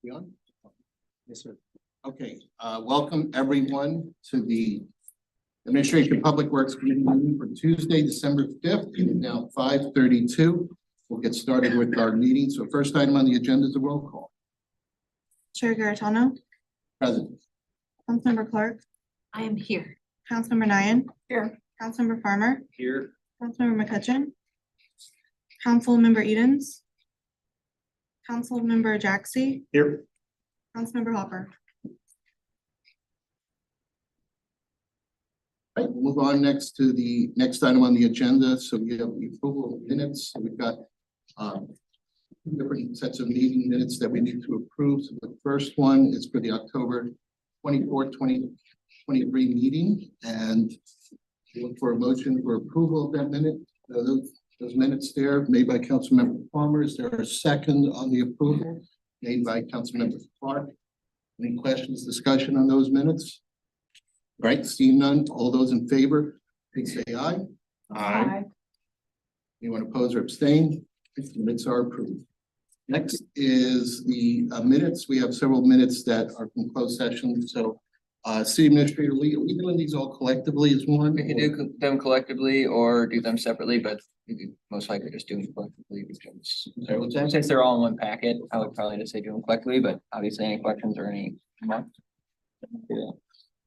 We on? Yes, sir. Okay, welcome everyone to the Administration Public Works Committee meeting for Tuesday, December 5th. It is now 5:32. We'll get started with our meeting. So first item on the agenda is a roll call. Chair Garitano, Present. Councilmember Clark, I am here. Councilmember Nian. Here. Councilmember Farmer, Here. Councilmember McCutcheon, Councilmember Edens, Councilmember Jaxi, Here. Councilmember Hopper. Right, we'll move on next to the next item on the agenda. So we have the approval of minutes. So we've got different sets of meeting minutes that we need to approve. So the first one is for the October 24th, 2023 meeting, and look for a motion for approval of that minute. Those minutes there made by Councilmember Farmer. Is there a second on the approval? Made by Councilmember Clark. Any questions, discussion on those minutes? All right, seeing none, all those in favor, please say aye. Aye. Anyone oppose or abstain? The minutes are approved. Next is the minutes. We have several minutes that are from closed session. So City Administrator Lee, are we doing these all collectively as one? We can do them collectively or do them separately, but we could most likely just do them collectively because since they're all in one packet, I would probably just say do them collectively, but obviously any questions or any. Yeah.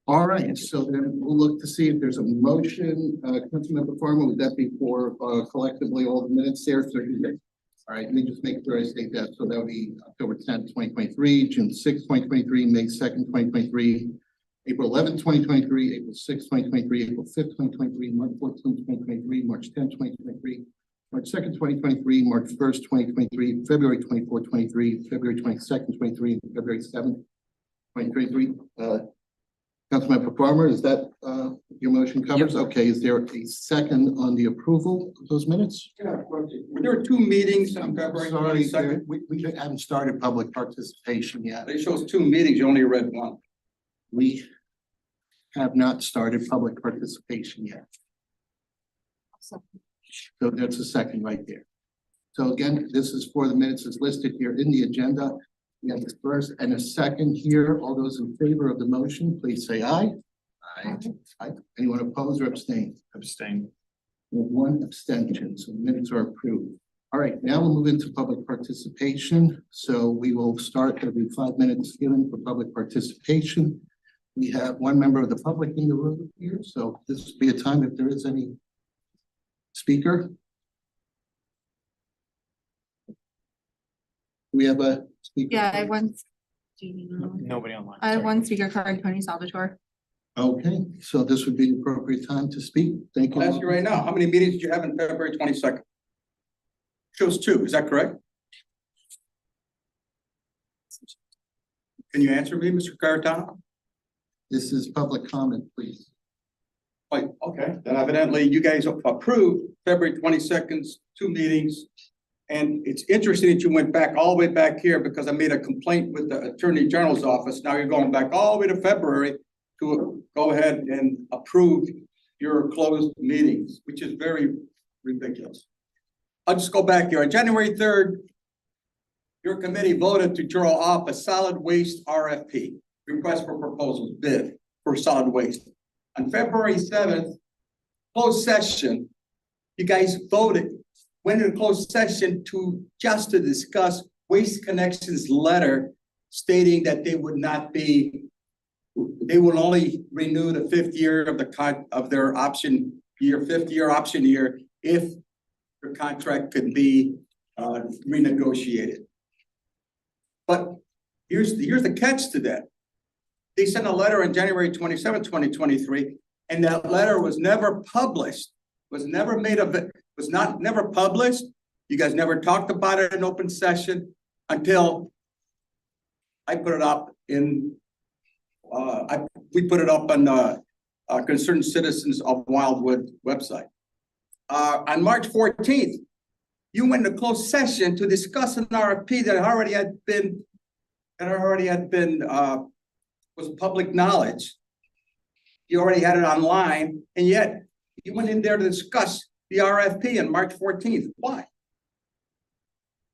All right, so then we'll look to see if there's a motion. Councilmember Farmer, would that be for collectively all the minutes there? So, all right, let me just make sure I state that. So that would be October 10th, 2023, June 6th, 2023, May 2nd, 2023, April 11th, 2023, April 6th, 2023, April 5th, 2023, March 14th, 2023, March 10th, 2023, March 2nd, 2023, March 1st, 2023, February 24th, 2023, February 22nd, 2023, and February 7th, 2023. Councilmember Farmer, is that your motion covers? Yep. Okay, is there a second on the approval of those minutes? Yeah, there are two meetings on February Sorry, 22nd. we haven't started public participation yet. It shows two meetings, you only read one. We have not started public participation yet. So that's a second right there. So again, this is for the minutes as listed here in the agenda. We have the first and a second here. All those in favor of the motion, please say aye. Aye. Aye. Anyone opposed or abstain? Abstain. With one abstention, so the minutes are approved. All right, now we'll move into public participation. So we will start. There'll be 5 minutes given for public participation. We have one member of the public in the room here, so this will be a time if there is any speaker. We have a speaker. Yeah, I have one. Nobody online. I have one speaker card, Tony Salvatore. Okay, so this would be the appropriate time to speak. Thank you. I'll ask you right now, how many meetings did you have on February 22nd? Shows two, is that correct? Can you answer me, Mr. Garitano? This is public comment, please. Wait, okay, then evidently you guys approved February 22nd's two meetings. And it's interesting that you went back all the way back here because I made a complaint with the Attorney General's office. Now you're going back all the way to February to go ahead and approve your closed meetings, which is very ridiculous. I'll just go back here. On January 3rd, your committee voted to draw off a solid waste RFP, request for proposals, bid for solid waste. On February 7th, closed session, you guys went into closed session to discuss Waste Connections letter stating that they will only renew the 5th year of their option year, 5th year option year, if their contract could be renegotiated. But here's the catch to that. They sent a letter on January 27, 2023, and that letter was never published, never published. You guys never talked about it in open session until I put it up in, we put it up on the Concerned Citizens of Wildwood website. On March 14th, you went to closed session to discuss an RFP that already had been was public knowledge. You already had it online, and yet you went in there to discuss the RFP on March 14th. Why?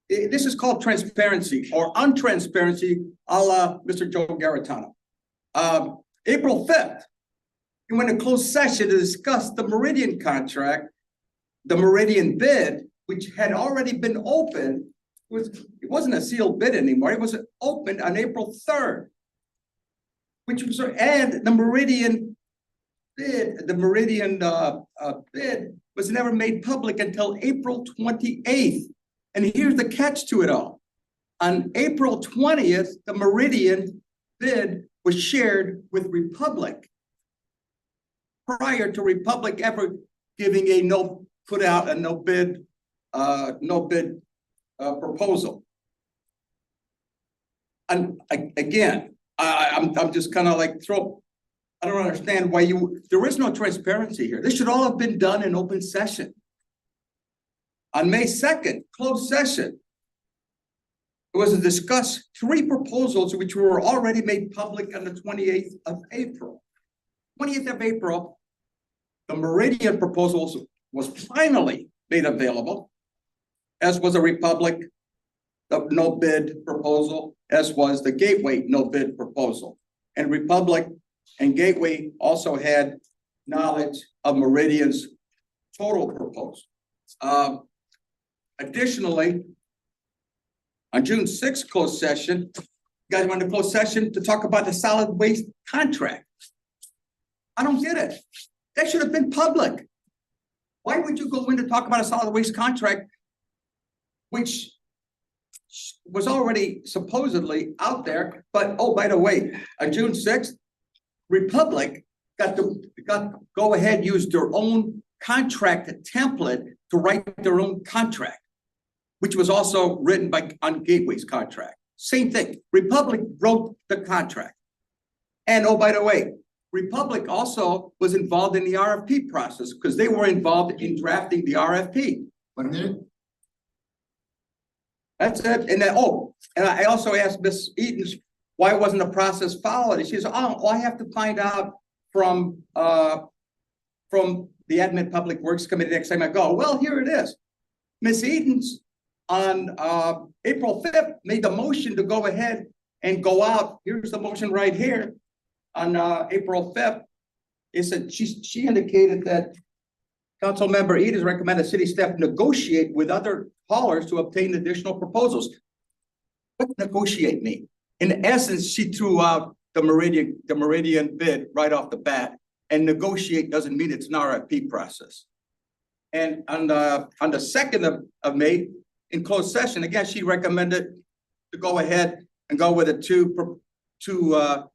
This is called transparency or untransparency, a la Mr. Joe Garitano. April 5th, we went to closed session to discuss the Meridian contract, the Meridian bid, which had already been opened. It wasn't a sealed bid anymore. It was opened on April 3rd. Which was, and the Meridian bid, bid was never made public until April 28th. And here's the catch to it all. On April 20th, the Meridian bid was shared with Republic prior to Republic ever giving a no bid proposal. And again, I'm just kind of like I don't understand why there is no transparency here. This should all have been done in open session. On May 2nd, closed session. It was to discuss 3 proposals which were already made public on the 28th of April. 20th of April, the Meridian proposals was finally made available, as was a Republic, the no bid proposal, as was the Gateway no bid proposal. And Republic and Gateway also had knowledge of Meridian's total proposal. Additionally, on June 6th closed session, you guys went to closed session to talk about the solid waste contract. I don't get it. That should have been public. Why would you go in to talk about a solid waste contract, which was already supposedly out there? But oh, by the way, on June 6th, Republic got to go ahead, use their own contract template to write their own contract, which was also written on Gateway's contract. Same thing. Republic wrote the contract. And oh, by the way, Republic also was involved in the RFP process because they were involved in drafting the RFP. 1 minute. That's it. And then, and I also asked Ms. Edens, why wasn't the process followed? And she says, oh, I have to find out from the Admin Public Works Committee next time I go. Well, here it is. Ms. Edens on April 5th made the motion to go ahead and go out. Here's the motion right here. On April 5th, it said she indicated that Councilmember Edens recommended city staff negotiate with other haulers to obtain additional proposals. What negotiate mean? In essence, she threw out the Meridian bid right off the bat, and negotiate doesn't mean it's an RFP process. And on the 2nd of May, in closed session, again, she recommended to go ahead and go with the two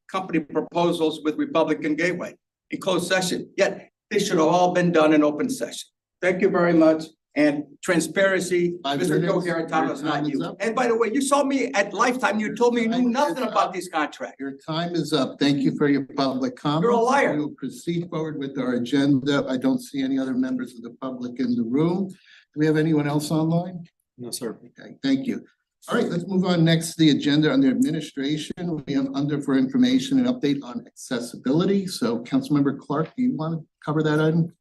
company proposals with Republican Gateway in closed session. Yet they should have all been done in open session. Thank you very much. And transparency, 5 Mr. Joe minutes. Garitano is Your not time is you. up. And by the way, you saw me at Lifetime. You told me you knew nothing about these contracts. Your time is up. Thank you for your public comments. You're a liar. We will proceed forward with our agenda. I don't see any other members of the public in the room. Do we have anyone else online? No, sir. Okay, thank you. All right, let's move on next to the agenda under administration. We have under for information and update on accessibility. So Councilmember Clark, do you want to cover that item?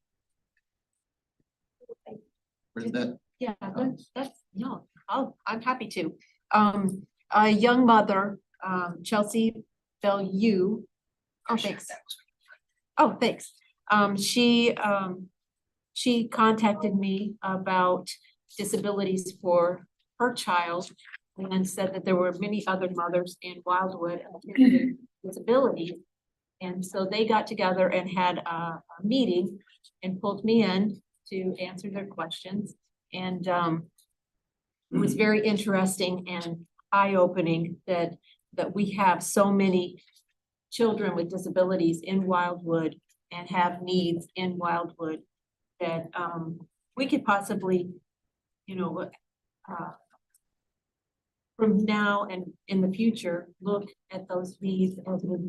Or is that? Yeah, I'm happy to. A young mother, Chelsea Bellew. Oh, thanks. Oh, thanks. She contacted me about disabilities for her child and said that there were many other mothers in Wildwood with disabilities. And so they got together and had a meeting and pulled me in to answer their questions. And it was very interesting and eye-opening that we have so many children with disabilities in Wildwood and have needs in Wildwood that we could possibly, from now and in the future, look at those needs as we're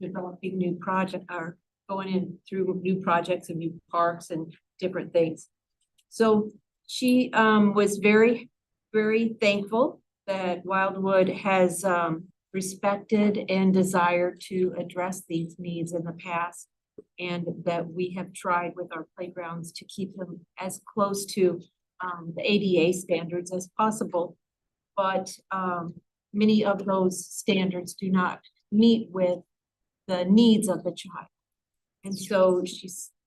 developing new project or going in through new projects and new parks and different things. So she was very, very thankful that Wildwood has respected and desired to address these needs in the past, and that we have tried with our playgrounds to keep them as close to the ADA standards as possible. but many of those standards do not meet with the needs of the child. And so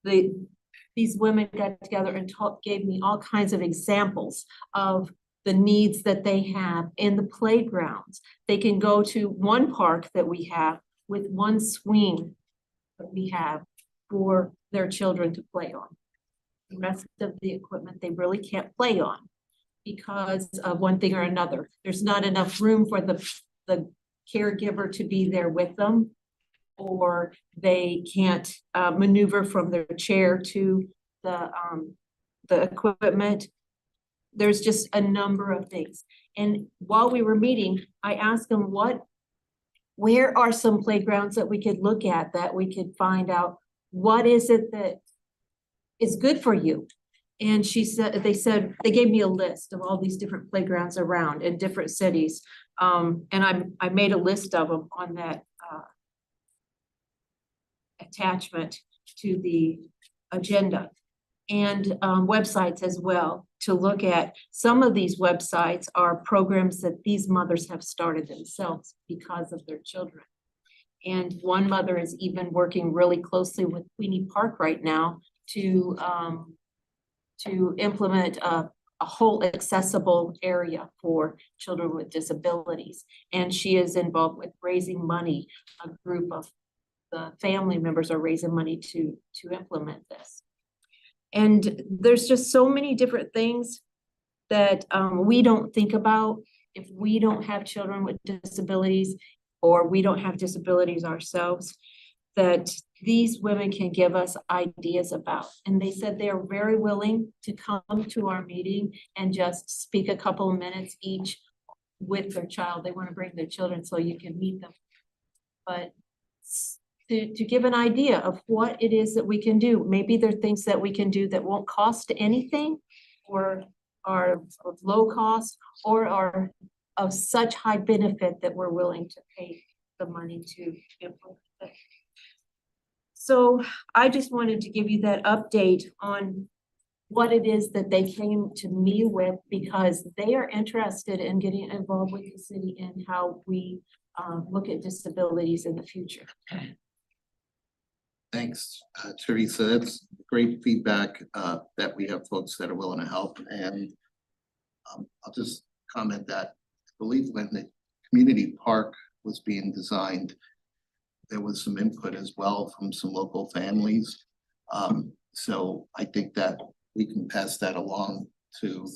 these women got together and gave me all kinds of examples of the needs that they have in the playgrounds. They can go to one park that we have with one swing that we have for their children to play on. The rest of the equipment they really can't play on because of one thing or another. There's not enough room for the caregiver to be there with them, or they can't maneuver from their chair to the equipment. There's just a number of things. And while we were meeting, I asked them where are some playgrounds that we could look at, that we could find out what is it that is good for you. And they gave me a list of all these different playgrounds around in different cities. And I made a list of them on that attachment to the agenda, and websites as well to look at. Some of these websites are programs that these mothers have started themselves because of their children. And one mother is even working really closely with Queenie Park right now to implement a whole accessible area for children with disabilities. And she is involved with raising money. A group of the family members are raising money to implement this. And there's just so many different things that we don't think about if we don't have children with disabilities, or we don't have disabilities ourselves, that these women can give us ideas about. And they said they are very willing to come to our meeting and just speak a couple of minutes each with their child. They want to bring their children so you can meet them. But to give an idea of what it is that we can do. Maybe there are things that we can do that won't cost anything, or are of low cost, or are of such high benefit that we're willing to pay the money to implement it. So I just wanted to give you that update on what it is that they came to me with, because they are interested in getting involved with the city and how we look at disabilities in the future. Thanks, Teresa. That's great feedback that we have folks that are willing to help. And I'll just comment that I believe when the community park was being designed, there was some input as well from some local families. So I think that we can pass that along to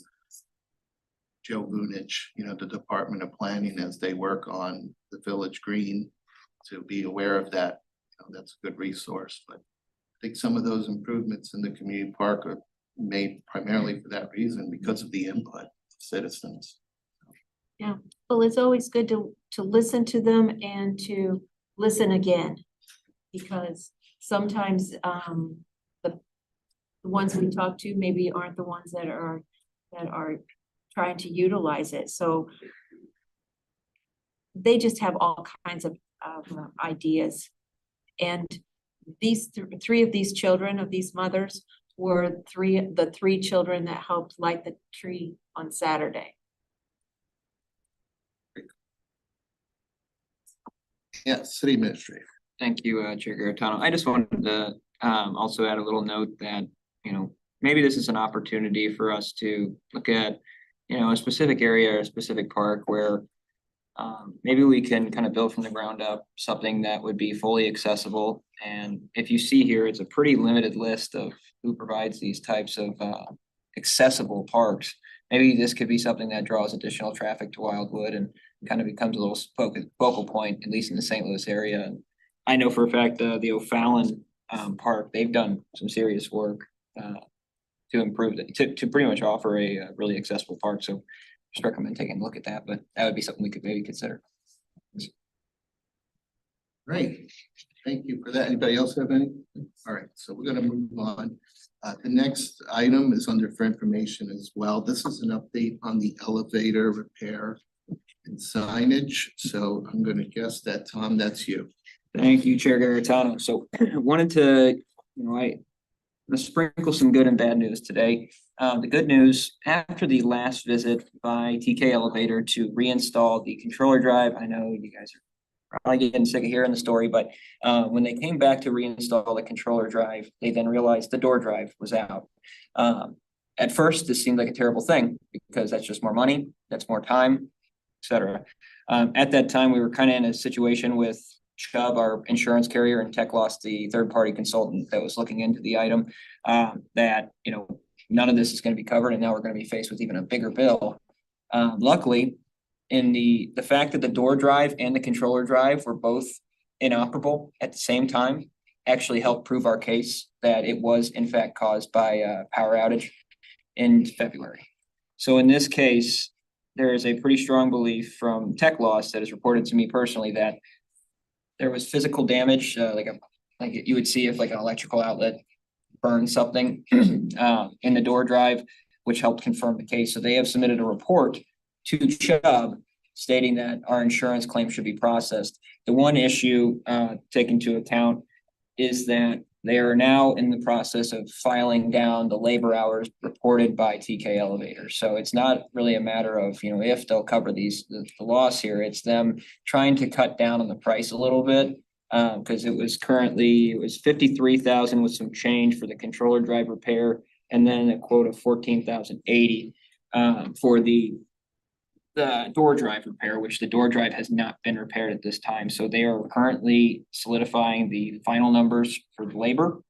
Joe Vunich, the Department of Planning, as they work on the Village Green, to be aware of that. That's a good resource. But I think some of those improvements in the community park are made primarily for that reason, because of the input of citizens. Yeah, well, it's always good to listen to them and to listen again, because sometimes the ones we talk to maybe aren't the ones that are trying to utilize it. So they just have all kinds of ideas. And these three of these children, of these mothers, were the three children that helped light the tree on Saturday. Yes, City Administrator. Thank you, Chair Garitano. I just wanted to also add a little note that, maybe this is an opportunity for us to look at, a specific area or a specific park where maybe we can kind of build from the ground up something that would be fully accessible. And if you see here, it's a pretty limited list of who provides these types of accessible parks. Maybe this could be something that draws additional traffic to Wildwood and kind of becomes a little focal point, at least in the St. Louis area. And I know for a fact the O'Fallon Park, they've done some serious work to improve it, to pretty much offer a really accessible park. So just recommend taking a look at that, but that would be something we could maybe consider. Great, thank you for that. Anybody else have any? All right, so we're gonna move on. The next item is under for information as well. This is an update on the elevator repair and signage. So I'm gonna guess that, Tom, that's you. Thank you, Chair Garitano. So wanted to, to sprinkle some good and bad news today. The good news, after the last visit by TK Elevator to reinstall the controller drive, I know you guys are probably getting sick of hearing the story, but when they came back to reinstall the controller drive, they then realized the door drive was out. At first, this seemed like a terrible thing because that's just more money, that's more time, et cetera. At that time, we were kind of in a situation with Chubb, our insurance carrier, and Tech lost the third-party consultant that was looking into the item. That, you know, none of this is going to be covered, and now we're going to be faced with even a bigger bill. Luckily, in the fact that the door drive and the controller drive were both inoperable at the same time actually helped prove our case that it was in fact caused by a power outage in February. So in this case, there is a pretty strong belief from Tech Loss that is reported to me personally that there was physical damage, like you would see if like an electrical outlet burned something in the door drive, which helped confirm the case. So they have submitted a report to Chubb stating that our insurance claim should be processed. The one issue taken into account is that they are now in the process of filing down the labor hours reported by TK Elevator. So it's not really a matter of, you know, if they'll cover the loss here, it's them trying to cut down on the price a little bit. Because it was 53,000 with some change for the controller drive repair, and then a quote of 14,080 for the door drive repair, which the door drive has not been repaired at this time. So they are currently solidifying the final numbers for the labor.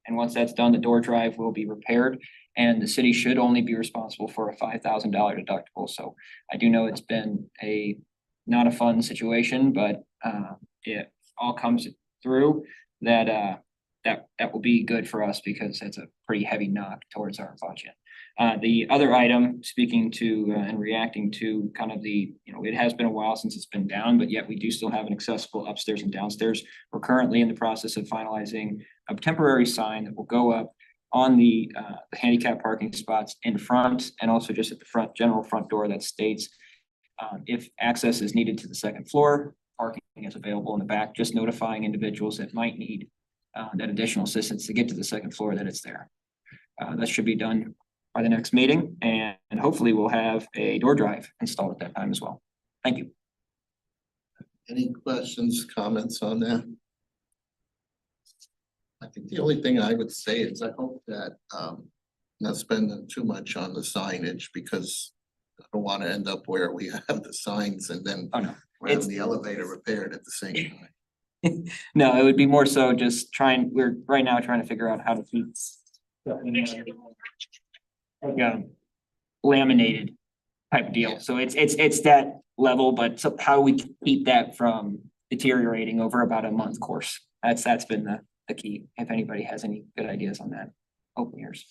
And once that's done, the door drive will be repaired, and the city should only be responsible for a $5,000 deductible. So I do know it's been not a fun situation, but it all comes through that that will be good for us because that's a pretty heavy knock towards our budget. The other item, speaking to and reacting to kind of it has been a while since it's been down, but yet we do still have an accessible upstairs and downstairs. We're currently in the process of finalizing a temporary sign that will go up on the handicap parking spots in front and also just at the general front door that states if access is needed to the second floor, parking is available in the back, just notifying individuals that might need that additional assistance to get to the second floor that it's there. That should be done by the next meeting, and hopefully we'll have a door drive installed at that time as well. Thank you. Any questions, comments on that? I think the only thing I would say is I hope that not spending too much on the signage, because I don't want to end up where we have the signs and then we're having the elevator repaired at the same time. No, it would be more so just we're right now trying to figure out how to keep laminated type deal. Yeah. So it's that level, but so how we keep that from deteriorating over about a month course. That's been the key. If anybody has any good ideas on that, open ears.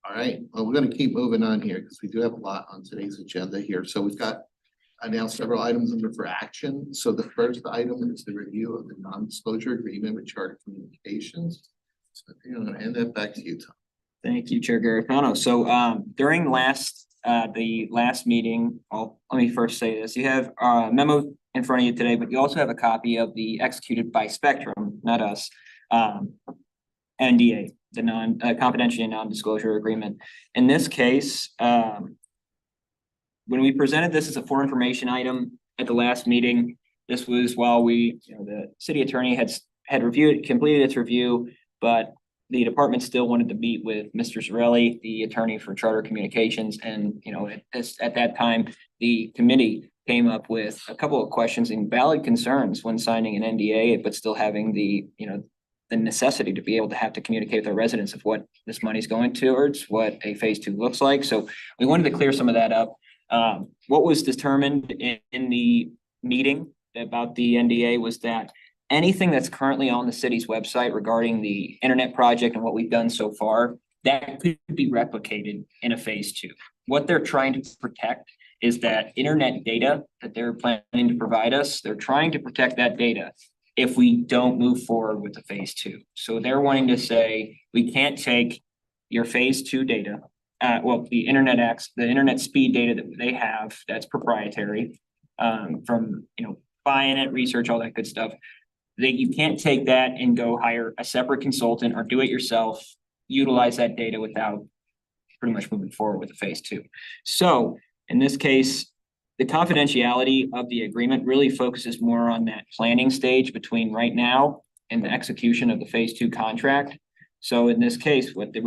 All right, well, we're gonna keep moving on here because we do have a lot on today's agenda here. So we've got announced several items under for action. So the first item is the review of the non-disclosure agreement with Charter Communications. So I'm gonna hand that back to you, Tom. Thank you, Chair Garicano. So during the last meeting, let me first say this. You have a memo in front of you today, but you also have a copy of the executed by Spectrum, not us, NDA, the confidentiality and non-disclosure agreement. In this case, when we presented this as a for information item at the last meeting, this was while the city attorney had completed its review, but the department still wanted to meet with Mr. Zarelli, the attorney for Charter Communications. And, at that time, the committee came up with a couple of questions and valid concerns when signing an NDA, but still having the necessity to be able to have to communicate with our residents of what this money is going towards, what a phase 2 looks like. So we wanted to clear some of that up. What was determined in the meeting about the NDA was that anything that's currently on the city's website regarding the internet project and what we've done so far, that could be replicated in a phase 2. What they're trying to protect is that internet data that they're planning to provide us. They're trying to protect that data if we don't move forward with the phase 2. So they're wanting to say, we can't take your phase 2 data, the internet speed data that they have, that's proprietary, from buying it, research, all that good stuff. you can't take that and go hire a separate consultant or do it yourself, utilize that data without pretty much moving forward with the phase two. So in this case, the confidentiality of the agreement really focuses more on that planning stage between right now and the execution of the phase two contract. So in this case, what the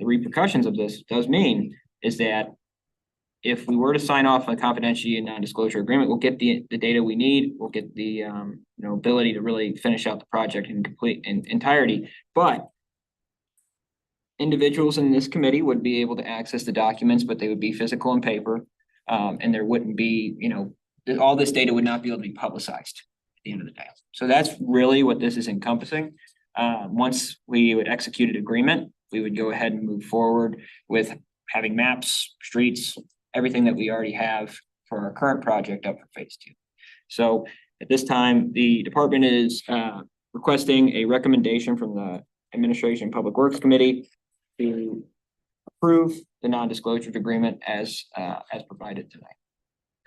repercussions of this does mean is that if we were to sign off on a confidentiality and non-disclosure agreement, we'll get the data we need, we'll get the ability to really finish out the project in complete entirety. But individuals in this committee would be able to access the documents, but they would be physical and paper. And there wouldn't be, all this data would not be able to be publicized at the end of the day. So that's really what this is encompassing. Once we would execute an agreement, we would go ahead and move forward with having maps, streets, everything that we already have for our current project up for phase two. So at this time, the department is requesting a recommendation from the Administration and Public Works Committee to approve the non-disclosure agreement as provided tonight.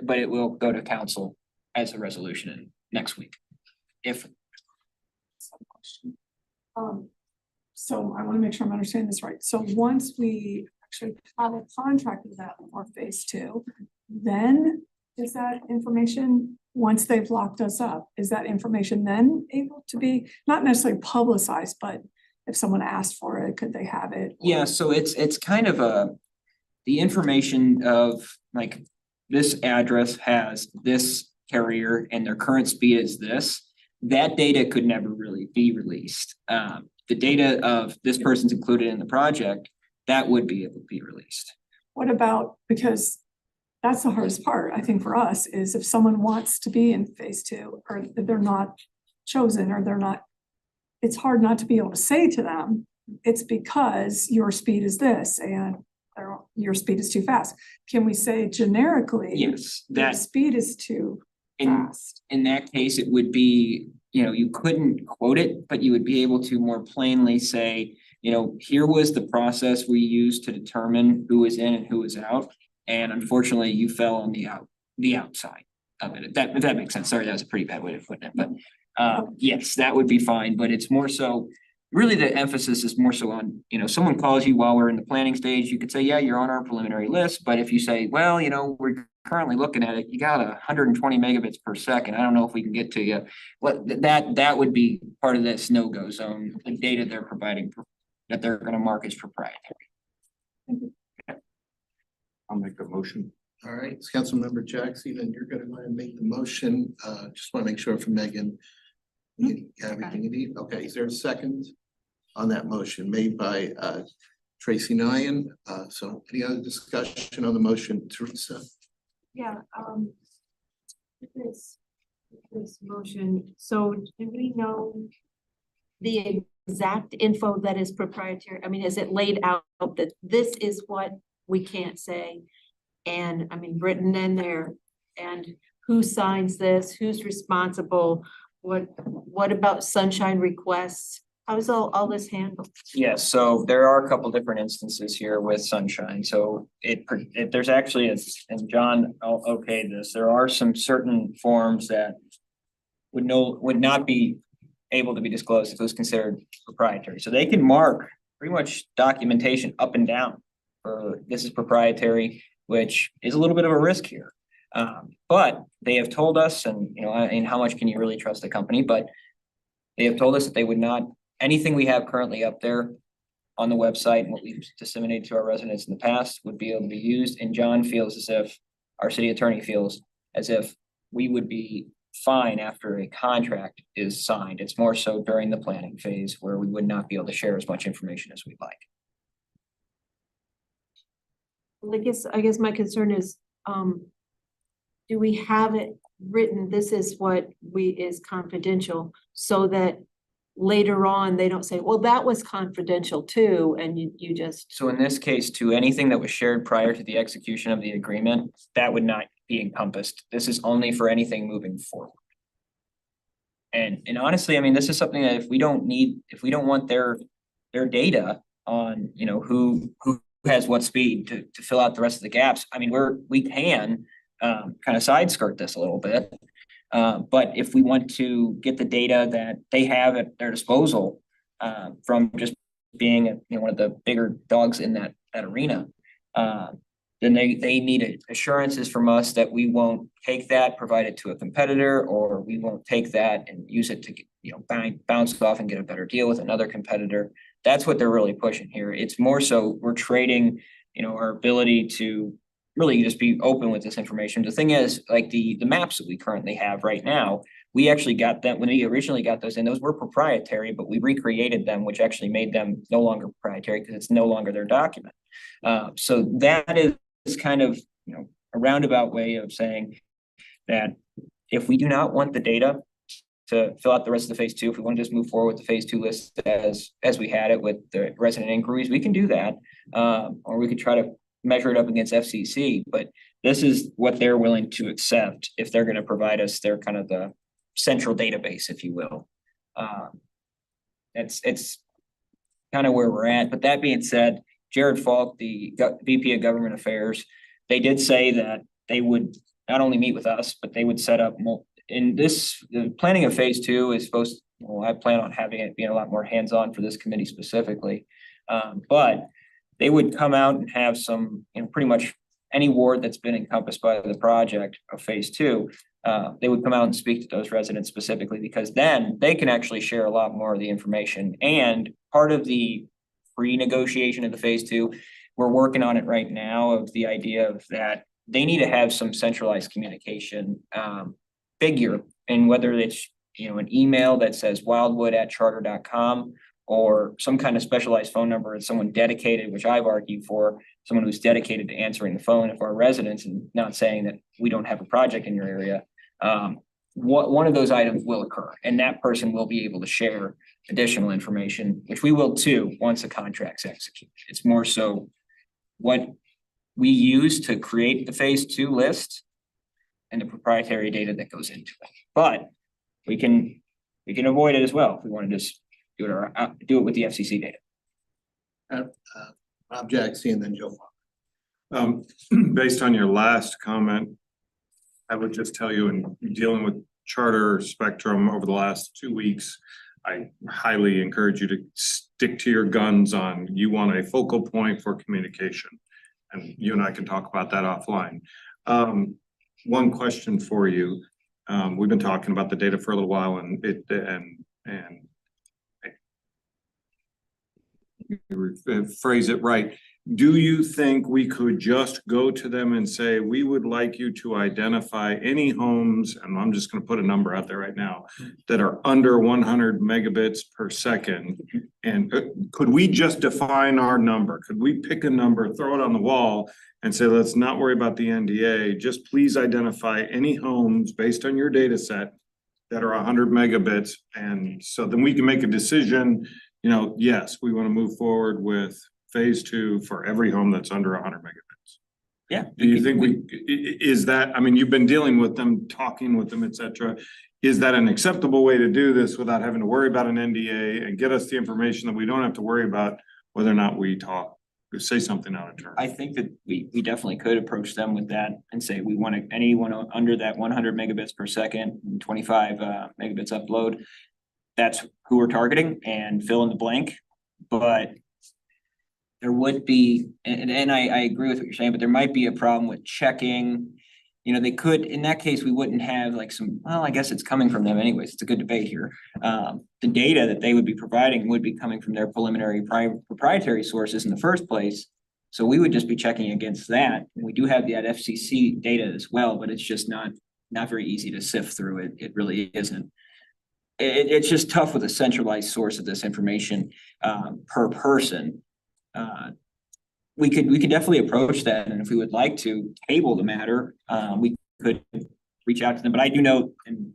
But it will go to council as a resolution in next week. If So I want to make sure I'm understanding this right. So once we actually have a contract with that for phase two, then is that information, once they've locked us up, is that information then able to be not necessarily publicized, but if someone asked for it, could they have it? yeah, so it's kind of the information of like this address has this carrier and their current speed is this. That data could never really be released. The data of this person's included in the project, that would be able to be released. What about, because that's the hardest part, I think for us, is if someone wants to be in phase two, or they're not chosen, or they're not, it's hard not to be able to say to them, it's because your speed is this and your speed is too fast. Can we say generically? Yes, Your that speed is too fast? in that case, it would be, you couldn't quote it, but you would be able to more plainly say, here was the process we used to determine who was in and who was out. And unfortunately, you fell on the outside of it. If that makes sense. Sorry, that was a pretty bad way of putting it, but yes, that would be fine, but it's more so, really the emphasis is more so on, someone calls you while we're in the planning stage, you could say, yeah, you're on our preliminary list, but if you say, well, we're currently looking at it, you got 120 megabits per second, I don't know if we can get to you. That would be part of this no-go zone, the data they're providing that they're gonna mark as proprietary. I'll make a motion. All right, it's Councilmember Jackson, then you're gonna go ahead and make the motion. Just want to make sure from Megan. You got everything you need? Okay, is there a second on that motion made by Tracy Nyan? So any other discussion on the motion, Teresa? Yeah, this motion, so do we know the exact info that is proprietary? I mean, is it laid out that this is what we can't say? And I mean, written in there, and who signs this, who's responsible? What about sunshine requests? How is all this handled? Yes, so there are a couple different instances here with sunshine, so there's actually, and John, I'll okay this, there are some certain forms that would not be able to be disclosed if it was considered proprietary, so they can mark pretty much documentation up and down for this is proprietary, which is a little bit of a risk here. But they have told us, and how much can you really trust a company, but they have told us that they would not, anything we have currently up there on the website and what we've disseminated to our residents in the past would be able to be used. And John feels as if, our city attorney feels as if we would be fine after a contract is signed. It's more so during the planning phase where we would not be able to share as much information as we'd like. Well, I guess my concern is, do we have it written, this is what is confidential, so that later on, they don't say, well, that was confidential too, and you just. So in this case, to anything that was shared prior to the execution of the agreement, that would not be encompassed. This is only for anything moving forward. And honestly, I mean, this is something that if we don't want their data on, who has what speed to fill out the rest of the gaps, I mean, we can kind of side skirt this a little bit. But if we want to get the data that they have at their disposal, from just being, one of the bigger dogs in that arena, then they need assurances from us that we won't take that, provide it to a competitor, or we won't take that and use it to, bounce off and get a better deal with another competitor. That's what they're really pushing here. It's more so we're trading, our ability to really just be open with this information. The thing is, like the maps that we currently have right now, we actually got them, when we originally got those in, those were proprietary, but we recreated them, which actually made them no longer proprietary because it's no longer their document. So that is kind of, a roundabout way of saying that if we do not want the data to fill out the rest of the phase 2, if we want to just move forward with the phase 2 list as we had it with the resident inquiries, we can do that. Or we could try to measure it up against FCC, but this is what they're willing to accept if they're going to provide us their kind of the central database, if you will. It's kind of where we're at. But that being said, Jared Falk, the VP of Government Affairs, they did say that they would not only meet with us, but they would set up the planning of phase 2 is supposed, I plan on having it being a lot more hands-on for this committee specifically. But they would come out and have some, pretty much any ward that's been encompassed by the project of phase 2, they would come out and speak to those residents specifically, because then they can actually share a lot more of the information. And part of the pre-negotiation of the phase 2, we're working on it right now, of the idea of that they need to have some centralized communication figure, and whether it's, an email that says wildwood@charter.com, or some kind of specialized phone number and someone dedicated, which I've argued for, someone who's dedicated to answering the phone of our residents and not saying that we don't have a project in your area. One of those items will occur, and that person will be able to share additional information, which we will too, once the contract's executed. It's more so what we use to create the phase 2 list and the proprietary data that goes into it. But we can avoid it as well if we want to just do it with the FCC data. Rob Jackson and then Joe. Based on your last comment, I would just tell you, in dealing with Charter Spectrum over the last 2 weeks, I highly encourage you to stick to your guns on, you want a focal point for communication. And you and I can talk about that offline. One question for you. We've been talking about the data for a little while, and phrase it right. Do you think we could just go to them and say, we would like you to identify any homes, and I'm just going to put a number out there right now, that are under 100 megabits per second? And could we just define our number? Could we pick a number, throw it on the wall and say, let's not worry about the NDA, just please identify any homes based on your data set that are 100 megabits. And so then we can make a decision, yes, we want to move forward with phase 2 for every home that's under 100 megabits. Yeah. Do you think is that, I mean, you've been dealing with them, talking with them, et cetera. Is that an acceptable way to do this without having to worry about an NDA and get us the information that we don't have to worry about whether or not we say something out of turn? I think that we definitely could approach them with that and say, we want anyone under that 100 megabits per second, and 25 megabits upload. That's who we're targeting, and fill in the blank. But there would be, and I agree with what you're saying, but there might be a problem with checking. They could, in that case, we wouldn't have like I guess it's coming from them anyways. It's a good debate here. The data that they would be providing would be coming from their preliminary proprietary sources in the first place. So we would just be checking against that. We do have that FCC data as well, but it's just not very easy to sift through it. It really isn't. It's just tough with a centralized source of this information per person. We could definitely approach that, and if we would like to table the matter, we could reach out to them. But I do know, and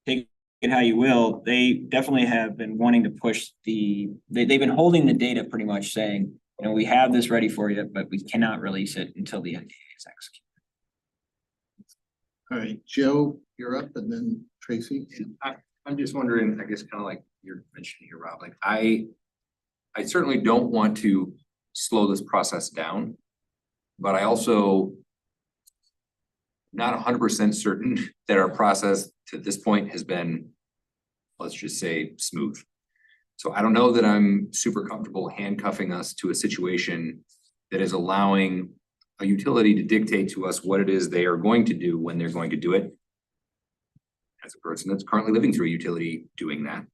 take it how you will, they definitely have been wanting to push they've been holding the data, pretty much saying, we have this ready for you, but we cannot release it until the NDA is executed. All right, Joe, you're up, and then Tracy. I'm just wondering, I guess, kind of like you're mentioning here, Rob, like I certainly don't want to slow this process down, but I also not 100% certain that our process to this point has been, let's just say, smooth. So I don't know that I'm super comfortable handcuffing us to a situation that is allowing a utility to dictate to us what it is they are going to do when they're going to do it. As a person that's currently living through a utility doing that.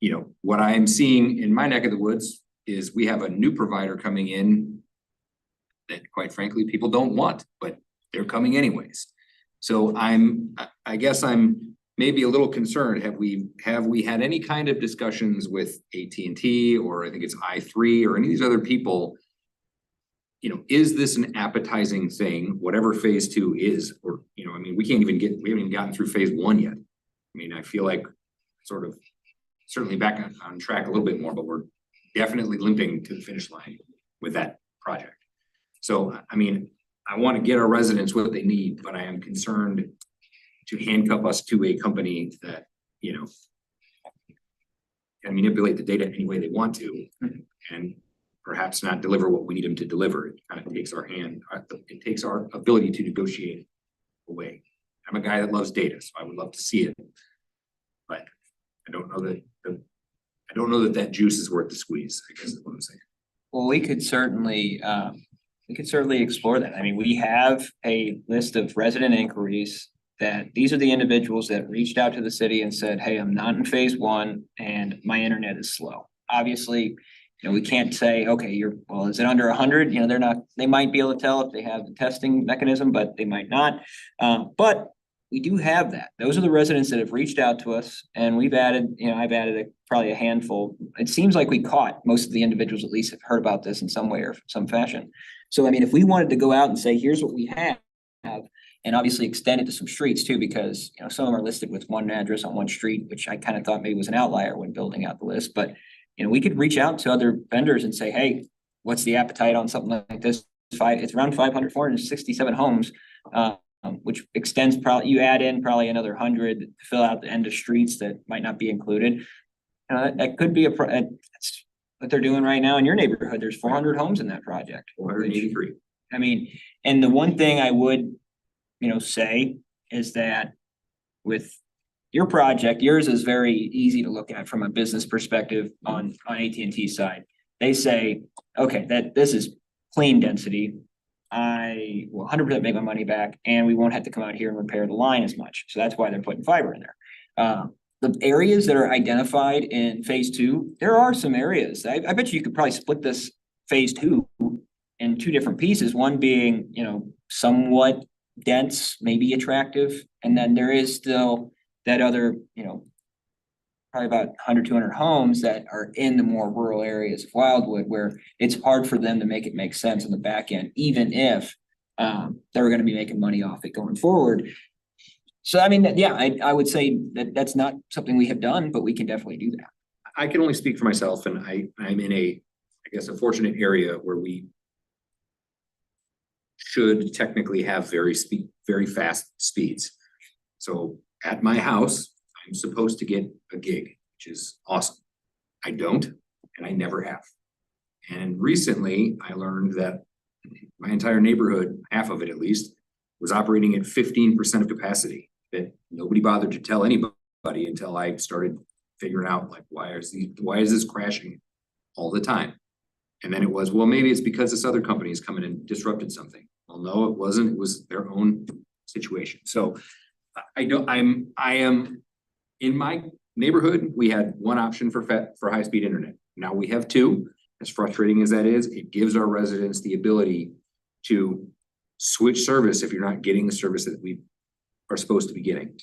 You know, what I am seeing in my neck of the woods is we have a new provider coming in that quite frankly, people don't want, but they're coming anyways. So I guess I'm maybe a little concerned. Have we had any kind of discussions with AT&T or I think it's i3 or any of these other people? You know, is this an appetizing thing, whatever phase 2 is, or, you know, I mean, we haven't even gotten through phase 1 yet. I mean, I feel like sort of certainly back on track a little bit more, but we're definitely limping to the finish line with that project. So, I mean, I want to get our residents what they need, but I am concerned to handcuff us to a company that, you know, can manipulate the data any way they want to and perhaps not deliver what we need them to deliver. It kind of takes it takes our ability to negotiate away. I'm a guy that loves data, so I would love to see it. But I don't know that that juice is worth the squeeze, I guess is what I'm saying. Well, we could certainly explore that. I mean, we have a list of resident inquiries that these are the individuals that reached out to the city and said, hey, I'm not in phase 1 and my internet is slow. Obviously, you know, we can't say, okay, is it under 100? You know, they might be able to tell if they have the testing mechanism, but they might not. But we do have that. Those are the residents that have reached out to us and I've added probably a handful. It seems like we caught most of the individuals at least have heard about this in some way or some fashion. So, I mean, if we wanted to go out and say, here's what we have, and obviously extend it to some streets too, because, you know, some of them are listed with one address on one street, which I kind of thought maybe was an outlier when building out the list, but you know, we could reach out to other vendors and say, hey, what's the appetite on something like this? It's around 467 homes, which extends you add in probably another 100 to fill out the end of streets that might not be included. That could be that's what they're doing right now in your neighborhood. There's 400 homes in that project. 483. I mean, and the one thing I would, say is that with your project, yours is very easy to look at from a business perspective on AT&T side. They say, okay, that this is clean density. I will 100% make my money back and we won't have to come out here and repair the line as much. So that's why they're putting fiber in there. The areas that are identified in phase 2, there are some areas. I bet you could probably split this phase 2 in 2 different pieces. One being, somewhat dense, maybe attractive. And then there is still that other, probably about 100, 200 homes that are in the more rural areas of Wildwood where it's hard for them to make it make sense on the back end, even if they're going to be making money off it going forward. So, I mean, yeah, I would say that that's not something we have done, but we can definitely do that. I can only speak for myself, and I'm in a fortunate area where we should technically have very fast speeds. So at my house, I'm supposed to get a gig, which is awesome. I don't, and I never have. And recently I learned that my entire neighborhood, half of it at least, was operating at 15% of capacity. That nobody bothered to tell anybody until I started figuring out like, why is this crashing all the time? And then it was, well, maybe it's because this other company is coming and disrupted something. Well, no, it wasn't. It was their own situation. So I am in my neighborhood. We had one option for high-speed internet. Now we have 2. As frustrating as that is, it gives our residents the ability to switch service if you're not getting the service that we are supposed to be getting.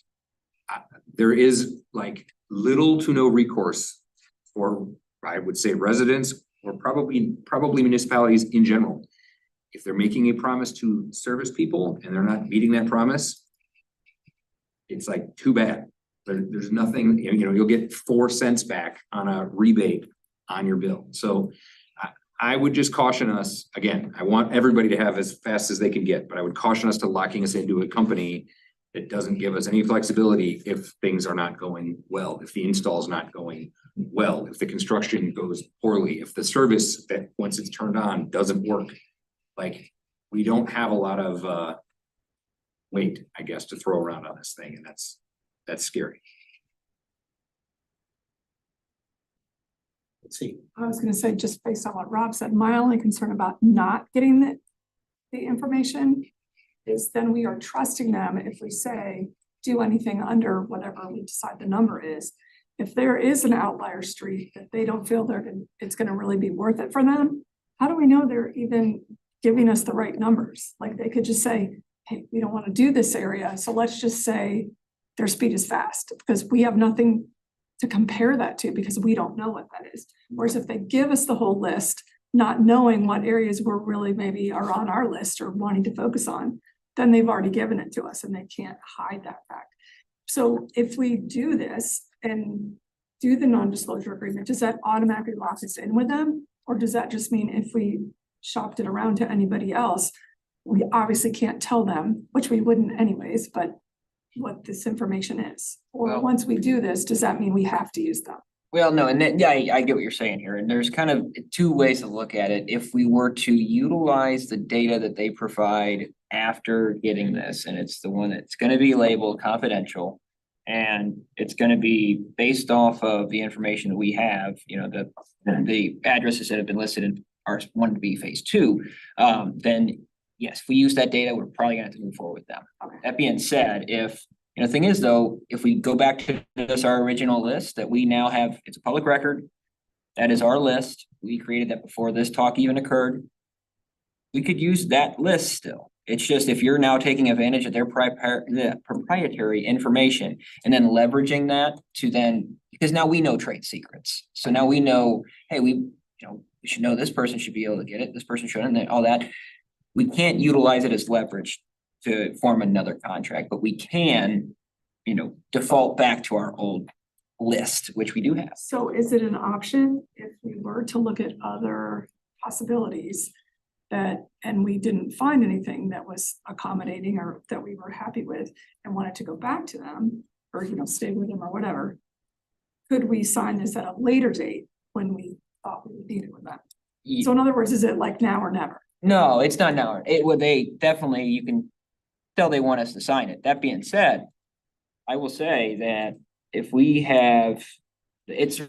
There is like little to no recourse for, I would say, residents or probably municipalities in general. If they're making a promise to service people and they're not meeting that promise, it's like too bad. There's nothing, you'll get 4 cents back on a rebate on your bill. So I would just caution us, again, I want everybody to have as fast as they can get, but I would caution us to locking us into a company that doesn't give us any flexibility if things are not going well, if the install is not going well, if the construction goes poorly, if the service that once it's turned on doesn't work. Like, we don't have a lot of weight, I guess, to throw around on this thing, and that's scary. Let's see. I was gonna say, just based on what Rob said, my only concern about not getting the information is then we are trusting them if we say, do anything under whatever we decide the number is. If there is an outlier street that they don't feel it's gonna really be worth it for them, how do we know they're even giving us the right numbers? Like, they could just say, hey, we don't wanna do this area, so let's just say their speed is fast, because we have nothing to compare that to, because we don't know what that is. Whereas if they give us the whole list, not knowing what areas we're really maybe are on our list or wanting to focus on, then they've already given it to us and they can't hide that fact. So if we do this and do the non-disclosure agreement, does that automatically lock us in with them? Or does that just mean if we shopped it around to anybody else, we obviously can't tell them, which we wouldn't anyways, but what this information is? Or Well- once we do this, does that mean we have to use them? Well, no, and then, yeah, I get what you're saying here, and there's kind of two ways to look at it. If we were to utilize the data that they provide after getting this, and it's the one that's gonna be labeled confidential. And it's gonna be based off of the information that we have, you know, the addresses that have been listed in our one to be phase two. Then yes, if we use that data, we're probably gonna have to move forward with them. Okay. That being said, the thing is though, if we go back to this, our original list that we now have, it's a public record. That is our list. We created that before this talk even occurred. We could use that list still. It's just if you're now taking advantage of their proprietary information and then leveraging that to then, because now we know trade secrets. So now we know, hey, we should know this person should be able to get it, this person shouldn't, and all that. We can't utilize it as leverage to form another contract, but we can, default back to our old list, which we do have. So is it an option if we were to look at other possibilities and we didn't find anything that was accommodating or that we were happy with and wanted to go back to them or, stay with them or whatever? Could we sign this at a later date when we thought we would need it with them? So in other words, is it like now or never? No, it's not now. They definitely, you can tell they want us to sign it. That being said, I will say that if we have, it's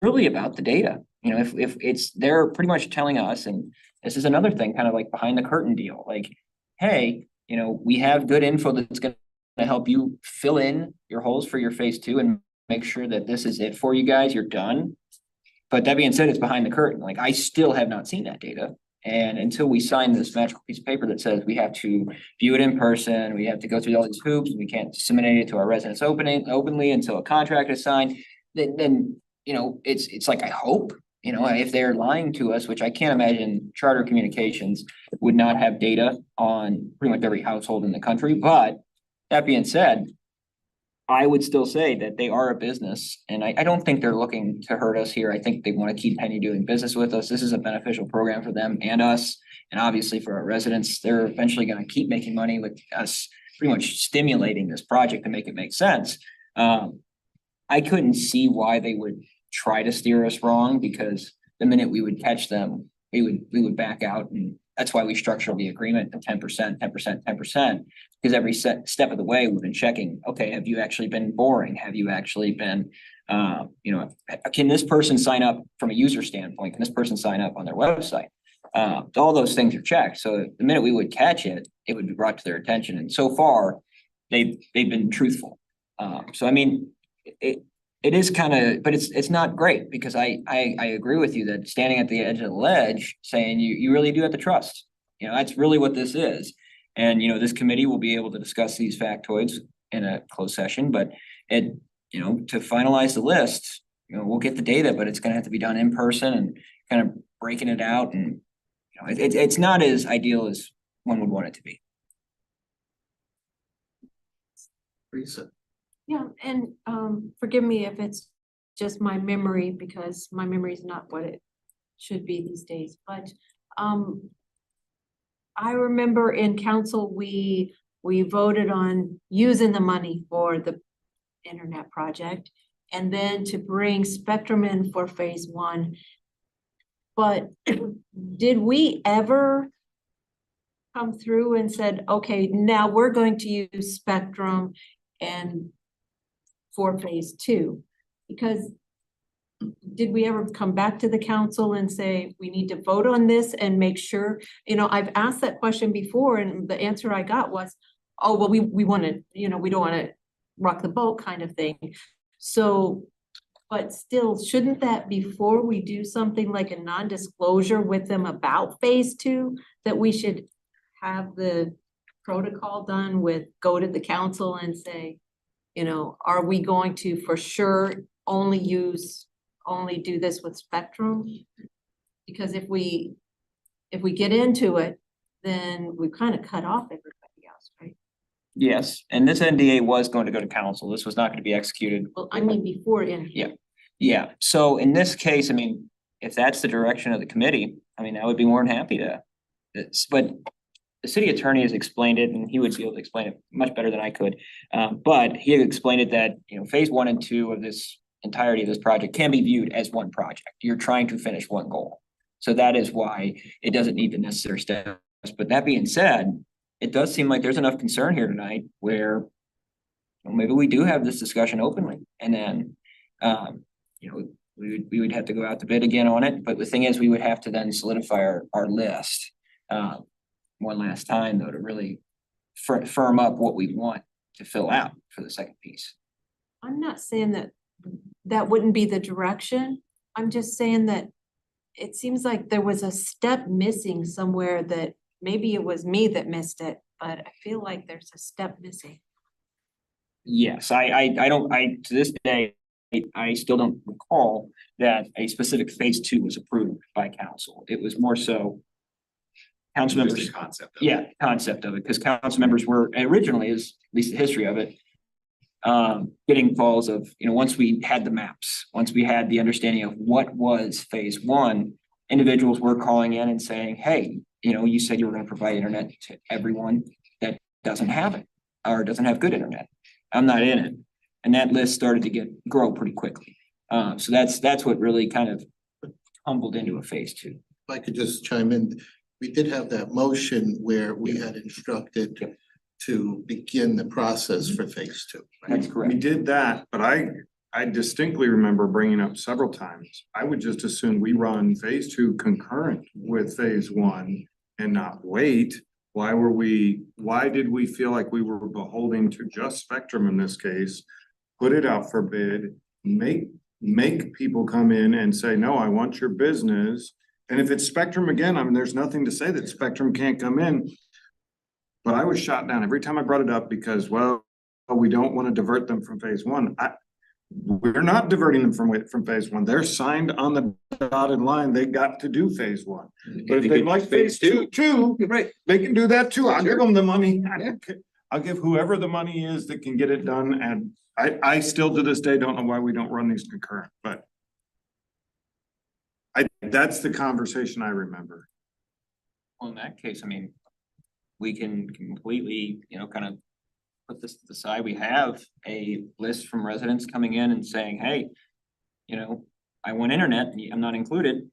really about the data. If it's, they're pretty much telling us, and this is another thing, kind of like behind the curtain deal, like, hey, we have good info that's gonna help you fill in your holes for your phase two and make sure that this is it for you guys, you're done. But that being said, it's behind the curtain. Like, I still have not seen that data. And until we sign this magical piece of paper that says we have to view it in person, we have to go through all these hoops, we can't disseminate it to our residents openly until a contract is signed, then it's like, I hope, if they're lying to us, which I can't imagine Charter Communications would not have data on pretty much every household in the country. But that being said, I would still say that they are a business, and I don't think they're looking to hurt us here. I think they want to keep Penny doing business with us. This is a beneficial program for them and us, and obviously for our residents. They're eventually going to keep making money with us, pretty much stimulating this project to make it make sense. I couldn't see why they would try to steer us wrong, because the minute we would catch them, we would back out, and that's why we structured the agreement at 10%, 10%, 10%. Because every step of the way, we've been checking, okay, have you actually been boring? Have you actually been, can this person sign up from a user standpoint? Can this person sign up on their website? All those things are checked. So the minute we would catch it, it would be brought to their attention. And so far, they've been truthful. So I mean, it is kind of, but it's not great, because I agree with you that standing at the edge of the ledge saying you really do have to trust, that's really what this is. And, this committee will be able to discuss these factoids in a closed session, but to finalize the list, we'll get the data, but it's gonna have to be done in person and kind of breaking it out. And, it's not as ideal as one would want it to be. Teresa. Yeah, and forgive me if it's just my memory, because my memory is not what it should be these days, but I remember in council, we voted on using the money for the internet project and then to bring Spectrum in for phase one. But did we ever come through and said, okay, now we're going to use Spectrum and for phase two? Because did we ever come back to the council and say, we need to vote on this and make sure, I've asked that question before and the answer I got was, oh, well, we want to, we don't want to rock the boat kind of thing. So, but still, shouldn't that before we do something like a non-disclosure with them about phase two, that we should have the protocol done with, go to the council and say, are we going to for sure only do this with Spectrum? Because if we get into it, then we kind of cut off everybody else, right? Yes, and this NDA was going to go to council. This was not going to be executed. Well, I mean, before in here. Yeah, so in this case, I mean, if that's the direction of the committee, I mean, I would be more than happy to. But the city attorney has explained it, and he would be able to explain it much better than I could. But he had explained it that, phase 1 and 2 of this entirety of this project can be viewed as one project. You're trying to finish one goal. So that is why it doesn't need the necessary steps. But that being said, it does seem like there's enough concern here tonight where maybe we do have this discussion openly, and then we would have to go out to bid again on it. But the thing is, we would have to then solidify our list one last time, though, to really firm up what we want to fill out for the second piece. I'm not saying that wouldn't be the direction. I'm just saying that it seems like there was a step missing somewhere, that maybe it was me that missed it, but I feel like there's a step missing. Yes, to this day, I still don't recall that a specific phase 2 was approved by council. It was more so council members. Just the concept of it. Yeah, concept of it, because council members were originally, is at least the history of it, getting calls of, once we had the maps, once we had the understanding of what was phase 1, individuals were calling in and saying, hey, you said you were going to provide internet to everyone that doesn't have it or doesn't have good internet. I'm not in it. And that list started to grow pretty quickly. So that's what really kind of humbled into a phase 2. If I could just chime in, we did have that motion where we had instructed to begin the process for phase 2. That's correct. We did that, but I distinctly remember bringing up several times, I would just assume we run phase 2 concurrent with phase 1 and not wait. Why did we feel like we were beholden to just Spectrum in this case? Put it out for bid, make people come in and say, no, I want your business. And if it's Spectrum again, I mean, there's nothing to say that Spectrum can't come in. But I was shot down every time I brought it up because, well, we don't want to divert them from phase 1. We're not diverting them from phase 1. They're signed on the dotted line. They got to do phase 1. But if they like phase 2 too, Right. they can do that too. I'll give them the money. Yeah. I'll give whoever the money is that can get it done. And I still to this day don't know why we don't run these concurrent, but that's the conversation I remember. Well, in that case, I mean, we can completely, kind of put this to the side. We have a list from residents coming in and saying, hey, I want internet, and I'm not included.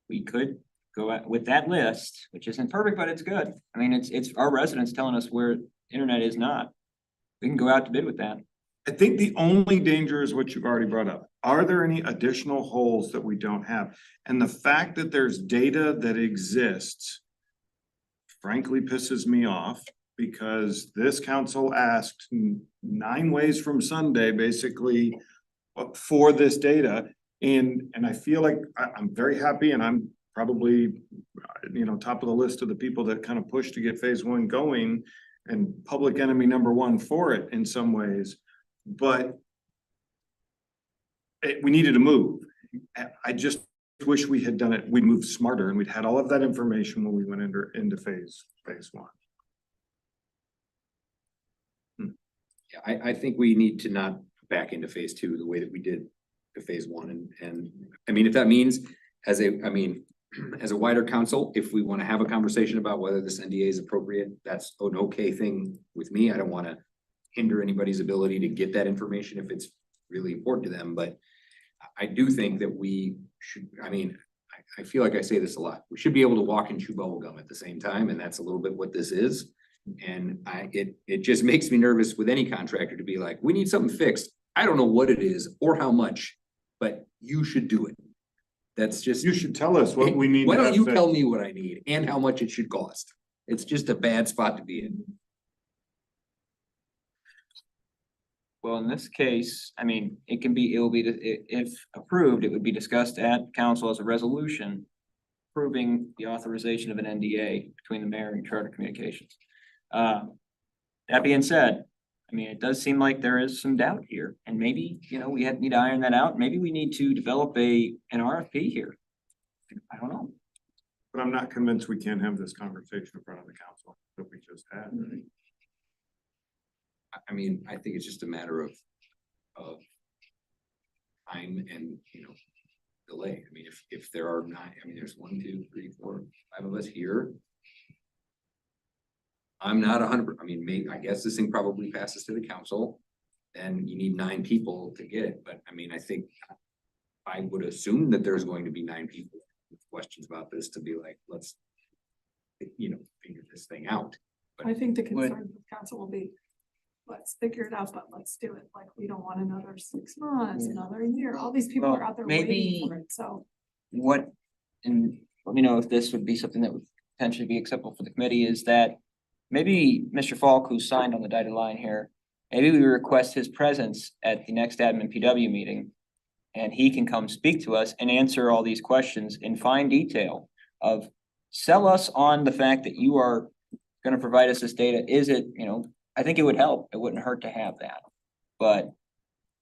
We could go out with that list, which isn't perfect, but it's good. I mean, it's our residents telling us where internet is not. We can go out to bid with that. I think the only danger is what you've already brought up. Are there any additional holes that we don't have? And the fact that there's data that exists frankly pisses me off, because this council asked 9 ways from Sunday, basically, for this data. And I feel like I'm very happy, and I'm probably, top of the list of the people that kind of pushed to get phase 1 going, and public enemy number 1 for it in some ways. But we needed to move. I just wish we had done it. We'd moved smarter, and we'd had all of that information when we went into phase 1. Yeah, I think we need to not back into phase 2 the way that we did to phase 1. And I mean, if that means as a wider council, if we want to have a conversation about whether this NDA is appropriate, that's an okay thing with me. I don't want to hinder anybody's ability to get that information if it's really important to them. But I do think that we should, I feel like I say this a lot. We should be able to walk and chew bubble gum at the same time, and that's a little bit what this is. And it just makes me nervous with any contractor to be like, we need something fixed. I don't know what it is or how much, but you should do it. That's just. You should tell us what we need. Why to don't have you fixed. tell me what I need and how much it should cost? It's just a bad spot to be in. Well, in this case, I mean, it will be, if approved, it would be discussed at council as a resolution. Approving the authorization of an NDA between the mayor and Charter Communications. That being said, I mean, it does seem like there is some doubt here, and maybe, you know, we need to iron that out. Maybe we need to develop an RFP here. I don't know. But I'm not convinced we can't have this conversation in front of the council that we just had. I mean, I think it's just a matter of time and, you know, delay. I mean, if there are nine, I mean, there's 1, 2, 3, 4, 5 of us here. I'm not 100, I mean, maybe, I guess this thing probably passes to the council. And you need 9 people to get it, but I mean, I think I would assume that there's going to be 9 people with questions about this to be like, let's, you know, figure this thing out. I think the concern of the council will be, let's figure it out, but let's do it. Like, we don't want another 6 months, another year. All these people Well, are out there maybe- waiting for it, so. What, and let me know if this would be something that would potentially be acceptable for the committee, is that maybe Mr. Falk, who signed on the dotted line here, maybe we request his presence at the next admin PW meeting. And he can come speak to us and answer all these questions in fine detail of sell us on the fact that you are gonna provide us this data. Is it, you know, I think it would help. It wouldn't hurt to have that. But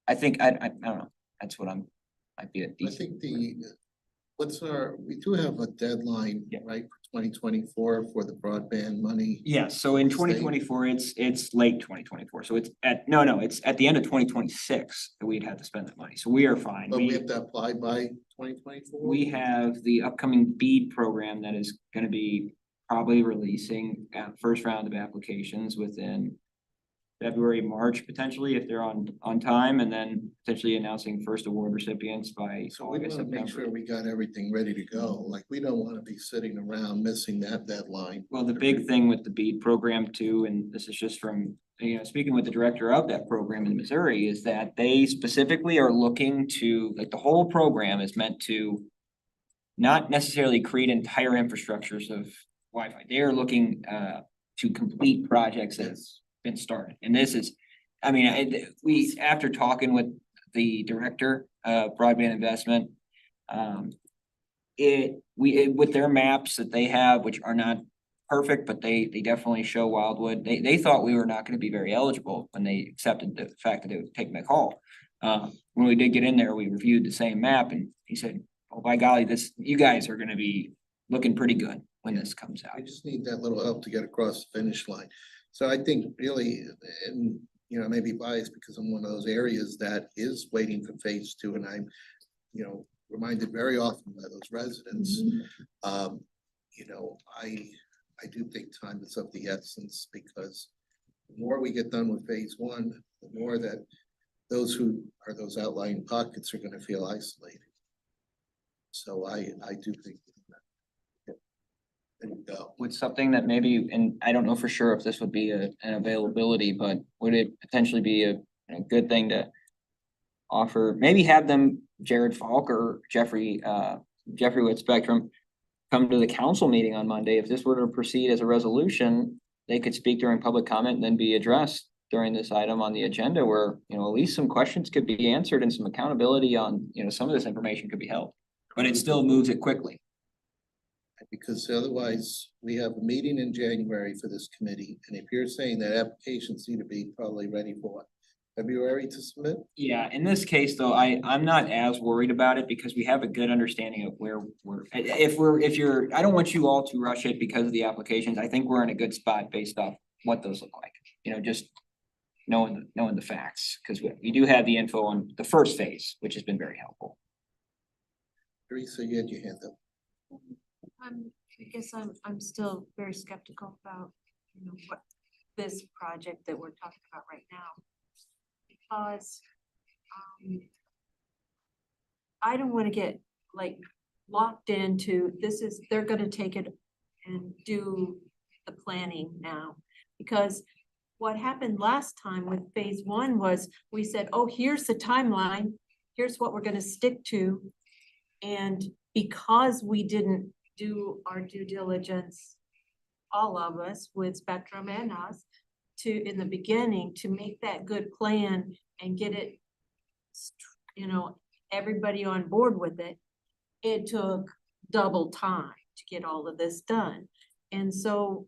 I think, I don't know. That's what might be a I decent. think we do have a deadline, Yeah. right, for 2024 for the broadband money. Yes, so in State. 2024, it's late 2024. So it's it's at the end of 2026 that we'd have to spend that money. So we are fine. But we have to apply by 2024? We have the upcoming BEAD program that is gonna be probably releasing first round of applications within February, March potentially, if they're on time, and then potentially announcing first award recipients by So we August, wanna make sure September. we got everything ready to go. Like, we don't wanna be sitting around missing that deadline. Well, the big thing with the BEAD program too, and this is just from, you know, speaking with the director of that program in Missouri, is that they specifically are looking to, like, the whole program is meant to not necessarily create entire infrastructures of Wi-Fi. They are looking to complete projects that's been started. And this is, I mean, we, after talking with the director of broadband investment, with their maps that they have, which are not perfect, but they definitely show Wildwood. They thought we were not gonna be very eligible when they accepted the fact that it would take McCall. When we did get in there, we reviewed the same map and he said, oh, by golly, you guys are gonna be looking pretty good when this comes out. I just need that little help to get across the finish line. So I think really, and, you know, maybe biased because I'm one of those areas that is waiting for phase 2, and I'm, you know, reminded very often by those residents. You know, I do think time is of the essence, because the more we get done with phase 1, the more that those who are those outlying pockets are gonna feel isolated. So I do think. There you go. With something that maybe, and I don't know for sure if this would be an availability, but would it potentially be a good thing to offer, maybe have them, Jared Falk or Jeffrey with Spectrum, come to the council meeting on Monday. If this were to proceed as a resolution, they could speak during public comment and then be addressed during this item on the agenda where, you know, at least some questions could be answered and some accountability on, you know, some of this information could be held, but it still moves it quickly. Because otherwise, we have a meeting in January for this committee, and if you're saying that applications need to be probably ready for what, February to submit? Yeah, in this case, though, I'm not as worried about it because we have a good understanding of where I don't want you all to rush it because of the applications. I think we're in a good spot based off what those look like, you know, just knowing the facts, because we do have the info on the first phase, which has been very helpful. Teresa, you had your hand up. I guess I'm still very skeptical about, you know, what this project that we're talking about right now. Because I don't want to get like locked into, they're gonna take it and do the planning now. Because what happened last time with phase one was, we said, oh, here's the timeline, here's what we're gonna stick to. And because we didn't do our due diligence, all of us with Spectrum and us, in the beginning, to make that good plan and get it, everybody on board with it, it took double time to get all of this done. And so,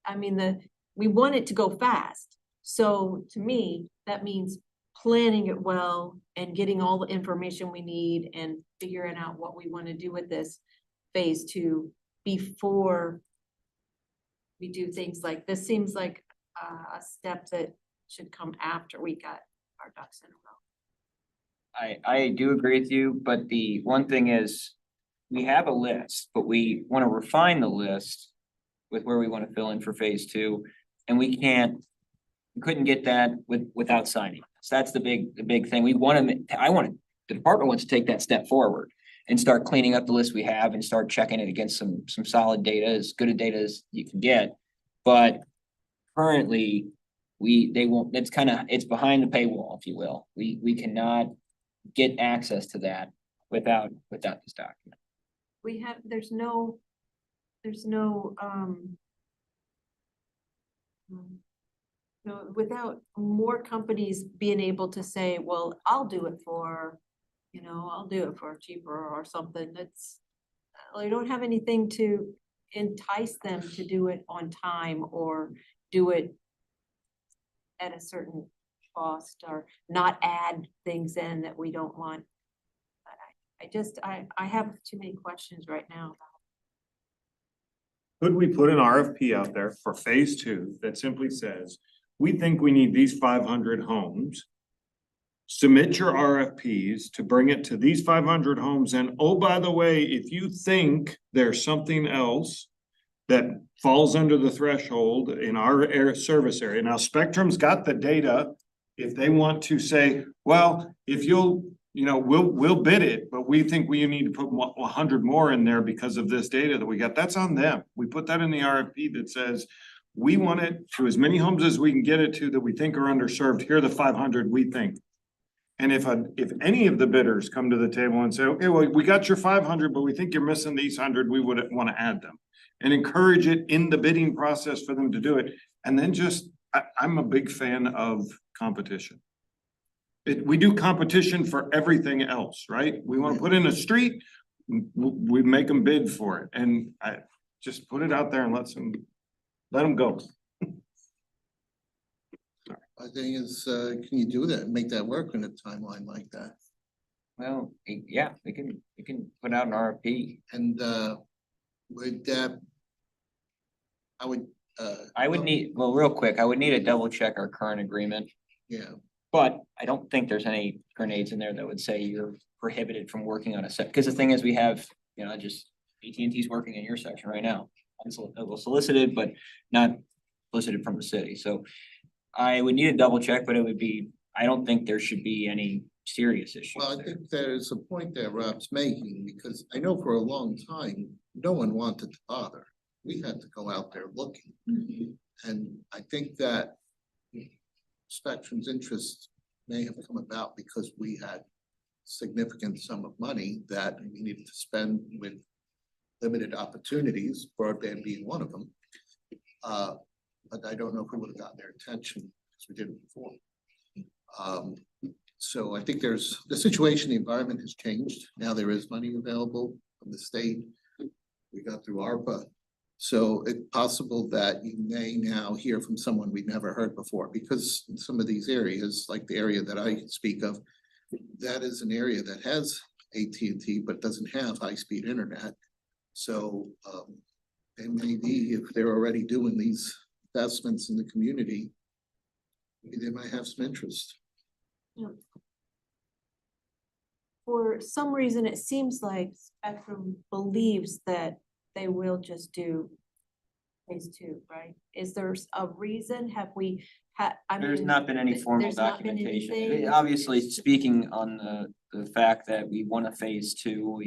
I mean, we want it to go fast. So to me, that means planning it well and getting all the information we need and figuring out what we want to do with this phase two before we do things like this. Seems like a step that should come after we got our ducks in a row. I do agree with you, but the one thing is, we have a list, but we want to refine the list with where we want to fill in for phase two, and we couldn't get that without signing. So that's the big thing. The department wants to take that step forward and start cleaning up the list we have and start checking it against some solid data, as good a data as you can get. But currently, they won't, it's behind the paywall, if you will. We cannot get access to that without this document. There's no, without more companies being able to say, well, I'll do it for cheaper or something. I don't have anything to entice them to do it on time or do it at a certain cost or not add things in that we don't want. I have too many questions right now. Could we put an RFP out there for phase two that simply says, we think we need these 500 homes. Submit your RFPs to bring it to these 500 homes, and oh, by the way, if you think there's something else that falls under the threshold in our service area. Now, Spectrum's got the data. If they want to say, well, if we'll bid it, but we think we need to put 100 more in there because of this data that we got, that's on them. We put that in the RFP that says, we want it to as many homes as we can get it to that we think are underserved. Here are the 500 we think. And if any of the bidders come to the table and say, okay, well, we got your 500, but we think you're missing these 100, we would want to add them and encourage it in the bidding process for them to do it. And then I'm a big fan of competition. We do competition for everything else, right? We want to put in a street, we make them bid for it. And I just put it out there and let them go. I think is, can you do that, make that work in a timeline like that? Well, yeah, we can put out an RFP. And would that, I would need, well, real quick, I would need to double check our current agreement, yeah, but I don't think there's any grenades in there that would say you're prohibited from working on a set. Because the thing is, we have, just AT&T's working in your section right now. Solicited, but not solicited from the city. So I would need a double check, but I don't think there should be any serious issues. well, I think there's a point there Rob's making, because I know for a long time, no one wanted to bother. We had to go out there looking. And I think that Spectrum's interest may have come about because we had significant sum of money that we needed to spend with limited opportunities, broadband being one of them. But I don't know if we would have gotten their attention as we did before. So I think the situation, the environment has changed. Now there is money available from the state. We got through ARPA. So it's possible that you may now hear from someone we've never heard before, because in some of these areas, like the area that I speak of, that is an area that has AT&T, but doesn't have high-speed internet. So they may be, if they're already doing these investments in the community, maybe they might have some interest. Yeah. For some reason, it seems like Spectrum believes that they will just do phase two, right? Is there a reason? Have we had? There's not been any formal there's not been documentation. anything? Obviously, speaking on the fact that we won a phase two,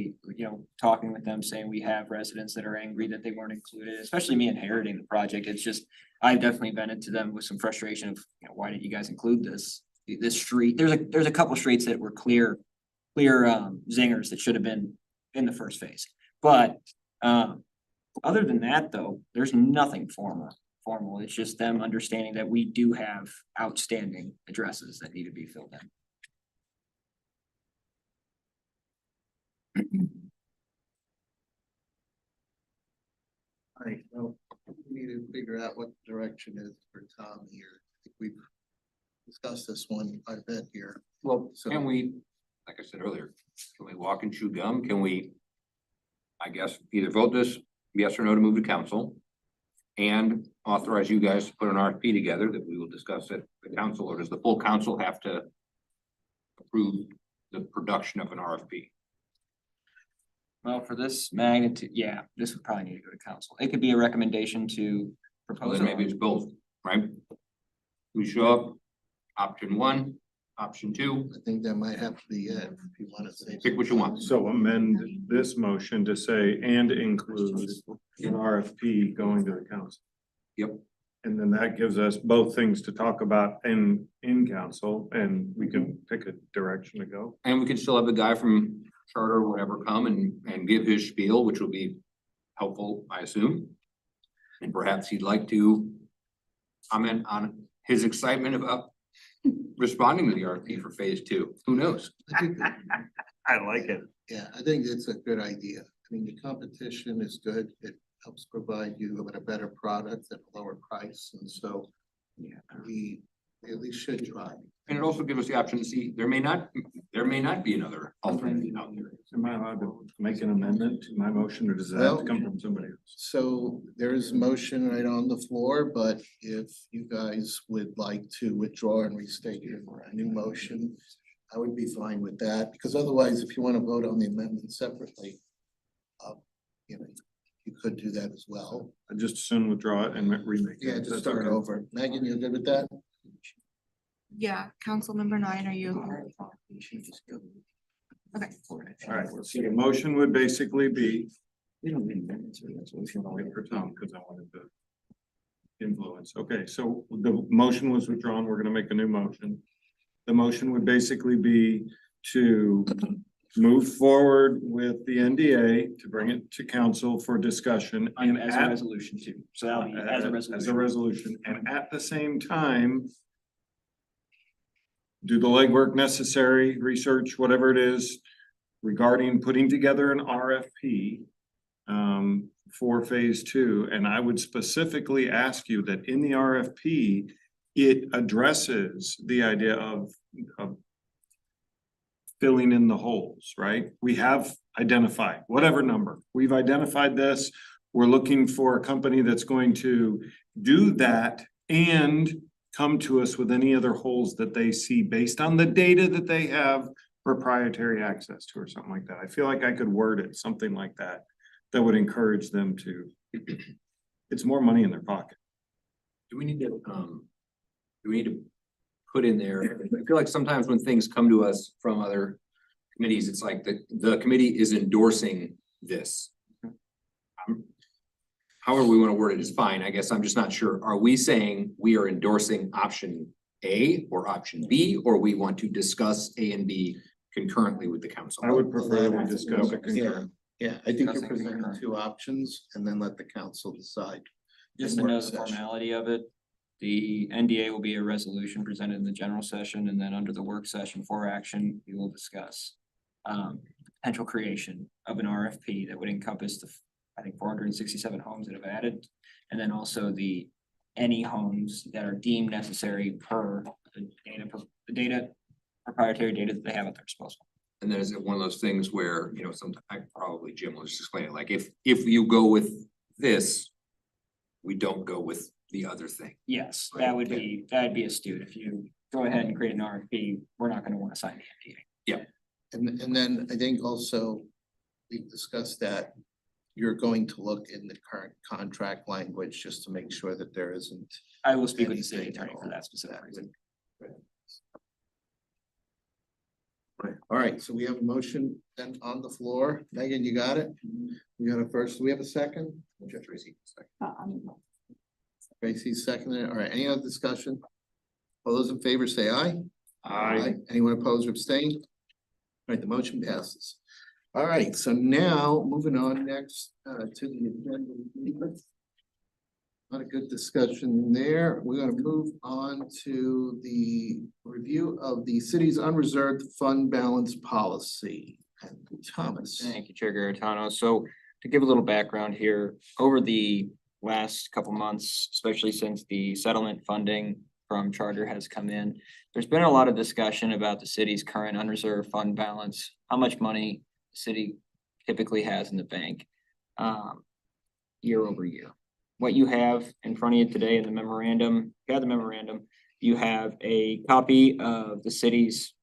talking with them, saying we have residents that are angry that they weren't included, especially me inheriting the project. It's just, I've definitely vented to them with some frustration of, why didn't you guys include this street? There's a couple streets that were clear zingers that should have been in the first phase. But other than that, though, there's nothing formal. It's just them understanding that we do have outstanding addresses that need to be filled in. Alright, well, we need to figure out what the direction is for Tom here. I think we've discussed this one quite a bit here. Well, So- can we, like I said earlier, can we walk and chew gum? Can we, I guess, either vote this yes or no to move to council and authorize you guys to put an RFP together that we will discuss at the council, or does the full council have to approve the production of an RFP? Well, for this magnitude, yeah, this would probably need to go to council. It could be a recommendation to Well, propose. then maybe it's both, right? We show up, option one, option two, I think that might have to be it, if you wanna say. pick what you want. So amend this motion to say, and include an RFP going to the council. Yep. And then that gives us both things to talk about in council, and we can pick a direction to go. And we can still have the guy from Charter or whatever come and give his spiel, which will be helpful, I assume. And perhaps he'd like to comment on his excitement about responding to the RFP for phase two. Who knows? I like it. Yeah, I think it's a good idea. I mean, the competition is good. It helps provide you with a better product at a lower price, and so. Yeah, we at least should try. And it also gives us the option to see, there may not be another alternative out there. Am I allowed to make an amendment to my motion, or does that have to come from somebody else? So there is a motion right on the floor, but if you guys would like to withdraw and restate your new motion, I would be fine with that, because otherwise, if you want to vote on the amendment separately, you could do that as well. I just as soon withdraw it and remake it. Yeah, just That's start okay. over. Megan, you good with that? Yeah, Councilmember Nine, are you? Okay. All right, so the motion would basically be. We don't need amendments or resolution, I'll wait for Tom, because I wanted to. Influence, okay, so the motion was withdrawn, we're gonna make a new motion. The motion would basically be to move forward with the NDA, to bring it to council for discussion. And As a at- resolution too, so that'll be as a resolution. As a resolution, and at the same time. Do the legwork necessary, research, whatever it is, regarding putting together an RFP. For phase two, and I would specifically ask you that in the RFP, it addresses the idea of. Filling in the holes, right? We have identified whatever number, we've identified this. We're looking for a company that's going to do that and come to us with any other holes that they see based on the data that they have proprietary access to, or something like that. I feel like I could word it something like that, that would encourage them to. It's more money in their pocket. Do we need to put in there, I feel like sometimes when things come to us from other committees, it's like the committee is endorsing this. However we want to word it is fine, I guess I'm just not sure, are we saying we are endorsing option A or option B, or we want to discuss A and B concurrently with the council? I would prefer that we discuss it concurrently. Yeah, I think you're Discussing presenting concurrent. two options and then let the council decide. Just in to know work the session. formality of it, the NDA will be a resolution presented in the general session, and then under the work session for action, we will discuss. Potential creation of an RFP that would encompass I think 467 homes that have added. And then also any homes that are deemed necessary per the data, proprietary data that they have at their disposal. And then is it one of those things where, sometimes probably Jim will just explain it, like if you go with this, we don't go with the other thing. Yes, that'd be astute. If you go ahead and create an RFP, we're not gonna wanna sign the NDA. And then I think also we discussed that you're going to look in the current contract language just to make sure that there isn't. I will speak with the city anything attorney for that specific that reason. would- All right, so we have a motion then on the floor. Megan, you got it? You got it first. Do we have a second? Tracy's seconded. All right, any other discussion? All those in favor say aye. Anyone opposed or abstain? All right, the motion passes. All right, so now moving on next to the agenda. Not a good discussion there. We're gonna move on to the review of the city's unreserved fund balance policy. And Thomas. Thank you, Chair Garitano. So to give a little background here, over the last couple months, especially since the settlement funding from Charter has come in, there's been a lot of discussion about the city's current unreserved fund balance, how much money the city typically has in the bank year over year. What you have in front of you today in the memorandum, you have a copy of the city's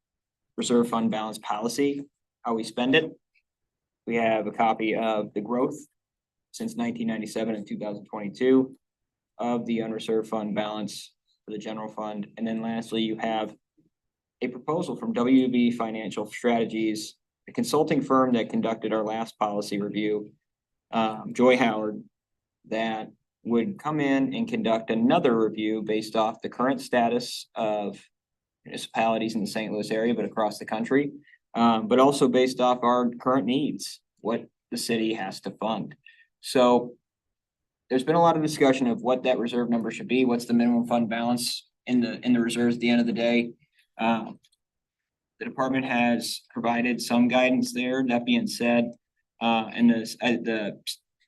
reserve fund balance policy, how we spend it. We have a copy of the growth since 1997 and 2022 of the unreserved fund balance for the general fund. And then lastly, you have a proposal from WB Financial Strategies, a consulting firm that conducted our last policy review, Joy Howard, that would come in and conduct another review based off the current status of municipalities in the St. Louis area, but across the country, but also based off our current needs, what the city has to fund. So there's been a lot of discussion of what that reserve number should be, what's the minimum fund balance in the reserves at the end of the day. The department has provided some guidance there. That being said, and the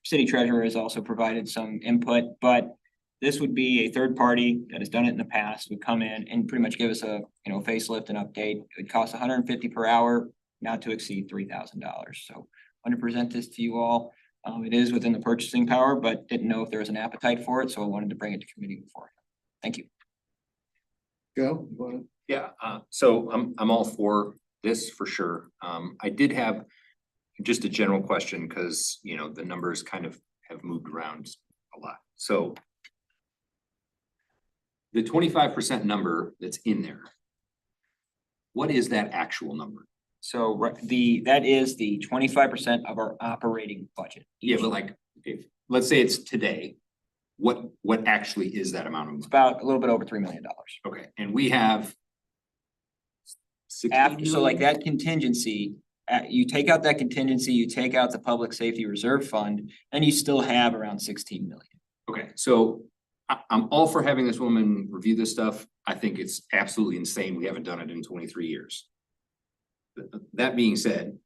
city treasurer has also provided some input, but this would be a third party that has done it in the past, would come in and pretty much give us a, facelift and update. It would cost $150 per hour, not to exceed $3,000. So I'm going to present this to you all. It is within the purchasing power, but didn't know if there was an appetite for it, so I wanted to bring it to committee before. Thank you. Joe, you wanna- Yeah, so I'm all for this for sure. I did have just a general question because, the numbers kind of have moved around a lot. So the 25% number that's in there, what is that actual number? So that is the 25% of our operating budget. Yeah, but like, let's say it's today, what actually is that amount of It's money? about a little bit over $3 million. Okay, and we have 16 After, so like million? that contingency, you take out that contingency, you take out the public safety reserve fund, and you still have around 16 million. Okay, so I'm all for having this woman review this stuff. I think it's absolutely insane. We haven't done it in 23 years. That being said,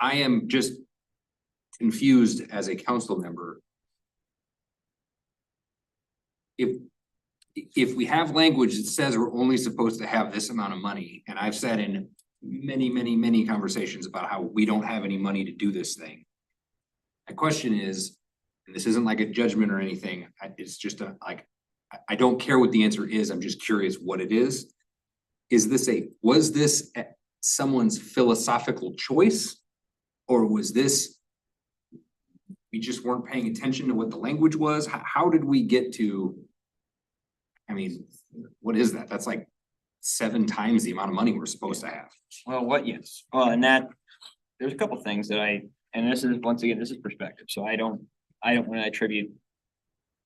I am just confused as a council member. If we have language that says we're only supposed to have this amount of money, and I've sat in many conversations about how we don't have any money to do this thing. My question is, and this isn't like a judgment or anything, it's just I don't care what the answer is, I'm just curious what it is. Was this someone's philosophical choice? Or was this, we just weren't paying attention to what the language was? How did we get to, what is that? That's like 7 times the amount of money we're supposed to have. Well, yes. Well, and there's a couple things that and this is, once again, this is perspective. So I don't want to attribute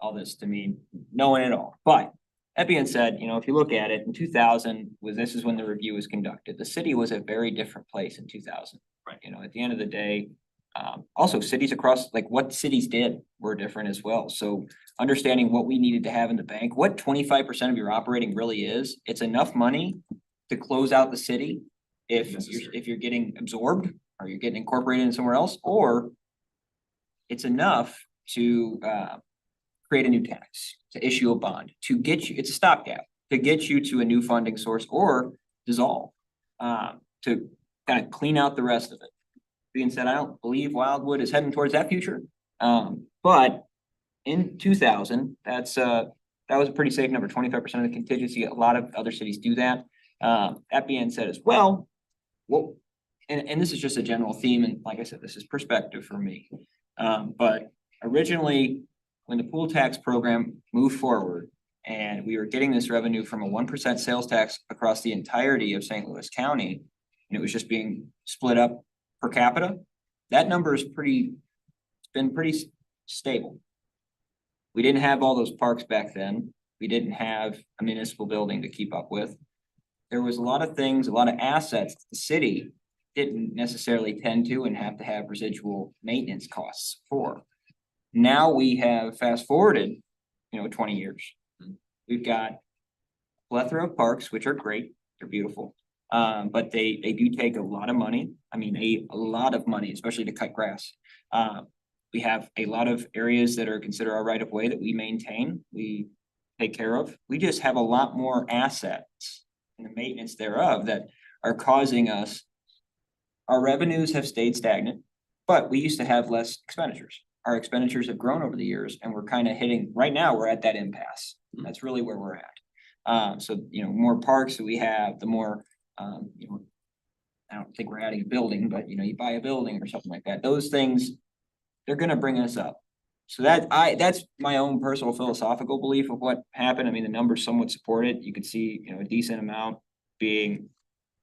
all this to me knowing it all. But that being said, if you look at it in 2000 this is when the review was conducted. The city was a very different place in 2000. Right. At the end of the day, also cities across, like what cities did were different as well. So understanding what we needed to have in the bank, what 25% of your operating really is, it's enough money to close out the city if you're getting absorbed or you're getting incorporated in somewhere else, or it's enough to create a new tax, to issue a bond, to get you, it's a stopgap, to get you to a new funding source or dissolve, to kind of clean out the rest of it. Being said, I don't believe Wildwood is heading towards that future. But in 2000, that was a pretty safe number, 25% of the contingency. A lot of other cities do that. That being said as well, and this is just a general theme, and like I said, this is perspective for me. But originally, when the pool tax program moved forward, And we were getting this revenue from a 1% sales tax across the entirety of St. Louis County. And it was just being split up per capita. That number is it's been pretty stable. We didn't have all those parks back then. We didn't have a municipal building to keep up with. There was a lot of things, a lot of assets the city didn't necessarily tend to and have to have residual maintenance costs for. Now we have fast forwarded, 20 years. We've got a plethora of parks, which are great, they're beautiful. But they do take a lot of money. I mean, a lot of money, especially to cut grass. We have a lot of areas that are considered our right of way that we maintain, we take care of. We just have a lot more assets and the maintenance thereof that are causing us. Our revenues have stayed stagnant, but we used to have less expenditures. Our expenditures have grown over the years and we're kind of hitting, right now, we're at that impasse. That's really where we're at. So, more parks that we have, the more, I don't think we're adding a building, but you buy a building or something like that. Those things, they're gonna bring us up. So that's my own personal philosophical belief of what happened. I mean, the numbers somewhat support it. You could see, a decent amount being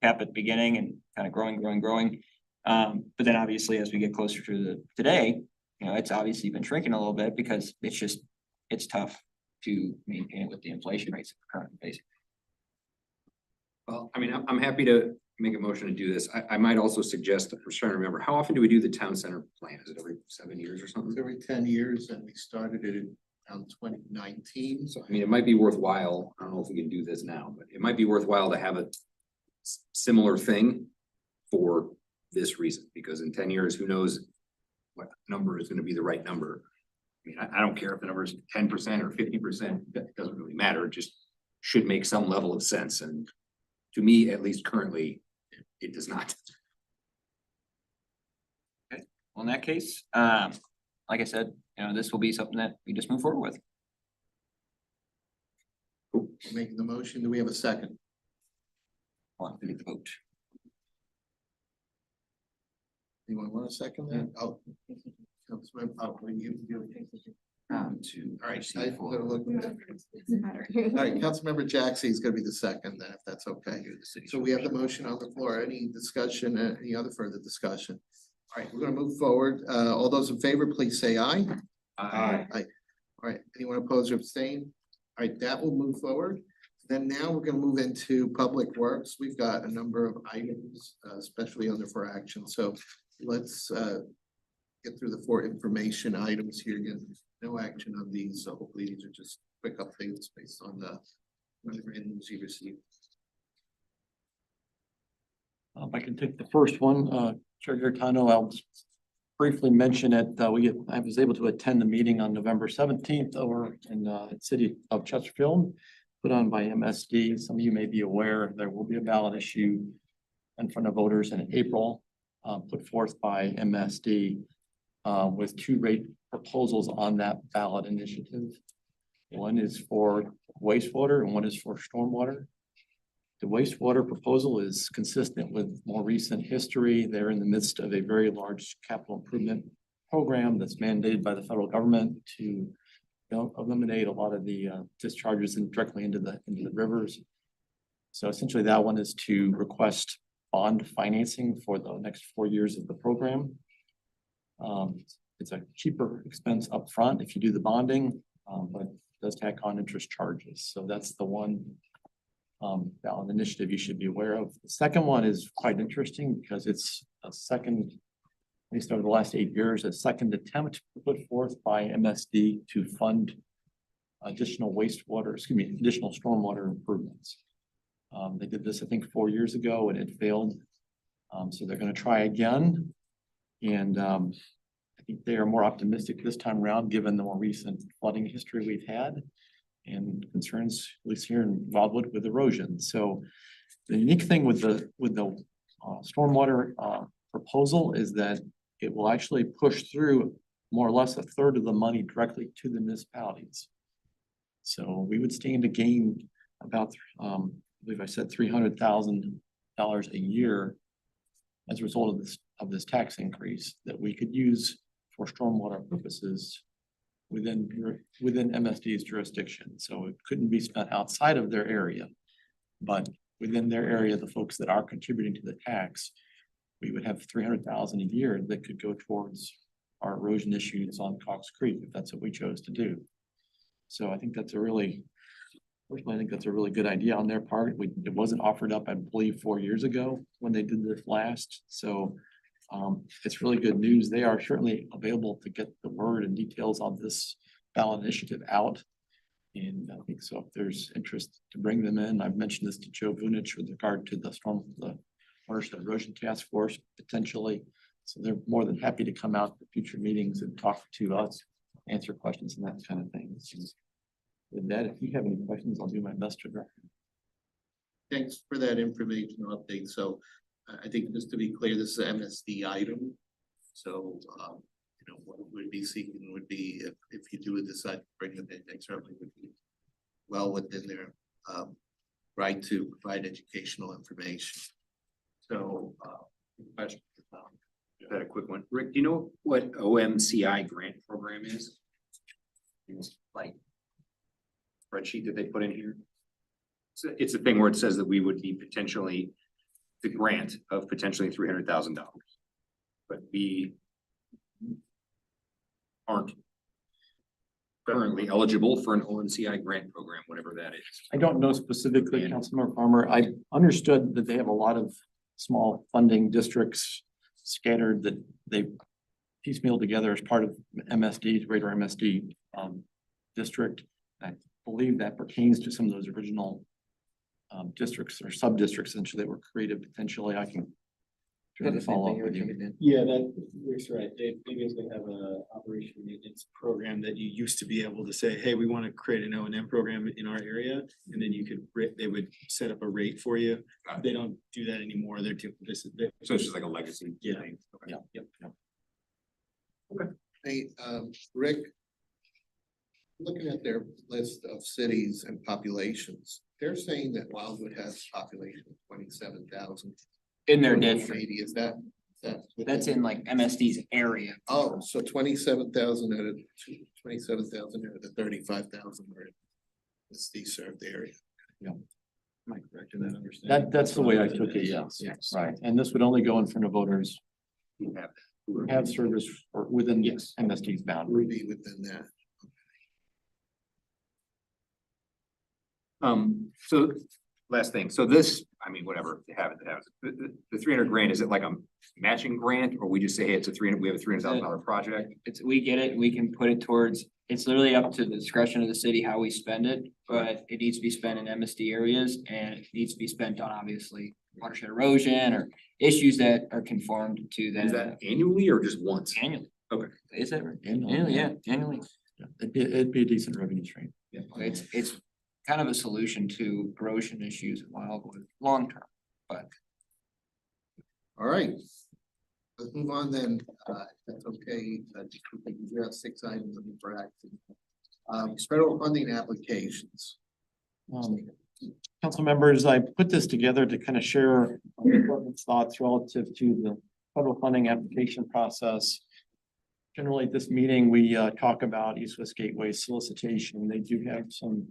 kept at the beginning and kind of growing. But then obviously as we get closer to today, it's obviously been shrinking a little bit because it's tough to maintain it with the inflation rates currently facing. Well, I mean, I'm happy to make a motion to do this. I might also suggest, I'm trying to remember, how often do we do the town center plan? Is it every 7 years or something? It's every 10 years and we started it in 2019. So, I mean, it might be worthwhile, I don't know if we can do this now, but it might be worthwhile to have a similar thing for this reason, because in 10 years, who knows what number is gonna be the right number. I mean, I don't care if the number is 10% or 50%, that doesn't really matter, it just should make some level of sense, and to me, at least currently, it does not. Well, in that case, like I said, this will be something that we just move forward with. Making the motion, do we have a second? Want to get the vote. Anyone want a second that? Oh. Councilman, all right, I'm gonna look. Doesn't matter. All right, Councilmember Jackson is gonna be the second then, if that's okay. So we have the motion on the floor. Any discussion, any other further discussion? All right, we're gonna move forward. All those in favor, please say aye. Aye. Aye. All right, anyone opposed or abstain? All right, that will move forward. Then now we're gonna move into Public Works. We've got a number of items, especially under for action. So let's get through the 4 information items here. Again, no action on these, so hopefully these are just quick updates based on the whatever news you received. I can take the first one, Chair Gaetano, I'll briefly mention it. I was able to attend the meeting on November 17th over in the city of Chesterfield, put on by MSD. Some of you may be aware there will be a ballot issue in front of voters in April, put forth by MSD with 2 rate proposals on that ballot initiative. One is for wastewater and one is for stormwater. The wastewater proposal is consistent with more recent history. They're in the midst of a very large capital improvement program that's mandated by the federal government to eliminate a lot of the discharges directly into the rivers. So essentially that one is to request bond financing for the next 4 years of the program. It's a cheaper expense upfront if you do the bonding, but it does tack on interest charges. So that's the one ballot initiative you should be aware of. The second one is quite interesting because it's a second, at least over the last 8 years, a second attempt put forth by MSD to fund additional stormwater improvements. They did this, I think, 4 years ago and it failed. So they're going to try again. And I think they are more optimistic this time around, given the more recent flooding history we've had and concerns, at least here in Wildwood, with erosion. So the unique thing with the stormwater proposal is that it will actually push through more or less 1/3 of the money directly to the municipalities. So we would stand to gain about, I believe I said $300,000 a year as a result of this tax increase that we could use for stormwater purposes within MSD's jurisdiction, so it couldn't be spent outside of their area. But within their area, the folks that are contributing to the tax, we would have 300,000 a year that could go towards our erosion issues on Cox Creek, if that's what we chose to do. So I think that's personally, I think that's a really good idea on their part. It wasn't offered up, I believe, 4 years ago when they did this last, so it's really good news. They are certainly available to get the word and details on this ballot initiative out. And I think so if there's interest to bring them in, I've mentioned this to Joe Vunich with regard to the watershed erosion task force potentially. So they're more than happy to come out to future meetings and talk to us, answer questions and that kind of thing. So with that, if you have any questions, I'll do my best to address them. Thanks for that informational update. So I think just to be clear, this is an MSD item. So, you know, what we'd be seeking would be if you do decide to bring them in, they certainly would be well within their right to provide educational information. So, question. Is that a quick one? Rick, do you know what OMCI grant program is? Like spreadsheet that they put in here? So it's a thing where it says that we would be potentially the grant of potentially $300,000. But we aren't currently eligible for an OMCI grant program, whatever that is. I don't know specifically, Councilmember Farmer. I understood that they have a lot of small funding districts scattered that they piecemeal together as part of MSD, greater MSD district. I believe that pertains to some of those original districts or sub-districts essentially that were created potentially. I can try to follow up with you. Yeah, that Rick's right. They basically have a operation maintenance program that you used to be able to say, hey, we want to create an O&M program in our area. And then you could, they would set up a rate for you. They don't do that anymore. They're too, So it's just like a legacy. Yeah. thing. Okay. Yep. Hey, Rick, looking at their list of cities and populations, they're saying that Wildwood has a population of 27,000. In their district. Maybe is that? That's in like MSD's area. Oh, so 27,000 out of 27,000 out of the 35,000 are in this served area. am I correct in that understanding? That's the way I took it, yes, right. And this would only go in front of voters We have who have service or within Yes. MSD's Would boundary. be within that. So last thing, so this, I mean, whatever, they have it, they have it. The 300 grand, is it like a matching grant or we just say, hey, it's a we have a $300,000 project? We get it, we can put it towards, it's literally up to the discretion of the city how we spend it, but it needs to be spent in MSD areas and it needs to be spent on obviously watershed erosion or issues that are conformed to Is that that annually or just once? annually. Okay. Is that right? Annually, Yeah, annually. Yeah, It'd be a decent revenue stream. Yeah, it's kind of a solution to erosion issues in Wildwood, long term, but. All right. Let's move on then. If that's okay. We have 6 items for action. Federal funding applications. Council members, I put this together to kind of share our department's thoughts relative to the federal funding application process. Generally, at this meeting, we talk about East West Gateway solicitation. They do have some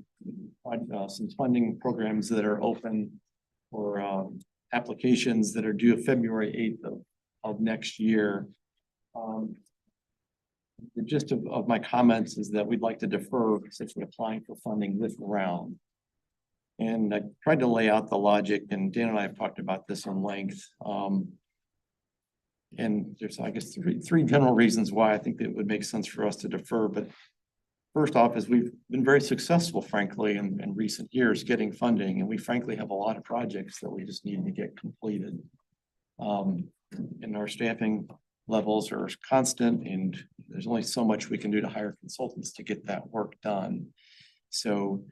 funding programs that are open for applications that are due February 8th of next year. The gist of my comments is that we'd like to defer essentially applying for funding this round. And I tried to lay out the logic, and Dan and I have talked about this in length. And there's, I guess, three general reasons why I think it would make sense for us to defer. But first off is we've been very successful, frankly, in recent years getting funding, and we frankly have a lot of projects that we just need to get completed. And our staffing levels are constant, and there's only so much we can do to hire consultants to get that work done. So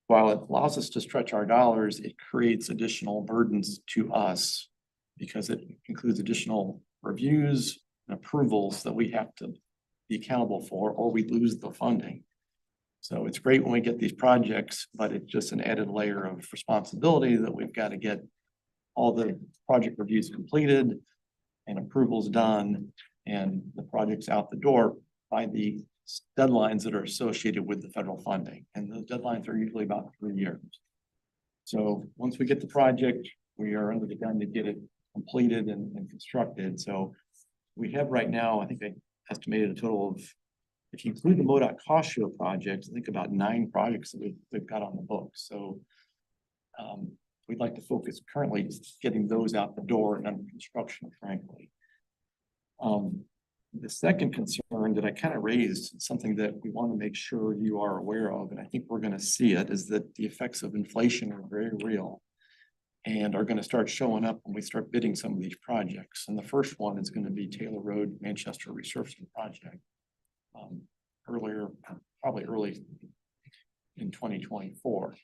while it allows us to stretch our dollars, it creates additional burdens to us because it includes additional reviews and approvals that we have to be accountable for, or we lose the funding. So it's great when we get these projects, but it's just an added layer of responsibility that we've got to get all the project reviews completed and approvals done and the projects out the door by the deadlines that are associated with the federal funding, and those deadlines are usually about 3 years. So once we get the project, we are under the gun to get it completed and constructed. So we have right now, I think they estimated a total of, if you include the MoDOT cost share projects, I think about 9 projects that we've got on the books. So we'd like to focus currently just getting those out the door and under construction, frankly. The second concern that I kind of raised, something that we want to make sure you are aware of, and I think we're going to see it, is that the effects of inflation are very real and are going to start showing up when we start bidding some of these projects. And the first one is going to be Taylor Road Manchester Resurfacing Project. Probably early in 2024.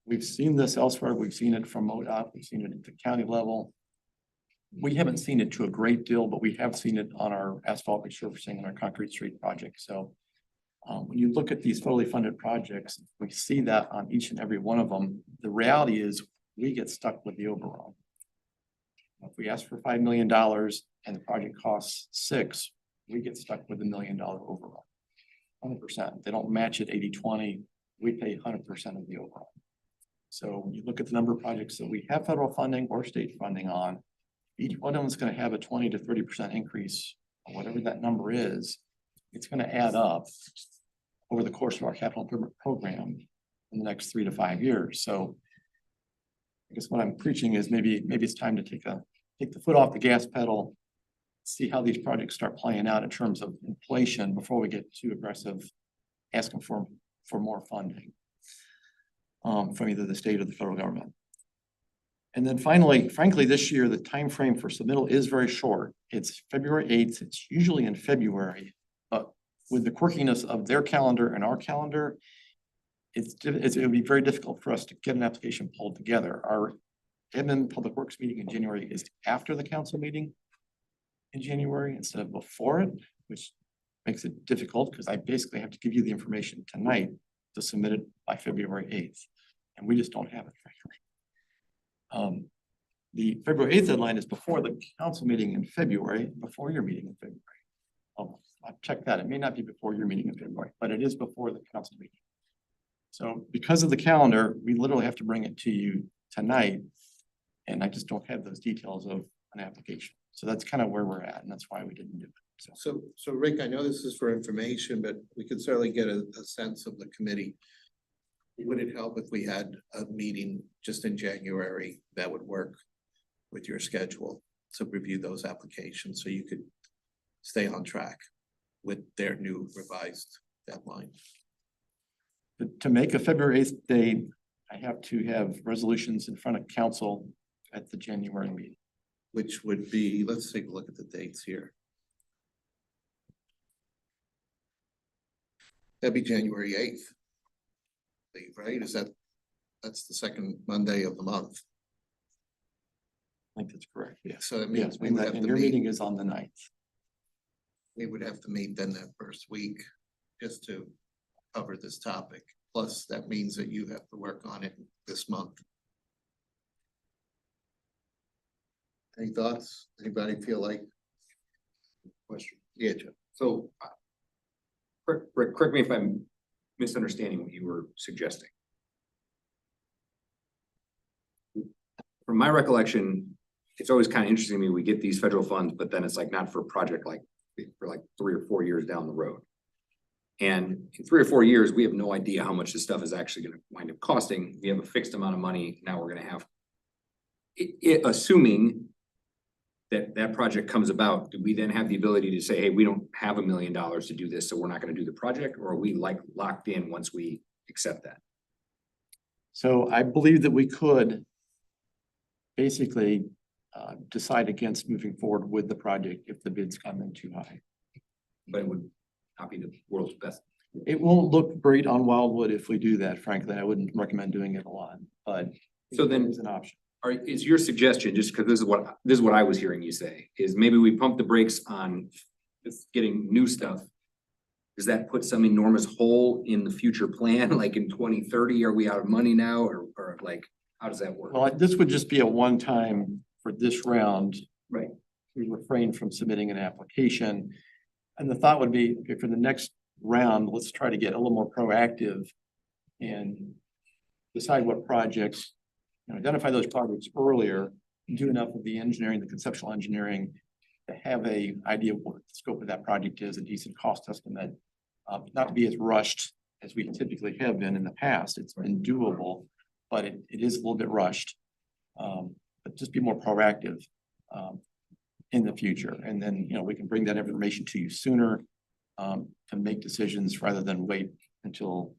We've seen this elsewhere. We've seen it from MoDOT. We've seen it at the county level. We haven't seen it to a great deal, but we have seen it on our asphalt resurfacing and our concrete street project. So when you look at these fully funded projects, we see that on each and every one of them. The reality is we get stuck with the overall. If we ask for $5 million and the project costs $6 million, we get stuck with $1 million overall. 100%. They don't match it 80-20. We pay 100% of the overall. So when you look at the number of projects that we have federal funding or state funding on, each one of them is going to have a 20 to 30% increase, or whatever that number is. It's going to add up over the course of our capital improvement program in the next 3 to 5 years. So I guess what I'm preaching is maybe it's time to take the foot off the gas pedal, see how these projects start playing out in terms of inflation before we get too aggressive asking for more funding from either the state or the federal government. And then finally, frankly, this year, the time frame for submittal is very short. It's February 8th. It's usually in February, but with the quirkiness of their calendar and our calendar, it would be very difficult for us to get an application pulled together. Our admin public works meeting in January is after the council meeting in January instead of before it, which makes it difficult because I basically have to give you the information tonight to submit it by February 8th. And we just don't have it, frankly. The February 8th deadline is before the council meeting in February, before your meeting in February. I'll check that. It may not be before your meeting in February, but it is before the council meeting. So because of the calendar, we literally have to bring it to you tonight. And I just don't have those details of an application. So that's kind of where we're at. And that's why we didn't do it. So Rick, I know this is for information, but we could certainly get a sense of the committee. Would it help if we had a meeting just in January that would work with your schedule to review those applications so you could stay on track with their new revised deadline? To make a February 8th date, I have to have resolutions in front of council at the January meeting. Which would be, let's take a look at the dates here. That'd be January 8th. Right? That's the second Monday of the month. I think that's correct. Yeah. So that Yes, means we would have and to your meet, meeting is on the 9th. we would have to meet then that first week just to cover this topic. Plus, that means that you have to work on it this month. Any thoughts? Anybody feel like? Question. Yeah, Joe. So, Rick, correct me if I'm misunderstanding what you were suggesting. From my recollection, it's always kind of interesting to me, we get these federal funds, but then it's like not for a project like for like 3 or 4 years down the road. And in 3 or 4 years, we have no idea how much this stuff is actually going to wind up costing. We have a fixed amount of money. Now we're going to have assuming that project comes about, do we then have the ability to say, hey, we don't have $1 million to do this, so we're not going to do the project, or are we like locked in once we accept that? So I believe that we could basically decide against moving forward with the project if the bids come in too high. But it would not be the world's best. It won't look great on Wildwood if we do that, frankly. I wouldn't recommend doing it a lot, but So then it's an option. Is your suggestion, just because this is what I was hearing you say, is maybe we pump the brakes on just getting new stuff? Does that put some enormous hole in the future plan? Like in 2030, are we out of money now, or like, how does that work? Well, this would just be a one-time for this round. Right. We refrain from submitting an application. And the thought would be, okay, for the next round, let's try to get a little more proactive and decide what projects, identify those projects earlier, do enough of the engineering, the conceptual engineering to have a idea of what the scope of that project is, a decent cost estimate, not to be as rushed as we typically have been in the past. It's been doable, but it is a little bit rushed. But just be more proactive in the future. And then, we can bring that information to you sooner to make decisions rather than wait until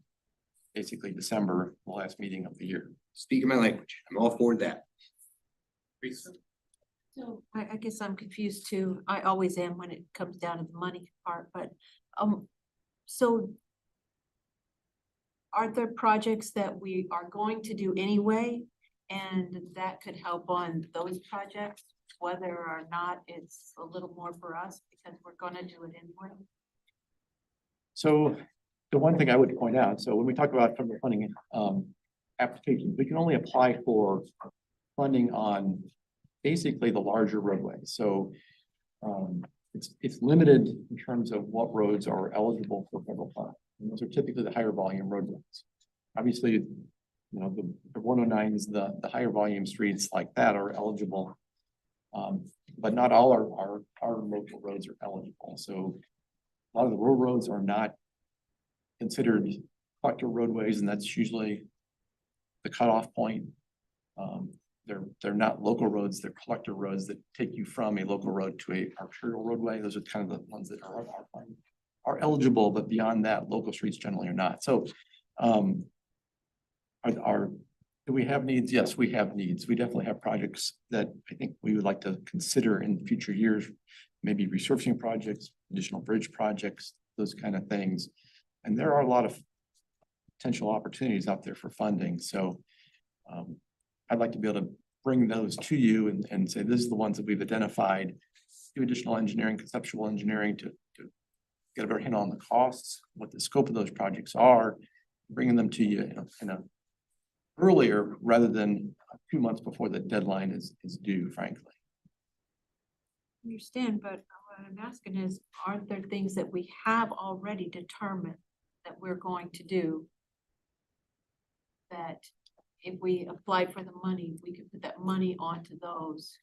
basically December, the last meeting of the year. Speaking my language, I'm all for that. So I guess I'm confused too. I always am when it comes down to the money part, but, so are there projects that we are going to do anyway? And that could help on those projects, whether or not it's a little more for us because we're gonna do it anyway? So the one thing I would point out, so when we talk about federal funding applications, we can only apply for funding on basically the larger roadways. So it's limited in terms of what roads are eligible for federal funding. And those are typically the higher volume roadways. Obviously, the 109s, the higher volume streets like that are eligible. But not all our local roads are eligible. So a lot of the rural roads are not considered collector roadways, and that's usually the cutoff point. They're not local roads, they're collector roads that take you from a local road to a arterial roadway. Those are kind of the ones that are eligible, but beyond that, local streets generally are not. So do we have needs? Yes, we have needs. We definitely have projects that I think we would like to consider in future years, maybe resurfacing projects, additional bridge projects, those kind of things. And there are a lot of potential opportunities out there for funding. So I'd like to be able to bring those to you and say, this is the ones that we've identified, do additional engineering, conceptual engineering to get a better handle on the costs, what the scope of those projects are, bringing them to you in a earlier rather than 2 months before the deadline is due, frankly. Understand, but what I'm asking is, aren't there things that we have already determined that we're going to do? That if we apply for the money, we could put that money onto those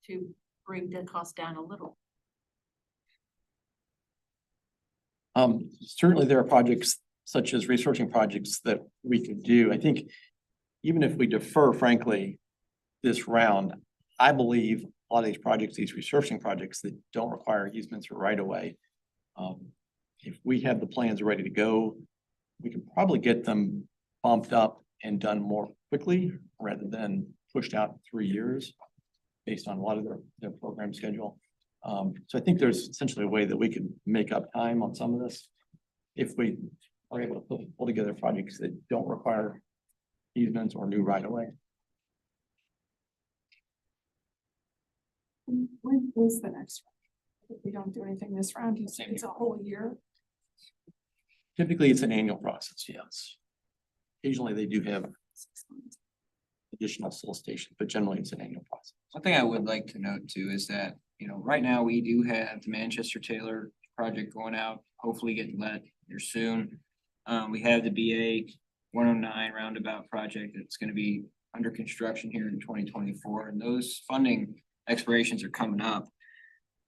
to bring the cost down a little. Certainly there are projects such as researching projects that we could do. I think even if we defer, frankly, this round, I believe a lot of these projects, these researching projects that don't require easements or right of way, if we have the plans ready to go, we can probably get them bumped up and done more quickly rather than pushed out 3 years based on a lot of their program schedule. So I think there's essentially a way that we could make up time on some of this if we are able to pull together projects that don't require easements or new right of way. When is the next round? If we don't do anything this round, it's a whole year. Typically, it's an annual process, yes. Occasionally, they do have additional solicitations, but generally it's an annual process. One thing I would like to note too is that, right now we do have the Manchester Taylor project going out, hopefully getting let here soon. We have the BA 109 roundabout project that's gonna be under construction here in 2024, and those funding expirations are coming up.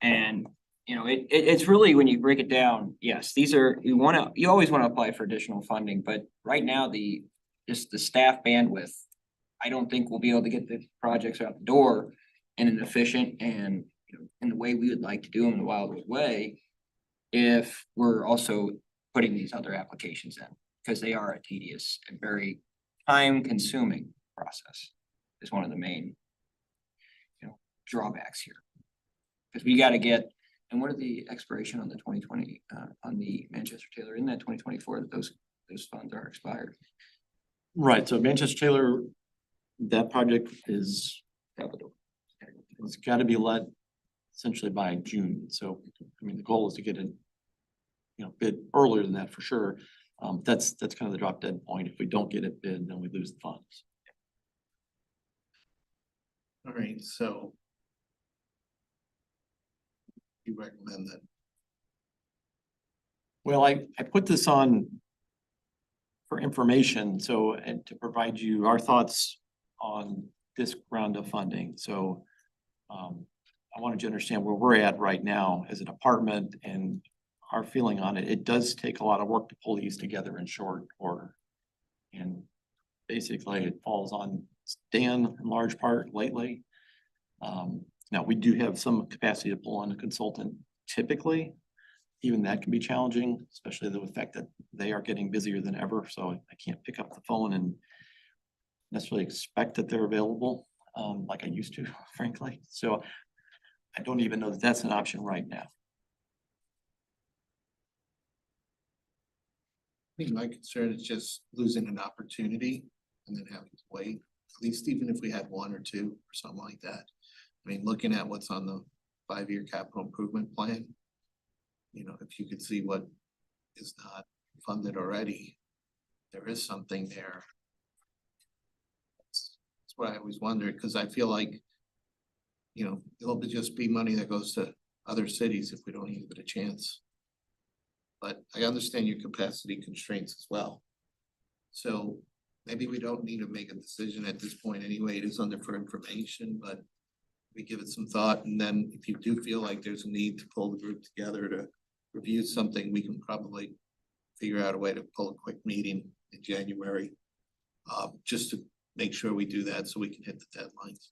And, it's really, when you break it down, yes, you always wanna apply for additional funding, but right now just the staff bandwidth, I don't think we'll be able to get the projects out the door in an efficient and, in the way we would like to do them in the Wildwood way, if we're also putting these other applications in, because they are a tedious and very time-consuming process is one of the main, drawbacks here. Because we gotta get, and what are the expiration on the 2020, on the Manchester Taylor, in that 2024 that those funds are expired? Right, so Manchester Taylor, that project is, it's gotta be let essentially by June. So, the goal is to get it, bid earlier than that for sure. That's kind of the drop dead point. If we don't get it bid, then we lose the funds. All right, so you recommend that? Well, I put this on for information, so, and to provide you our thoughts on this round of funding, so I wanted you to understand where we're at right now as a department and our feeling on it. It does take a lot of work to pull these together in short order. And basically it falls on Dan in large part lately. Now we do have some capacity to pull on a consultant typically. Even that can be challenging, especially the fact that they are getting busier than ever. So I can't pick up the phone and necessarily expect that they're available like I used to, frankly. So I don't even know that that's an option right now. I think my concern is just losing an opportunity and then having to wait, at least even if we had one or two or something like that. I mean, looking at what's on the 5-year capital improvement plan, you know, if you could see what is not funded already, there is something there. That's what I always wondered, because I feel like, you know, it'll just be money that goes to other cities if we don't even get a chance. But I understand your capacity constraints as well. So maybe we don't need to make a decision at this point anyway. It is under for information, but we give it some thought. And then if you do feel like there's a need to pull the group together to review something, we can probably figure out a way to pull a quick meeting in January. Just to make sure we do that so we can hit the deadlines.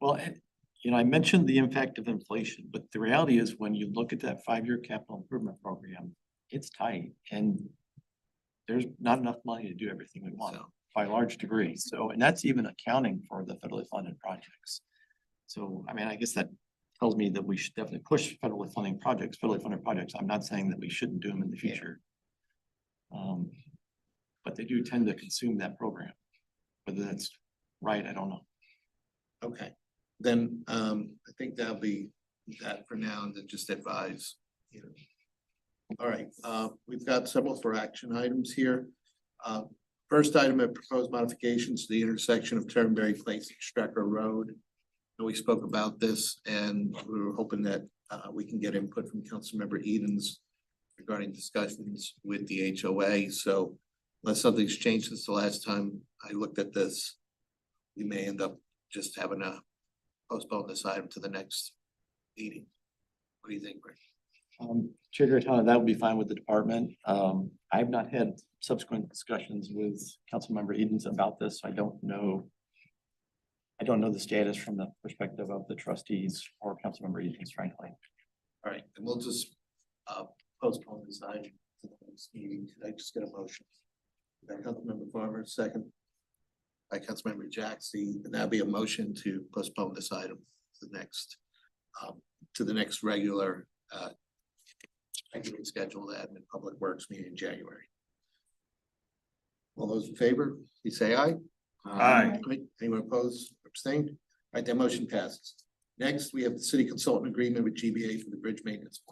Well, and, you know, I mentioned the impact of inflation, but the reality is when you look at that 5-year capital improvement program, it's tight and there's not enough money to do everything we want by a large degree. So, and that's even accounting for the federally funded projects. So, I mean, I guess that tells me that we should definitely push federally funded projects. I'm not saying that we shouldn't do them in the future. But they do tend to consume that program. Whether that's right, I don't know. Okay, then I think that'll be that for now, and then just advise, you know. All right, we've got several for action items here. First item of proposed modifications to the intersection of Turnberry Place and Strecker Road. And we spoke about this and we were hoping that we can get input from Councilmember Edens regarding discussions with the HOA. So unless something's changed since the last time I looked at this, we may end up just having to postpone this item to the next meeting. What do you think, Rick? Chair Gaetano, that would be fine with the department. I have not had subsequent discussions with Councilmember Edens about this. I don't know the status from the perspective of the trustees or Councilmember Edens, frankly. All right, and we'll just postpone this item to the next meeting. Could I just get a motion? By Councilmember Farmer, second by Councilmember Jaxie, and that'll be a motion to postpone this item to the next regular scheduled admin public works meeting in January. All those in favor, please say aye. Aye. Right, anyone opposed, abstained? All right, that motion passes. Next, we have the city consultant agreement with GBA for the bridge maintenance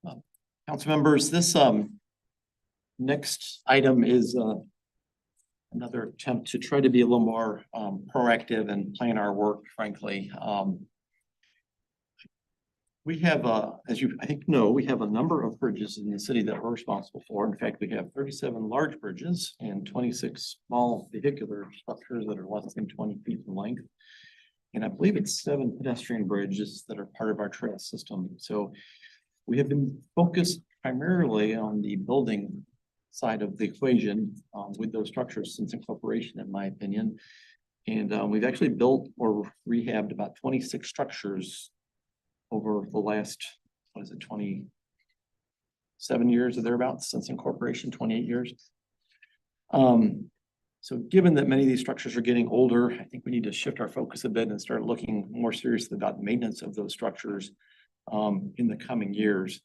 plan. Council members, this next item is another attempt to try to be a little more proactive and plan our work, frankly. We have, as you I think know, we have a number of bridges in the city that we're responsible for. In fact, we have 37 large bridges and 26 small vehicular structures that are less than 20 feet in length. And I believe it's 7 pedestrian bridges that are part of our trail system. So we have been focused primarily on the building side of the equation with those structures since incorporation, in my opinion. And we've actually built or rehabbed about 26 structures over the last, 27 years or thereabouts since incorporation, 28 years. So given that many of these structures are getting older, I think we need to shift our focus a bit and start looking more seriously about maintenance of those structures in the coming years.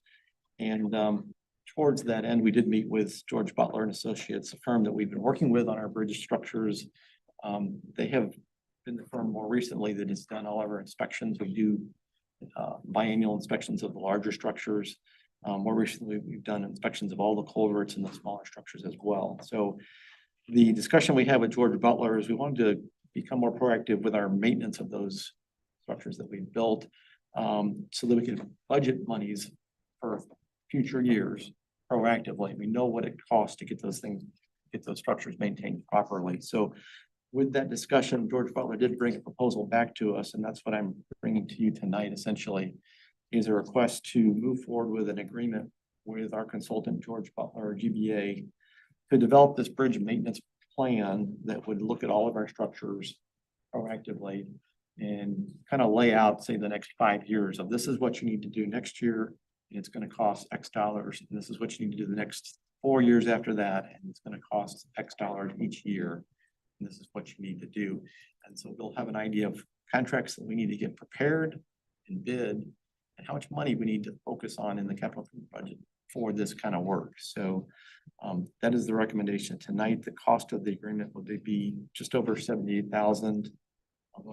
And towards that end, we did meet with George Butler and Associates, a firm that we've been working with on our bridge structures. They have been the firm more recently that has done all of our inspections. We do biannual inspections of the larger structures. More recently, we've done inspections of all the culverts and the smaller structures as well. So the discussion we had with George Butler is we wanted to become more proactive with our maintenance of those structures that we've built. so that we can budget monies for future years proactively. We know what it costs to get those things, get those structures maintained properly. So with that discussion, George Butler did bring a proposal back to us, and that's what I'm bringing to you tonight, essentially, is a request to move forward with an agreement with our consultant, George Butler, GBA, to develop this bridge maintenance plan that would look at all of our structures proactively and kind of lay out, say, the next 5 years of this is what you need to do next year. And it's going to cost X dollars. And this is what you need to do the next 4 years after that. And it's going to cost X dollars each year. And this is what you need to do. And so we'll have an idea of contracts that we need to get prepared and bid and how much money we need to focus on in the capital budget for this kind of work. So that is the recommendation tonight. The cost of the agreement would be just over 78,000.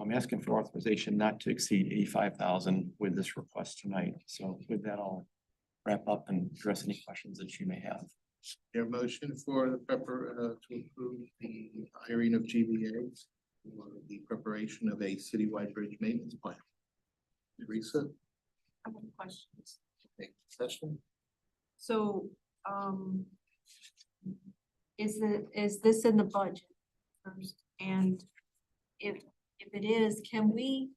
I'm asking for authorization not to exceed 85,000 with this request tonight. So with that, I'll wrap up and address any questions that you may have. Your motion for the to approve the hiring of GBA for the preparation of a citywide bridge maintenance plan. Teresa, I have questions. take session. So, is this in the budget first? And if it is, can we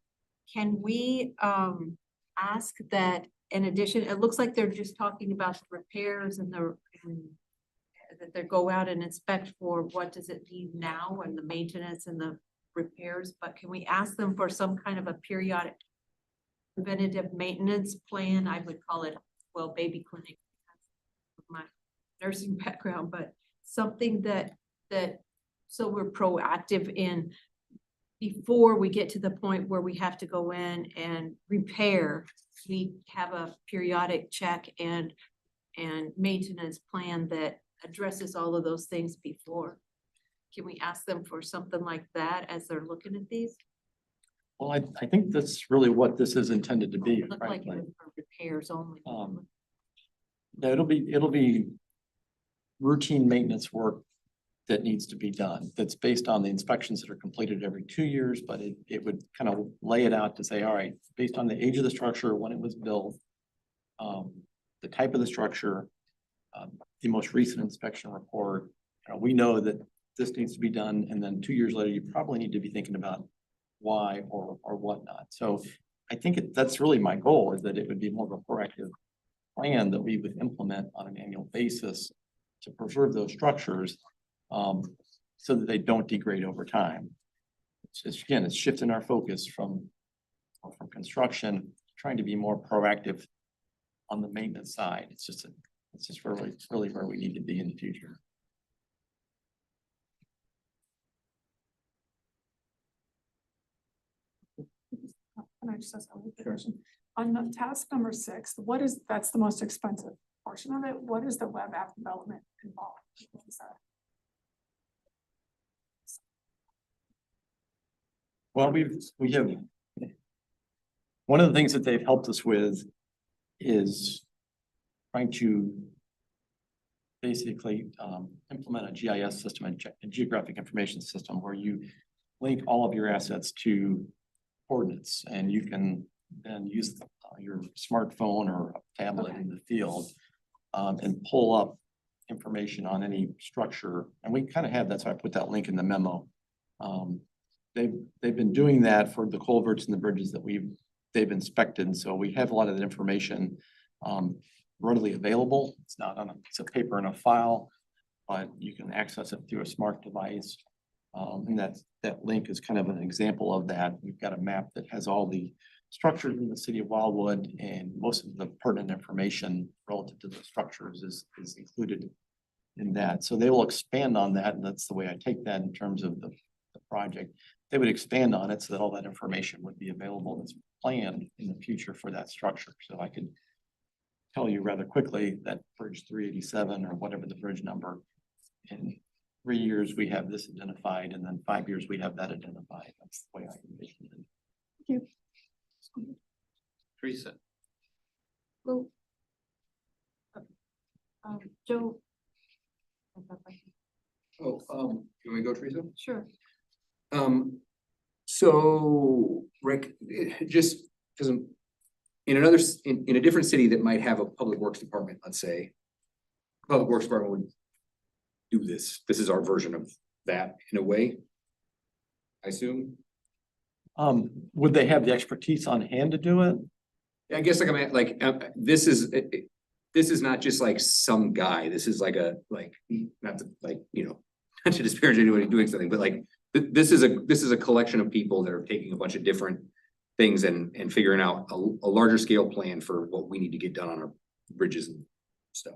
ask that in addition, it looks like they're just talking about the repairs and that they go out and inspect for what does it need now and the maintenance and the repairs, but can we ask them for some kind of a periodic preventative maintenance plan? I would call it, well, baby clinic, with my nursing background, but something that so we're proactive in before we get to the point where we have to go in and repair. We have a periodic check and maintenance plan that addresses all of those things before. Can we ask them for something like that as they're looking at these? Well, I think that's really what this is intended to be, It looked like it frankly. was for repairs only. Yeah, it'll be routine maintenance work that needs to be done. That's based on the inspections that are completed every 2 years, but it would kind of lay it out to say, all right, based on the age of the structure, when it was built, the type of the structure, the most recent inspection report, we know that this needs to be done, and then 2 years later, you probably need to be thinking about why or whatnot. So I think that's really my goal, is that it would be more of a proactive plan that we would implement on an annual basis to preserve those structures so that they don't degrade over time. It's just, again, it's shifting our focus from construction, trying to be more proactive on the maintenance side. It's just really where we need to be in the future. Can I just ask a question? On the task number 6, that's the most expensive portion of it. What is the web app development involved? What is that? Well, we have, one of the things that they've helped us with is trying to basically implement a GIS system, a geographic information system, where you link all of your assets to coordinates, and you can then use your smartphone or a tablet in the field and pull up information on any structure. And we kind of have, that's why I put that link in the memo. They've been doing that for the culverts and the bridges that they've inspected. So we have a lot of that information readily available. It's not on a piece of paper in a file, but you can access it through a smart device. And that link is kind of an example of that. We've got a map that has all the structures in the city of Wildwood, and most of the pertinent information relative to the structures is included in that. So they will expand on that, and that's the way I take that in terms of the project. They would expand on it so that all that information would be available as planned in the future for that structure. So I could tell you rather quickly that bridge 387 or whatever the bridge number, in 3 years we have this identified, and then 5 years we have that identified. That's the way I envision it. Thank you. Teresa. Well, Joe. Oh, can we go, Teresa? Sure. So Rick, just because in another, in a different city that might have a public works department, let's say. Public works department would do this. This is our version of that in a way. I assume. Would they have the expertise on hand to do it? I guess like I'm at, like, this is not just like some guy. This is like not to like, you know, not to disparage anybody doing something, but like, this is a collection of people that are taking a bunch of different things and figuring out a larger scale plan for what we need to get done on our bridges and stuff.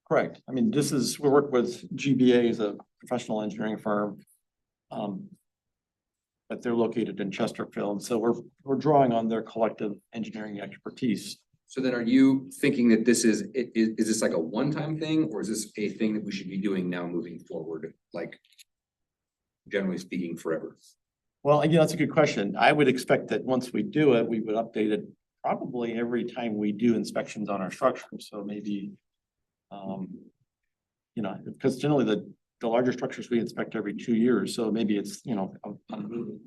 Correct. I mean, we work with GBA as a professional engineering firm. But they're located in Chesterfield, so we're drawing on their collective engineering expertise. So then are you thinking that this is this like a one-time thing, or is this a thing that we should be doing now moving forward? Like, generally speaking, forever? Well, again, that's a good question. I would expect that once we do it, we would update it probably every time we do inspections on our structure. So maybe, you know, because generally the larger structures we inspect every 2 years. So maybe it's, you know, a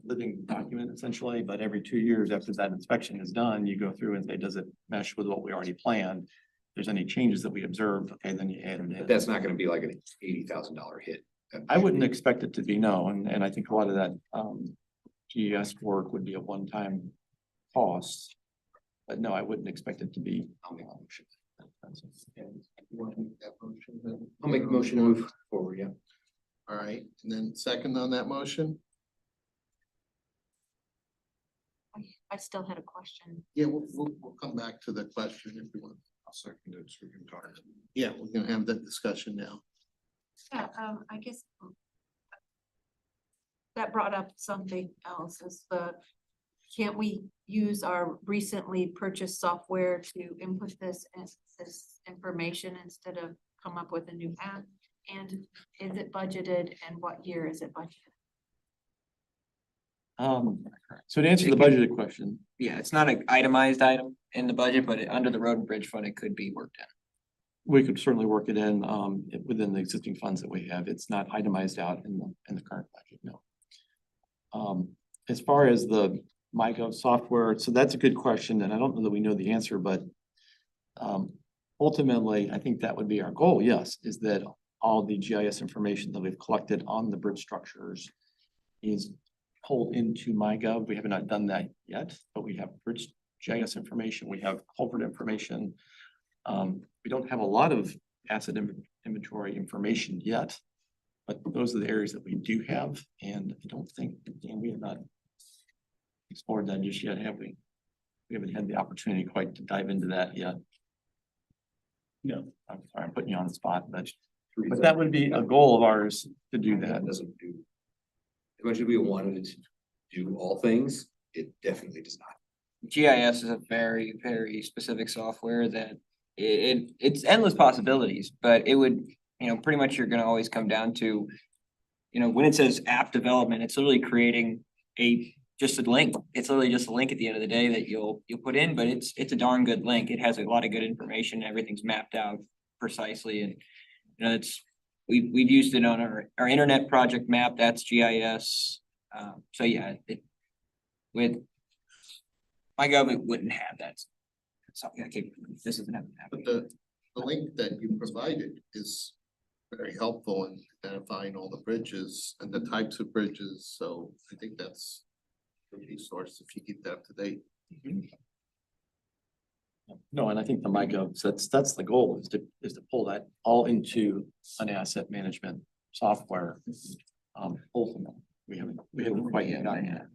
living document essentially, but every 2 years after that inspection is done, you go through and say, does it mesh with what we already planned? If there's any changes that we observed, okay, then you add them in. But that's not gonna be like an $80,000 hit. I wouldn't expect it to be, no, and I think a lot of that GES work would be a one-time cost. But no, I wouldn't expect it to be. I'll make a motion. You want to make that motion then? I'll make a motion to move forward, yeah. All right, and then second on that motion? I still had a question. Yeah, we'll come back to the question if you want. I'll second it, so we can talk. Yeah, we're gonna have that discussion now. Yeah, I guess that brought up something else is can't we use our recently purchased software to input this information instead of come up with a new app? And is it budgeted and what year is it budgeted? So to answer the budgeted question, Yeah, it's not an itemized item in the budget, but under the road and bridge fund, it could be worked in. we could certainly work it in within the existing funds that we have. It's not itemized out in the current budget, no. As far as the MyGov software, so that's a good question, and I don't know that we know the answer, but ultimately, I think that would be our goal, yes, is that all the GIS information that we've collected on the bridge structures is pulled into MyGov. We have not done that yet, but we have bridge GIS information, we have culvert information. We don't have a lot of asset inventory information yet, but those are the areas that we do have, and I don't think, and we have not explored that just yet, have we? We haven't had the opportunity quite to dive into that yet. No, I'm sorry, I'm putting you on the spot, but that would be a goal of ours to do that. Doesn't do. As much as we wanted to do all things, it definitely does not. GIS is a very, very specific software that it's endless possibilities, but it would, pretty much you're gonna always come down to, when it says app development, it's literally creating just a link. It's literally just a link at the end of the day that you'll put in, but it's a darn good link. It has a lot of good information. Everything's mapped out precisely, and we've used it on our internet project map. That's GIS. So yeah, with MyGov, it wouldn't have that. Something this isn't having that. But the link that you provided is very helpful in identifying all the bridges and the types of bridges. So I think that's a resource if you keep that up to date. No, and I think the MyGov, that's the goal, is to pull that all into an asset management software. Ultimately, we haven't quite yet gotten that.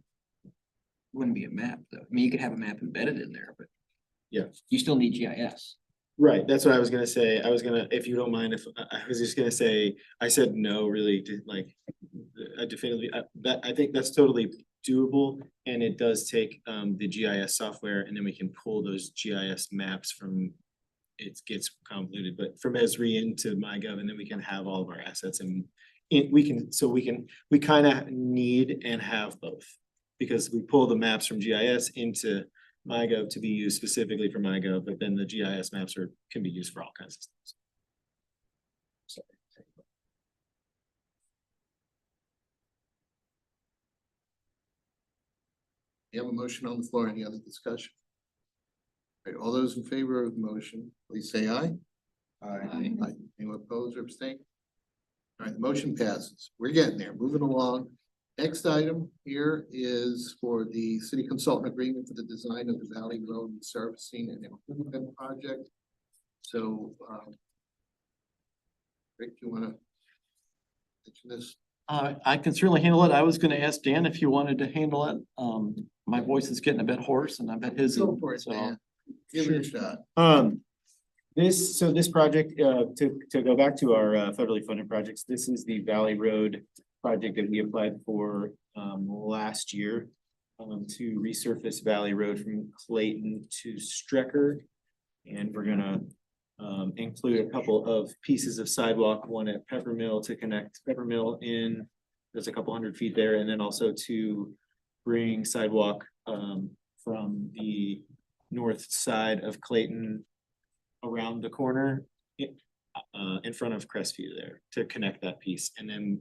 Wouldn't be a map though. I mean, you could have a map embedded in there, but Yeah. you still need GIS. Right, that's what I was gonna say. I was gonna, if you don't mind, if I was just gonna say, I said no, really, to like. Definitively, that I think that's totally doable, and it does take the GIS software, and then we can pull those GIS maps from. It gets convoluted, but from Esri into MyGov, and then we can have all of our assets, and we kind of need and have both. Because we pull the maps from GIS into MyGov to be used specifically for MyGov, but then the GIS maps can be used for all kinds of things. You have a motion on the floor. Any other discussion? Right, all those in favor of the motion, please say aye. Aye. Aye. Anyone opposed or abstain? All right, the motion passes. We're getting there, moving along. Next item here is for the city consultant agreement for the design of the Valley Road Servicing and Improvement Project. So, Rick, you wanna mention this? I can certainly handle it. I was gonna ask Dan if you wanted to handle it. My voice is getting a bit hoarse and I bet his. Go for it, so- man. Give it a shot. This project, to go back to our federally funded projects, this is the Valley Road project that we applied for last year. To resurface Valley Road from Clayton to Strecker. And we're gonna include a couple of pieces of sidewalk, one at Peppermill to connect Peppermill in. There's a couple 100 feet there, and then also to bring sidewalk from the north side of Clayton around the corner in front of Crestview there to connect that piece, and then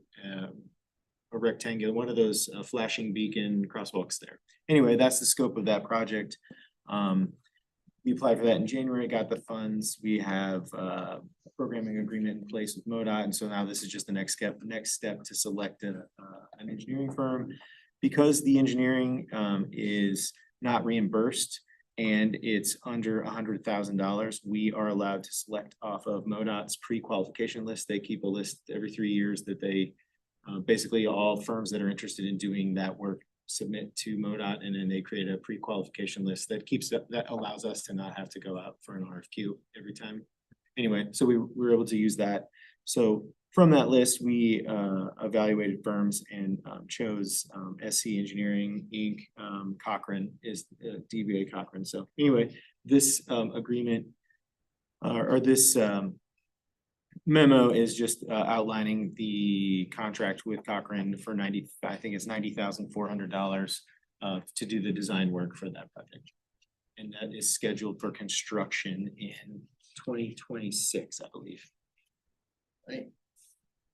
a rectangular, one of those flashing beacon crosswalks there. Anyway, that's the scope of that project. We applied for that in January, got the funds. We have a programming agreement in place with MoDOT, and so now this is just the next step to select an engineering firm. Because the engineering is not reimbursed and it's under $100,000, we are allowed to select off of MoDOT's pre-qualification list. They keep a list every 3 years that they basically all firms that are interested in doing that work submit to MoDOT, and then they create a pre-qualification list that allows us to not have to go out for an RFQ every time. Anyway, so we were able to use that. So from that list, we evaluated firms and chose SC Engineering Inc. Cochrane is DBA Cochrane. So anyway, this agreement or this memo is just outlining the contract with Cochrane for $90,400 to do the design work for that project. And that is scheduled for construction in 2026, I believe. Right.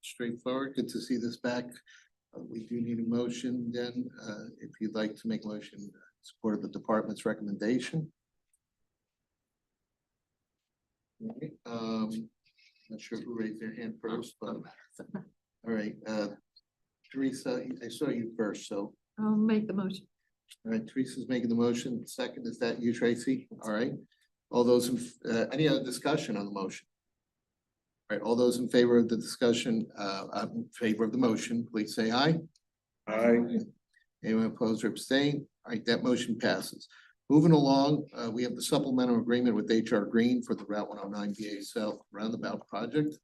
Straightforward. Good to see this back. We do need a motion then, if you'd like to make a motion in support of the department's recommendation. All right, not sure who raised their hand first, but all right, Teresa, I saw you first, so. I'll make the motion. All right, Teresa's making the motion. Second, is that you, Tracy? All right. All those, any other discussion on the motion? All right, all those in favor of the discussion, in favor of the motion, please say aye. Aye. Anyone opposed or abstain? All right, that motion passes. Moving along, we have the supplemental agreement with HR Green for the Route 109 BA South Roundabout Project.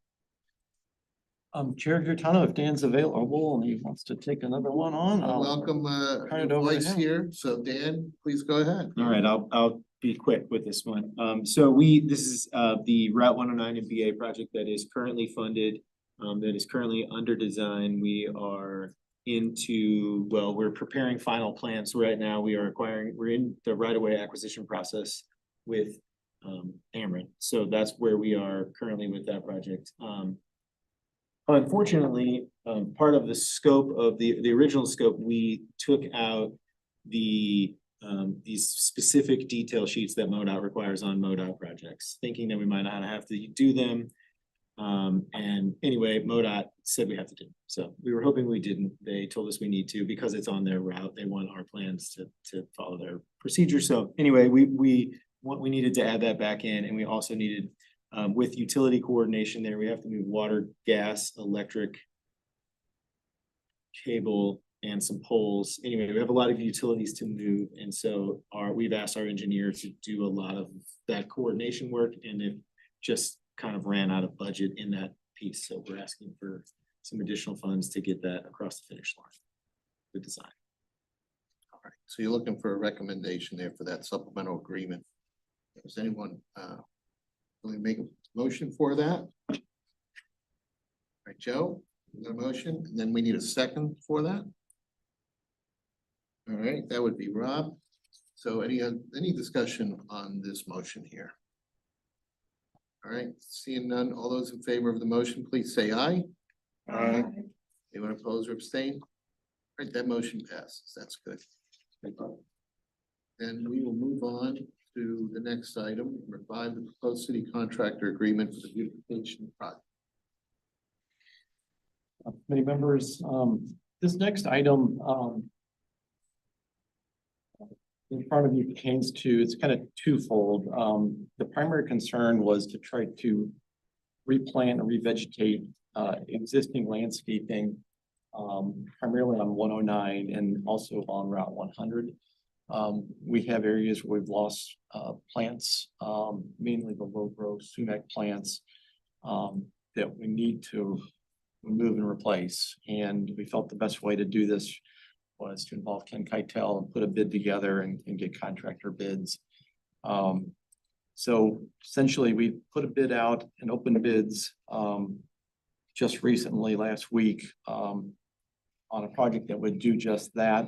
Chair Giordano, if Dan's available and he wants to take another one on, I'll. Welcome, turn it over to voice him. here. So Dan, please go ahead. All right, I'll be quick with this one. So this is the Route 109 and BA project that is currently funded, that is currently under design. We are we're preparing final plans right now. We're in the right-of-way acquisition process with Ameren. So that's where we are currently with that project. Unfortunately, part of the scope of the original scope, we took out these specific detail sheets that MoDOT requires on MoDOT projects, thinking that we might not have to do them. And anyway, MoDOT said we have to do them. So we were hoping we didn't. They told us we need to because it's on their route. They want our plans to follow their procedure. So anyway, we needed to add that back in, and we also needed with utility coordination there, we have to move water, gas, electric, cable, and some poles. Anyway, we have a lot of utilities to move. And so we've asked our engineer to do a lot of that coordination work, and it just kind of ran out of budget in that piece. So we're asking for some additional funds to get that across the finish line, the design. All right, so you're looking for a recommendation there for that supplemental agreement. Does anyone really make a motion for that? All right, Joe, you got a motion, and then we need a second for that. All right, that would be Rob. So any discussion on this motion here? All right, seeing none, all those in favor of the motion, please say aye. Aye. Anyone oppose or abstain? All right, that motion passes. That's good. Then we will move on to the next item, number 5, the proposed city contractor agreement for the beautification project. Committee members, this next item, in front of you pertains to, it's kind of twofold. The primary concern was to try to replant and revegetate, existing landscaping, primarily on 109 and also on Route 100. We have areas where we've lost, plants, mainly the low growth sumac plants, that we need to remove and replace. And we felt the best way to do this was to involve Ken Keitel and put a bid together and get contractor bids. So essentially, we put a bid out and open bids just recently, last week, on a project that would do just that,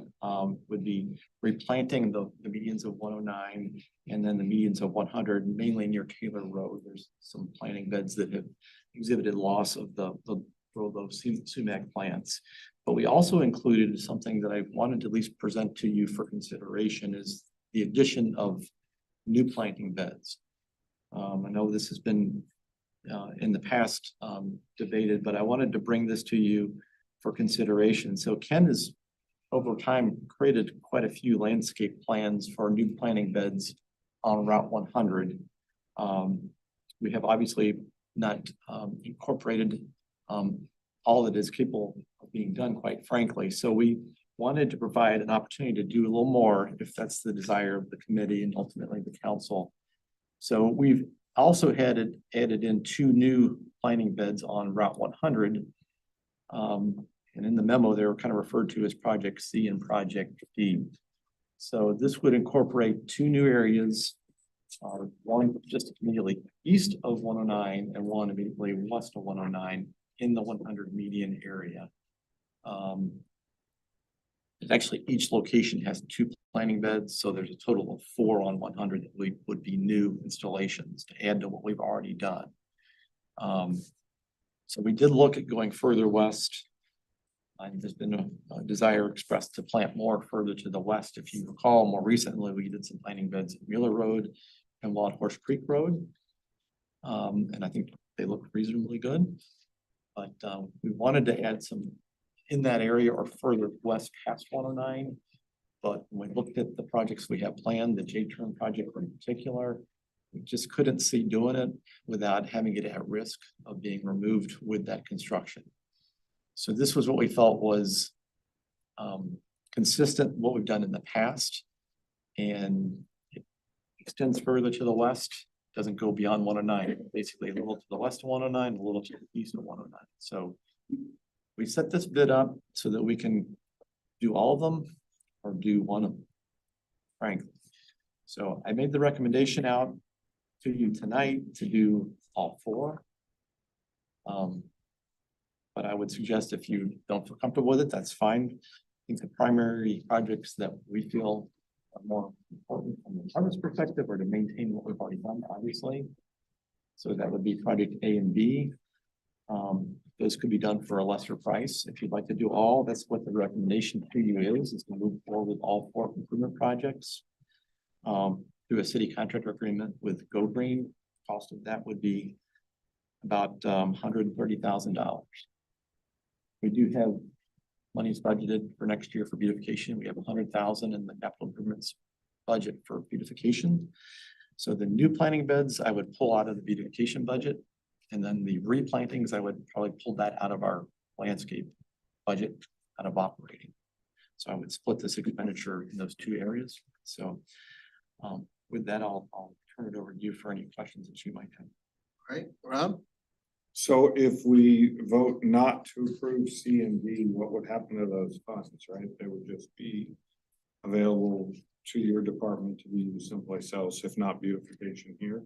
would be replanting the medians of 109 and then the medians of 100, mainly near Taylor Road. There's some planting beds that have exhibited loss of the sumac plants. But we also included something that I wanted to at least present to you for consideration, is the addition of new planting beds. I know this has been in the past debated, but I wanted to bring this to you for consideration. So Ken has over time created quite a few landscape plans for new planting beds on Route 100. We have obviously not incorporated all that is capable of being done, quite frankly. So we wanted to provide an opportunity to do a little more if that's the desire of the committee and ultimately the council. So we've also added in 2 new planting beds on Route 100. And in the memo, they were kind of referred to as Project C and Project D. So this would incorporate 2 new areas, one just immediately east of 109 and one immediately west of 109 in the 100 median area. Actually, each location has 2 planting beds, so there's a total of 4 on 100 that would be new installations to add to what we've already done. So we did look at going further west. And there's been a desire expressed to plant more further to the west. If you recall, more recently, we did some planting beds at Mueller Road and Wild Horse Creek Road. And I think they look reasonably good. But we wanted to add some in that area or further west past 109. But when we looked at the projects we have planned, the J-Turn project in particular, we just couldn't see doing it without having it at risk of being removed with that construction. So this was what we felt was consistent with what we've done in the past. And it extends further to the west, doesn't go beyond 109, basically a little to the west of 109, a little to the east of 109. So we set this bid up so that we can do all of them or do one of them, frankly. So I made the recommendation out to you tonight to do all 4. But I would suggest if you don't feel comfortable with it, that's fine. I think the primary projects that we feel are more important from the department's perspective are to maintain what we've already done, obviously. So that would be project A and B. Those could be done for a lesser price. If you'd like to do all, that's what the recommendation to you is to move forward with all 4 improvement projects through a city contractor agreement with Go Green. Cost of that would be about $130,000. We do have monies budgeted for next year for beautification. We have $100,000 in the capital improvements budget for beautification. So the new planting beds, I would pull out of the beautification budget. And then the replantings, I would probably pull that out of our landscape budget, out of operating. So I would split this expenditure in those 2 areas. So with that, I'll turn it over to you for any questions that you might have. All right, Rob? So if we vote not to approve C and D, what would happen to those funds, right? They would just be available to your department to be used someplace else, if not beautification here?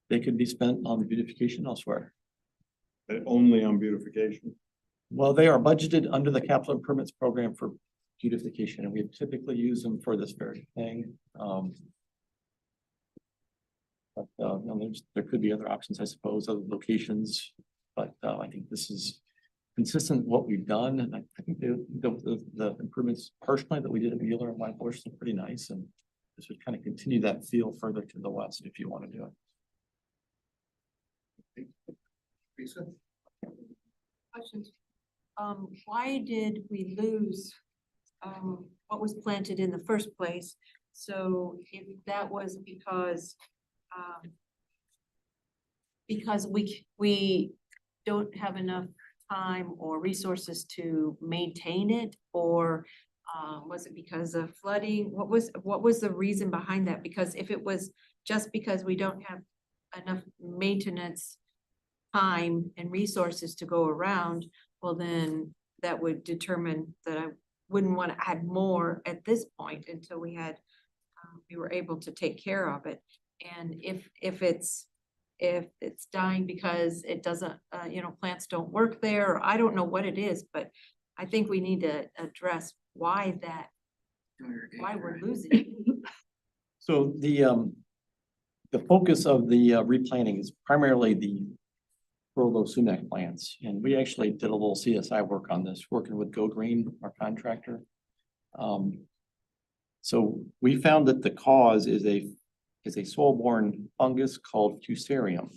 They could be spent on beautification elsewhere. Only on beautification? Well, they are budgeted under the capital improvements program for beautification, and we typically use them for this very thing. You know, there could be other options, I suppose, other locations, but I think this is consistent with what we've done, and I think the improvements personally that we did at Mueller and White Horse are pretty nice, and this would kind of continue that field further to the west if you want to do it. Teresa? Questions? Why did we lose, what was planted in the first place? So if that was because we don't have enough time or resources to maintain it, or was it because of flooding? What was the reason behind that? Because if it was just because we don't have enough maintenance time and resources to go around, well, then that would determine that I wouldn't want to add more at this point until we had, we were able to take care of it. And if it's dying because it doesn't, plants don't work there, or I don't know what it is, but I think we need to address why we're losing it. So the focus of the replanting is primarily the Rogo sumac plants, and we actually did a little CSI work on this, working with Go Green, our contractor. So we found that the cause is a soil-borne fungus called Fusarium.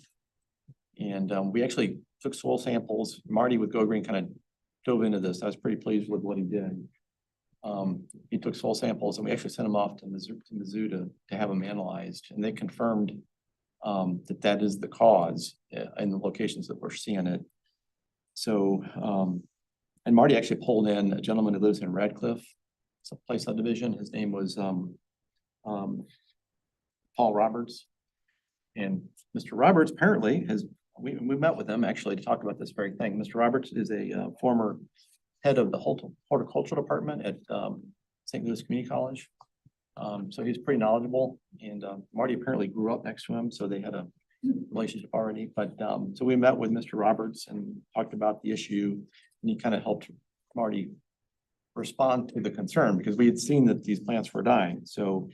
And we actually took soil samples. Marty with Go Green kind of dove into this. I was pretty pleased with what he did. He took soil samples and we actually sent them off to Mizzou to have them analyzed, and they confirmed that is the cause in the locations that we're seeing it. So, and Marty actually pulled in a gentleman who lives in Radcliffe. It's a place subdivision. His name was Paul Roberts. And Mr. Roberts apparently we met with him actually to talk about this very thing. Mr. Roberts is a former head of the horticultural department at St. Louis Community College. So he's pretty knowledgeable, and Marty apparently grew up next to him, so they had a relationship already. But so we met with Mr. Roberts and talked about the issue, and he kind of helped Marty respond to the concern because we had seen that these plants were dying. So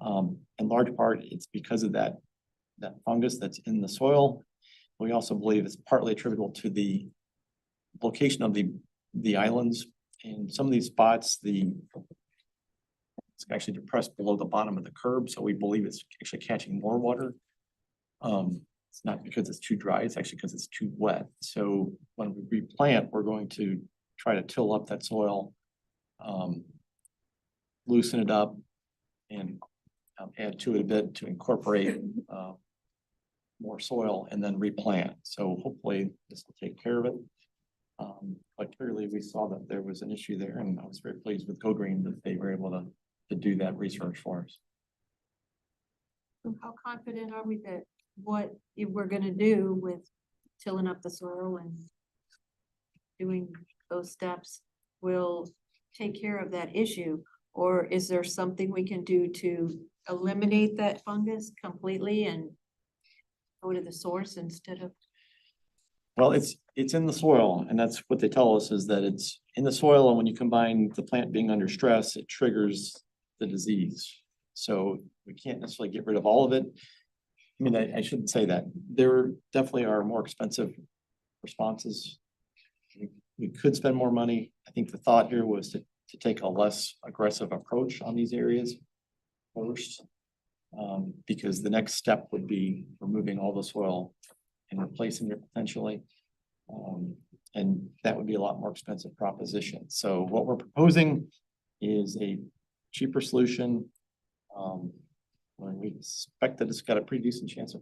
in large part, it's because of that fungus that's in the soil. We also believe it's partly attributable to the location of the islands. In some of these spots, it's actually depressed below the bottom of the curb, so we believe it's actually catching more water. It's not because it's too dry, it's actually because it's too wet. So when we replant, we're going to try to till up that soil, loosen it up, and add to it a bit to incorporate more soil and then replant. So hopefully this will take care of it. But clearly we saw that there was an issue there, and I was very pleased with Go Green that they were able to do that research for us. So how confident are we that what we're gonna do with tilling up the soil and doing those steps will take care of that issue? Or is there something we can do to eliminate that fungus completely and go to the source instead of? Well, it's in the soil, and that's what they tell us, is that it's in the soil, and when you combine the plant being under stress, it triggers the disease. So we can't necessarily get rid of all of it. I mean, I shouldn't say that. There definitely are more expensive responses. We could spend more money. I think the thought here was to take a less aggressive approach on these areas first, because the next step would be removing all the soil and replacing it potentially. And that would be a lot more expensive proposition. So what we're proposing is a cheaper solution. When we expect that it's got a pretty decent chance of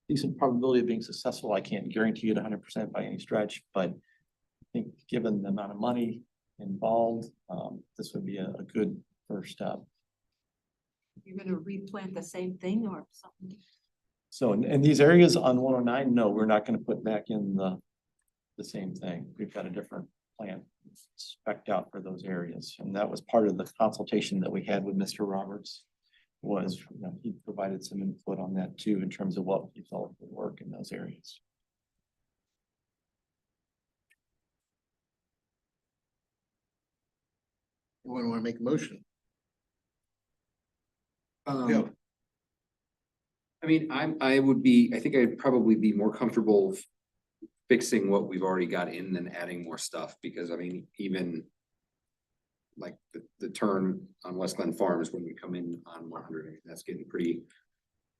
decent probability of being successful. I can't guarantee it 100% by any stretch, but I think given the amount of money involved, this would be a good first step. You're gonna replant the same thing or something? So in these areas on 109, no, we're not going to put back in the same thing. We've got a different plan spec'd out for those areas. And that was part of the consultation that we had with Mr. Roberts, was, he provided some input on that too, in terms of what he felt would work in those areas. Anyone want to make a motion? Yeah. I mean, I think I'd probably be more comfortable fixing what we've already got in than adding more stuff, because I mean, even like the turn on West Glen Farms when we come in on 100, that's getting pretty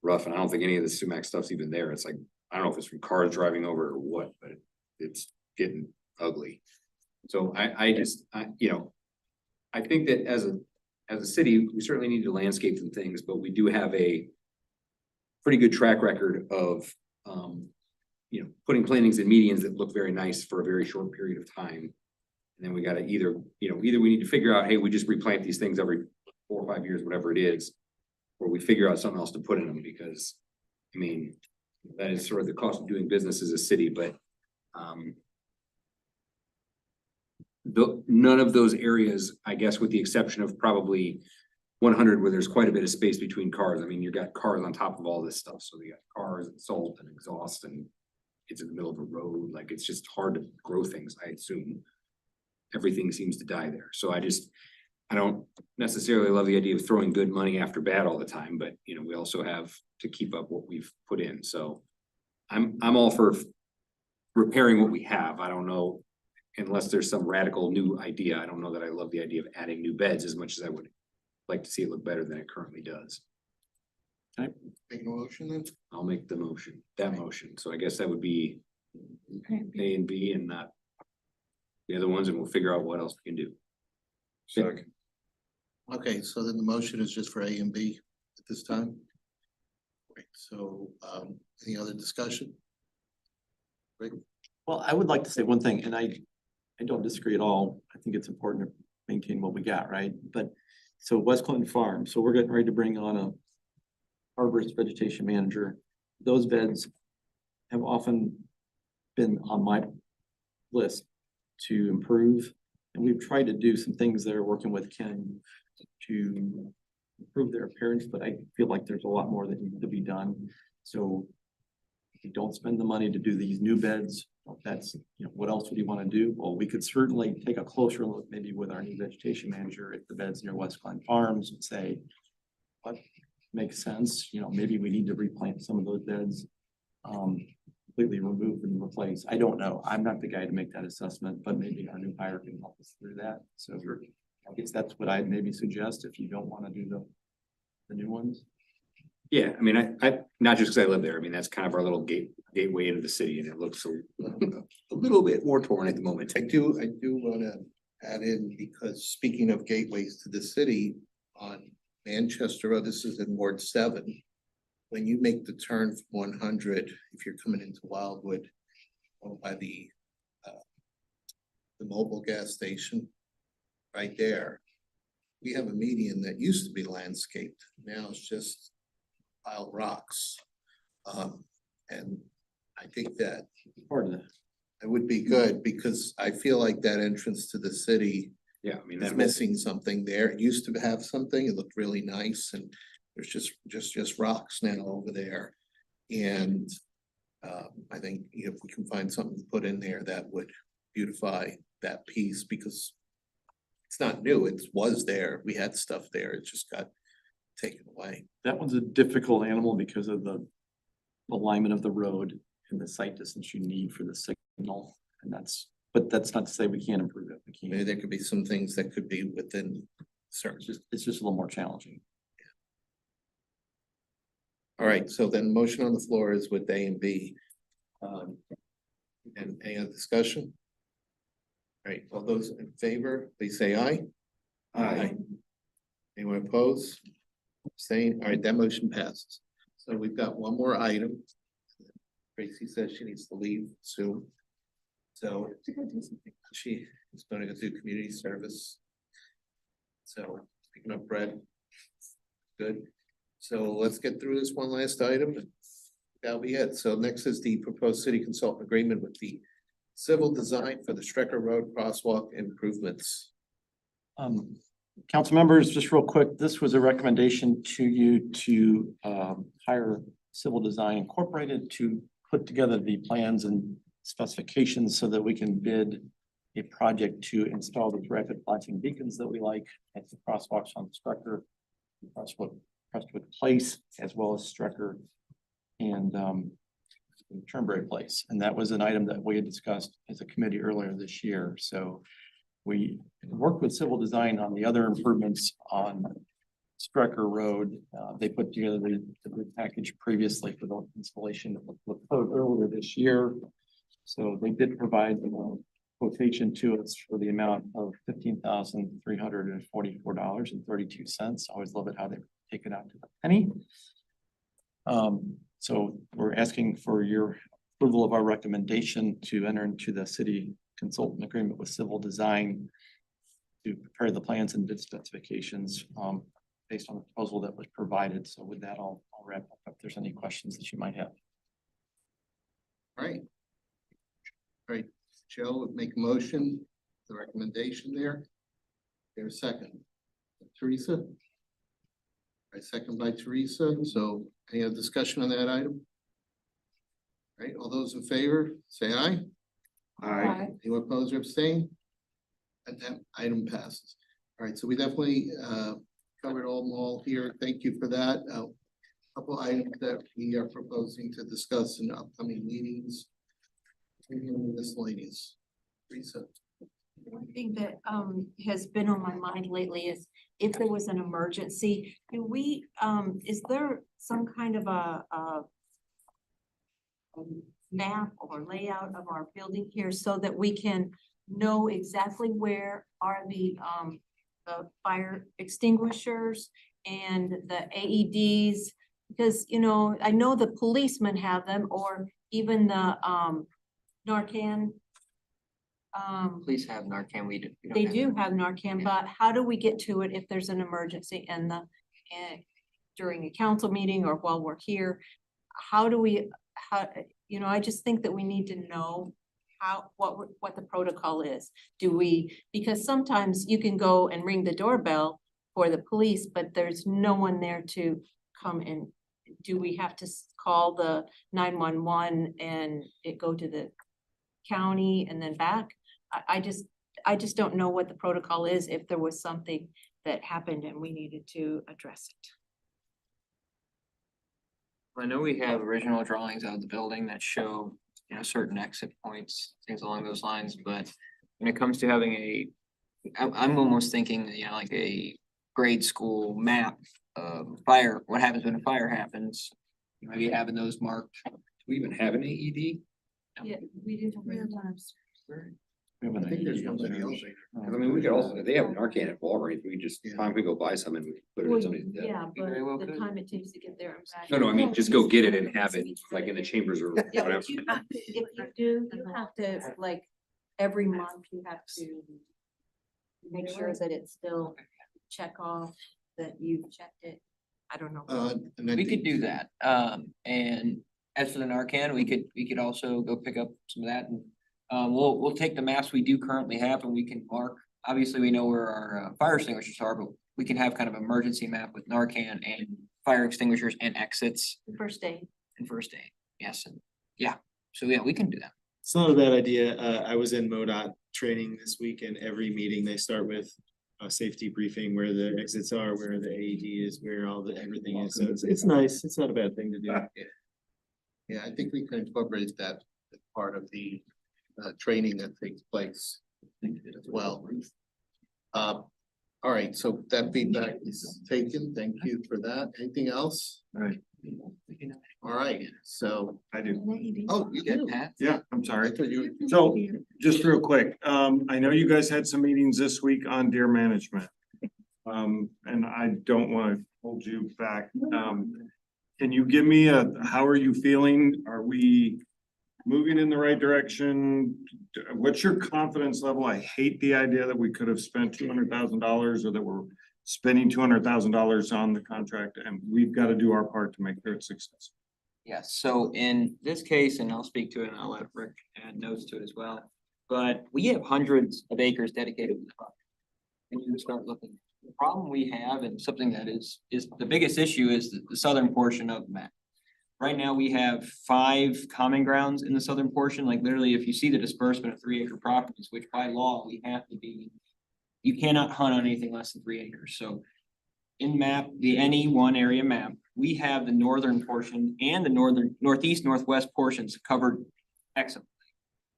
rough, and I don't think any of the Sumac stuff's even there. It's like, I don't know if it's from cars driving over or what, but it's getting ugly. So I think that as a city, we certainly need to landscape some things, but we do have a pretty good track record of, putting plantings and medians that look very nice for a very short period of time. And then we gotta either we need to figure out, hey, we just replant these things every 4 or 5 years, whatever it is, or we figure out something else to put in them, because, I mean, that is sort of the cost of doing business as a city, but, none of those areas, I guess, with the exception of probably 100, where there's quite a bit of space between cars. I mean, you got cars on top of all this stuff, so you got cars and salt and exhaust, and it's in the middle of a road, like, it's just hard to grow things, I assume. Everything seems to die there, so I don't necessarily love the idea of throwing good money after bad all the time, but, we also have to keep up what we've put in, so I'm all for repairing what we have. I don't know, unless there's some radical new idea, I don't know that I love the idea of adding new beds as much as I would like to see it look better than it currently does. Make a motion then? I'll make the motion, that motion, so I guess that would be A and B and not the other ones, and we'll figure out what else we can do. Second. Okay, so then the motion is just for A and B at this time? Right, so, any other discussion? Well, I would like to say one thing, and I don't disagree at all. I think it's important to maintain what we got, right? But, so West Clinton Farm, so we're getting ready to bring on a arborist vegetation manager. Those beds have often been on my list to improve. And we've tried to do some things there, working with Ken to improve their appearance, but I feel like there's a lot more that needs to be done. So if you don't spend the money to do these new beds, that's, what else would you want to do? Well, we could certainly take a closer look, maybe with our new vegetation manager at the beds near West Glen Farms, and say, what makes sense? Maybe we need to replant some of those beds, completely remove and replace. I don't know. I'm not the guy to make that assessment, but maybe our new hire can help us through that. So I guess that's what I'd maybe suggest if you don't want to do the new ones. Yeah, I mean, I not just because I live there, I mean, that's kind of our little gateway into the city, and it looks a little bit more torn at the moment. I do want to add in, because speaking of gateways to the city, on Manchester Road, this is in Ward 7. When you make the turn from 100, if you're coming into Wildwood, by the mobile gas station, right there, we have a median that used to be landscaped. Now it's just piled rocks. And I think that Part of that. it would be good, because I feel like that entrance to the city Yeah, I mean, is that missing something there. It used to have something, it looked really nice, and there's just rocks now over there. And I think if we can find something to put in there that would beautify that piece, because it's not new, it was there, we had stuff there, it just got taken away. That one's a difficult animal because of the alignment of the road and the sight distance you need for the signal. And but that's not to say we can't improve it. We Maybe can't. there could be some things that could be within certain. It's just a little more challenging. All right, so then motion on the floor is with A and B. And any other discussion? All right, all those in favor, please say aye. Anyone opposed? Abstain? All right, that motion passes. So we've got one more item. Tracy says she needs to leave soon. So she is going to go do community service. So picking up bread. Good. So let's get through this one last item. That'll be it. So next is the proposed city consultant agreement with the civil design for the Strecker Road crosswalk improvements. Council members, just real quick, this was a recommendation to you to hire Civil Design Incorporated to put together the plans and specifications so that we can bid a project to install the rapid flashing beacons that we like at the crosswalks on Strecker, Crestwood Place, as well as Strecker and Turnberry Place. And that was an item that we had discussed as a committee earlier this year. So We worked with Civil Design on the other improvements on Strecker Road. They put together the bid package previously for the installation of the code earlier this year. So they did provide the quotation to us for the amount of $15,344.32. Always love it how they take it out to the penny. So we're asking for your approval of our recommendation to enter into the city consultant agreement with Civil Design to prepare the plans and bid specifications based on the proposal that was provided. So with that, I'll wrap up if there's any questions that you might have. Right. Right, Joe would make a motion, the recommendation there. There's a second. Teresa? Right, second by Teresa. So any other discussion on that item? Right, all those in favor, say aye. Aye. Anyone opposed or abstain? And that item passes. All right, so we definitely covered all here. Thank you for that. Couple items that we are proposing to discuss in upcoming meetings. Miscellaneous. Teresa. One thing that has been on my mind lately is if there was an emergency, do we, is there some kind of a map or layout of our building here so that we can know exactly where are the fire extinguishers and the AEDs? Because, you know, I know the policemen have them, or even the Narcan. Please have Narcan, we don't They have do that. have Narcan, but how do we get to it if there's an emergency and during a council meeting or while we're here? How do we, you know, I just think that we need to know what the protocol is. Do we, because sometimes you can go and ring the doorbell for the police, but there's no one there to come in. Do we have to call the 911 and it go to the county and then back? I just don't know what the protocol is if there was something that happened and we needed to address it. I know we have original drawings of the building that show, you know, certain exit points, things along those lines, but when it comes to having I'm almost thinking, you know, like a grade school map of fire, what happens when a fire happens, maybe having those marked. Do we even have an AED? Yeah, we didn't. We have I an think there's AED one over in the there. elevator. I mean, we could also, they have Narcan at Walgreens, we just, Yeah. we go buy some and we put it in somebody's desk. Yeah, but very well the could. time it takes to get there and back. No, I mean, just go get it and have it like in the chambers or Yeah, whatever. but if you do, you have to, like, every month you have to make sure that it's still check off that you've checked it. I don't know. And I We could think- do that, and as for the Narcan, we could also go pick up some of that and. We'll take the maps we do currently have and we can mark, obviously, we know where our fire extinguishers are, but we can have kind of emergency map with Narcan and fire extinguishers and exits First aid. and first aid, yes, and yeah, so yeah, we can do that. It's not a bad idea. I was in MoDOT training this week and every meeting they start with a safety briefing where the exits are, where the AED is, where everything is. So it's nice. It's not a bad thing to do. Yeah, I think we can incorporate that as part of the training that takes place as well. All right, so that feedback is taken. Thank you for that. Anything else? Right. All right, so, I do. oh, you do. Pat? Yeah, I'm I sorry. thought you. So just real quick, I know you guys had some meetings this week on deer management. And I don't want to hold you back. Can you give me how are you feeling? Are we moving in the right direction? What's your confidence level? I hate the idea that we could have spent $200,000 or that we're spending $200,000 on the contract, and we've got to do our part to make sure it's successful. Yes, so in this case, and I'll speak to it and I'll let Rick add notes to it as well, but we have hundreds of acres dedicated to this project. And you start looking, the problem we have and something that is the biggest issue is the southern portion of the map. Right now, we have 5 common grounds in the southern portion, like literally if you see the disbursement of 3 acre properties, which by law, we have to be. You cannot hunt on anything less than 3 acres, so. In map, the NE1 area map, we have the northern portion and the northeast, northwest portions covered excellently.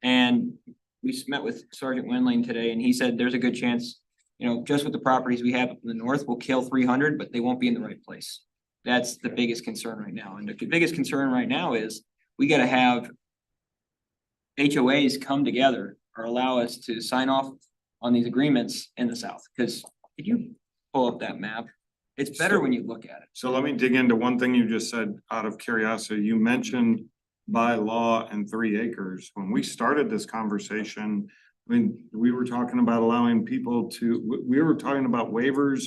And we met with Sergeant Winling today and he said there's a good chance, you know, just with the properties we have up in the north, we'll kill 300, but they won't be in the right place. That's the biggest concern right now. And the biggest concern right now is we gotta have HOAs come together or allow us to sign off on these agreements in the south. Because if you pull up that map, it's better when you look at it. So let me dig into one thing you just said out of curiosity. You mentioned by law and 3 acres. When we started this conversation, I mean, we were talking about allowing people to, we were talking about waivers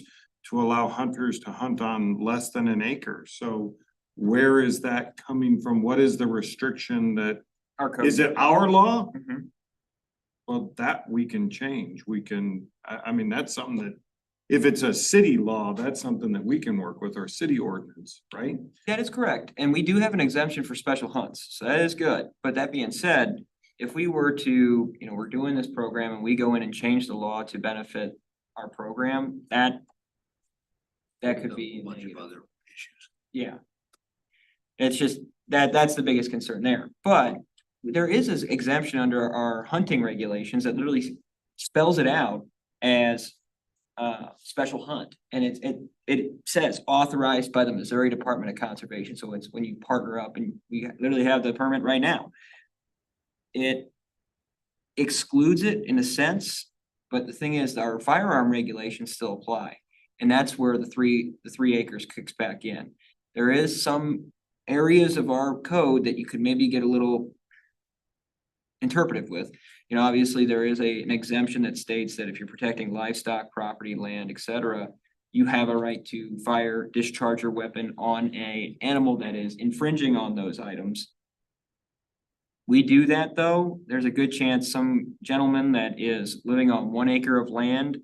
to allow hunters to hunt on less than an acre. So where is that coming from? What is the restriction that, Our code. is it our law? Mhm. Well, that we can change. We can, I mean, that's something that, if it's a city law, that's something that we can work with our city ordinance, right? That is correct. And we do have an exemption for special hunts. So that is good. But that being said, if we were to, you know, we're doing this program and we go in and change the law to benefit our program, that could be A bunch of negative. other issues. Yeah. It's just that's the biggest concern there, but there is this exemption under our hunting regulations that literally spells it out as special hunt. And it says authorized by the Missouri Department of Conservation. So it's when you partner up and we literally have the permit right now. It excludes it in a sense, but the thing is our firearm regulations still apply. And that's where the three acres kicks back in. There is some areas of our code that you could maybe get a little interpretive with. You know, obviously there is an exemption that states that if you're protecting livestock, property, land, etc., you have a right to fire, discharge your weapon on an animal that is infringing on those items. We do that though, there's a good chance some gentleman that is living on 1 acre of land,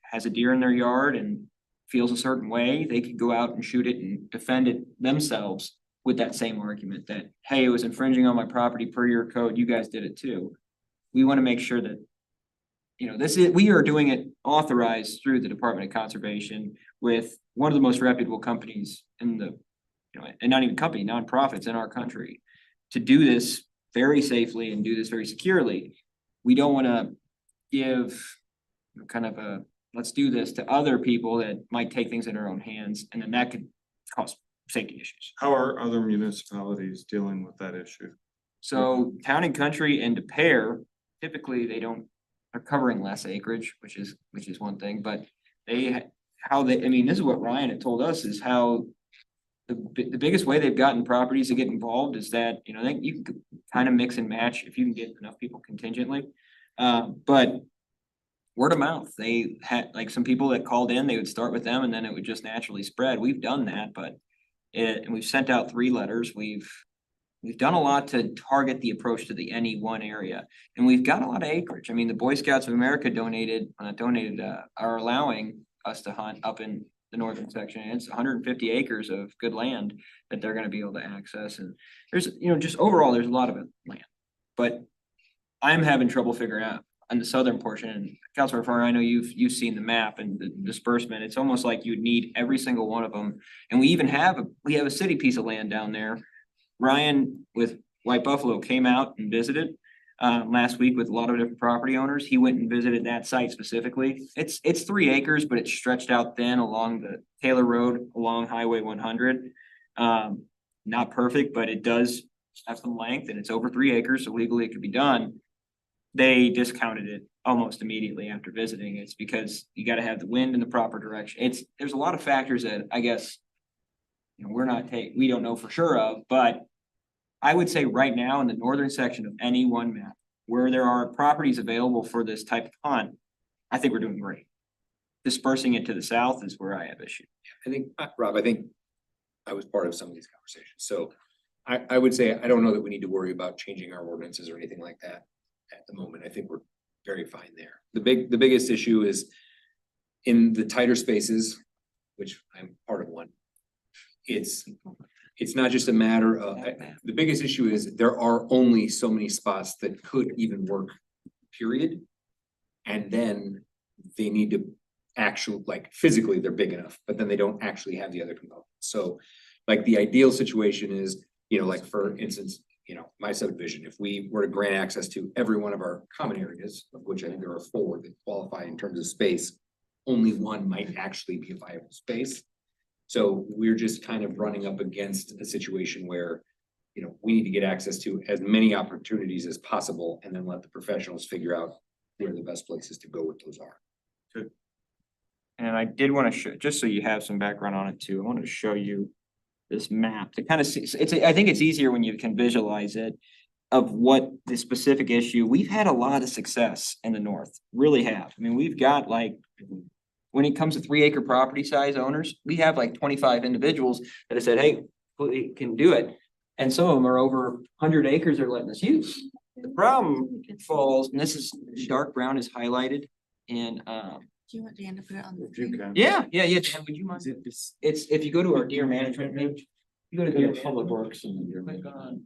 has a deer in their yard and feels a certain way, they could go out and shoot it and defend it themselves with that same argument that, hey, it was infringing on my property per your code, you guys did it too. We want to make sure that, you know, we are doing it authorized through the Department of Conservation with one of the most reputable companies in the, you know, and not even company, nonprofits in our country to do this very safely and do this very securely. We don't want to give, you know, kind of a, let's do this to other people that might take things in their own hands, and then that could cause safety issues. How are other municipalities dealing with that issue? So Town and Country and DePere, typically they're covering less acreage, which is one thing, but I mean, this is what Ryan had told us is how the biggest way they've gotten properties to get involved is that, you know, you can kind of mix and match if you can get enough people contingently. But word of mouth, they had like some people that called in, they would start with them and then it would just naturally spread. We've done that, and we've sent out 3 letters. We've done a lot to target the approach to the NE1 area, and we've got a lot of acreage. I mean, the Boy Scouts of America are allowing us to hunt up in the northern section. And it's 150 acres of good land that they're gonna be able to access. And there's, you know, just overall, there's a lot of land. But I'm having trouble figuring out on the southern portion, and Councilor Farr, I know you've seen the map and the disbursement. It's almost like you'd need every single one of them. And we have a city piece of land down there. Ryan with White Buffalo came out and visited last week with a lot of different property owners. He went and visited that site specifically. It's 3 acres, but it's stretched out thin along the Taylor Road along Highway 100. Not perfect, but it does have some length and it's over 3 acres, so legally it could be done. They discounted it almost immediately after visiting. It's because you got to have the wind in the proper direction. There's a lot of factors that I guess, you know, we don't know for sure of, but I would say right now in the northern section of any one map where there are properties available for this type of hunt, I think we're doing great. Dispersing it to the south is where I have issue. I think, Rob, I was part of some of these conversations, so I would say, I don't know that we need to worry about changing our ordinances or anything like that at the moment. I think we're very fine there. The biggest issue is in the tighter spaces, which I'm part of one. It's not just a matter of, the biggest issue is there are only so many spots that could even work, period. And then they need to actually, like physically they're big enough, but then they don't actually have the other components. So like the ideal situation is, you know, like for instance, my subdivision, if we were to grant access to every one of our common areas, of which I think there are 4 that qualify in terms of space, only one might actually be a viable space. So we're just kind of running up against a situation where, we need to get access to as many opportunities as possible and then let the professionals figure out where the best places to go with those are. And I did want to show, just so you have some background on it too, I wanted to show you this map to kind of see, I think it's easier when you can visualize it of what the specific issue. We've had a lot of success in the north, really have. I mean, we've got like, when it comes to 3-acre property size owners, we have like 25 individuals that have said, hey, we can do it. And some of them are over 100 acres they're letting us use. The problem falls, and this is dark brown is highlighted in, Do you want Dan to put it on the If you screen? can. yeah, Dan, would you mind? It's, if you go to our deer management page, you go to deer Public management. Works and your. Click on-